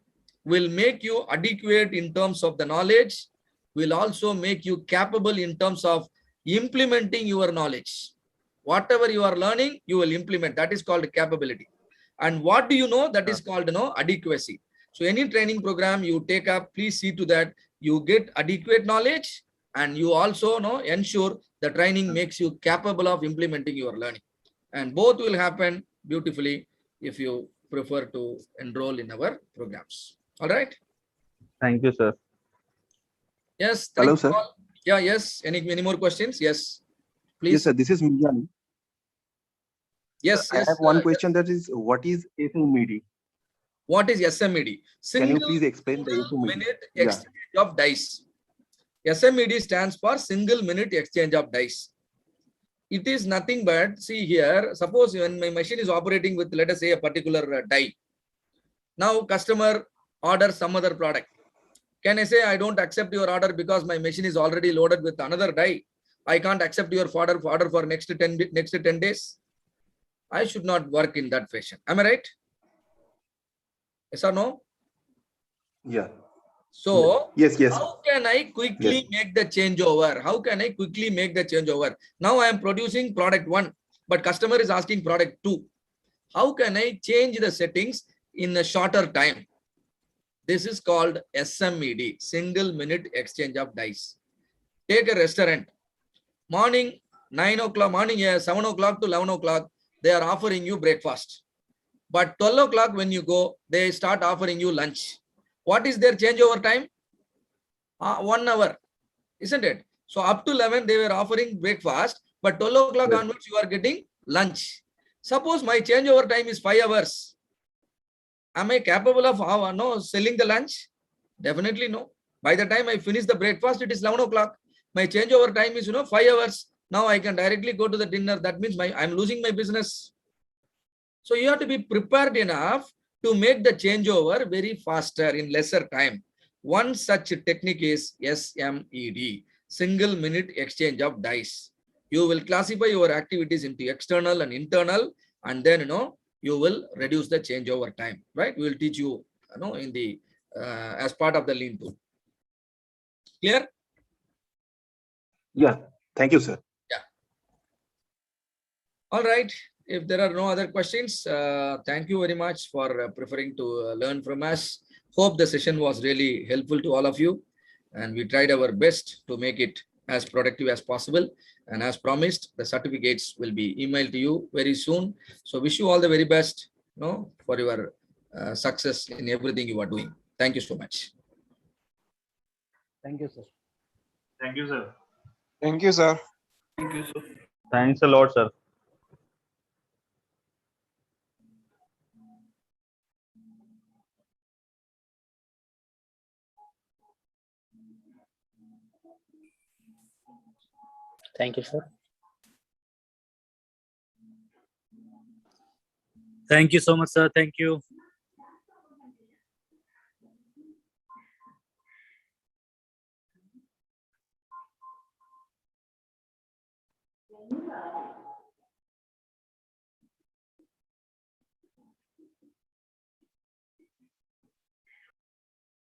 will make you adequate in terms of the knowledge, will also make you capable in terms of implementing your knowledge. Whatever you are learning, you will implement. That is called capability. And what do you know? That is called adequacy. So any training program you take up, please see to that you get adequate knowledge, and you also ensure the training makes you capable of implementing your learning. And both will happen beautifully if you prefer to enroll in our programs. All right. Thank you, sir. Yes. Hello, Thank you sir. all. Yeah. Yes. Any more questions? Yes. Please. Yes, sir. This is Mizan. Yes. I Yes. have one question. That is, what is SMED? What is SMED? Can you Single please explain the SMED? minute Yeah. exchange of dice. SMED stands for single minute exchange of dice. It is nothing but, see here, suppose when my machine is operating with, let us say, a particular die. Now customer orders some other product. Can I say I don't accept your order because my machine is already loaded with another die? I can't accept your order for next 10 days. I should not work in that fashion. Am I right? Yes or no? Yeah. So Yes. how can I quickly make the changeover? How can I quickly make the changeover? Now I am producing product 1, but customer is asking product 2. How can I change the settings in a shorter time? This is called SMED, single minute exchange of dice. Take a restaurant. Morning 9 o'clock, morning 7 o'clock to 11 o'clock, they are offering you breakfast. But 12 o'clock when you go, they start offering you lunch. What is their changeover time? 1 hour, isn't it? So up to 11, they were offering breakfast, but 12 o'clock onwards, you are getting lunch. Suppose my changeover time is 5 hours. Am I capable of selling the lunch? Definitely no. By the time I finish the breakfast, it is 11 o'clock. My changeover time is 5 hours. Now I can directly go to the dinner. That means I'm losing my business. So you have to be prepared enough to make the changeover very faster in lesser time. One such technique is SMED, single minute exchange of dice. You will classify your activities into external and internal, and then you will reduce the changeover time. Right? We will teach you, in the as part of the lean tool. Clear? Yeah. Thank you, sir. Yeah. All right. If there are no other questions, thank you very much for preferring to learn from us. Hope the session was really helpful to all of you. And we tried our best to make it as productive as possible. And as promised, the certificates will be emailed to you very soon. So wish you all the very best for your success in everything you are doing. Thank you so much. Thank you, sir. Thank you, sir. Thank you, sir. Thank you, sir. Thanks a lot, sir. Thank you, sir. Thank you so much, sir. Thank you.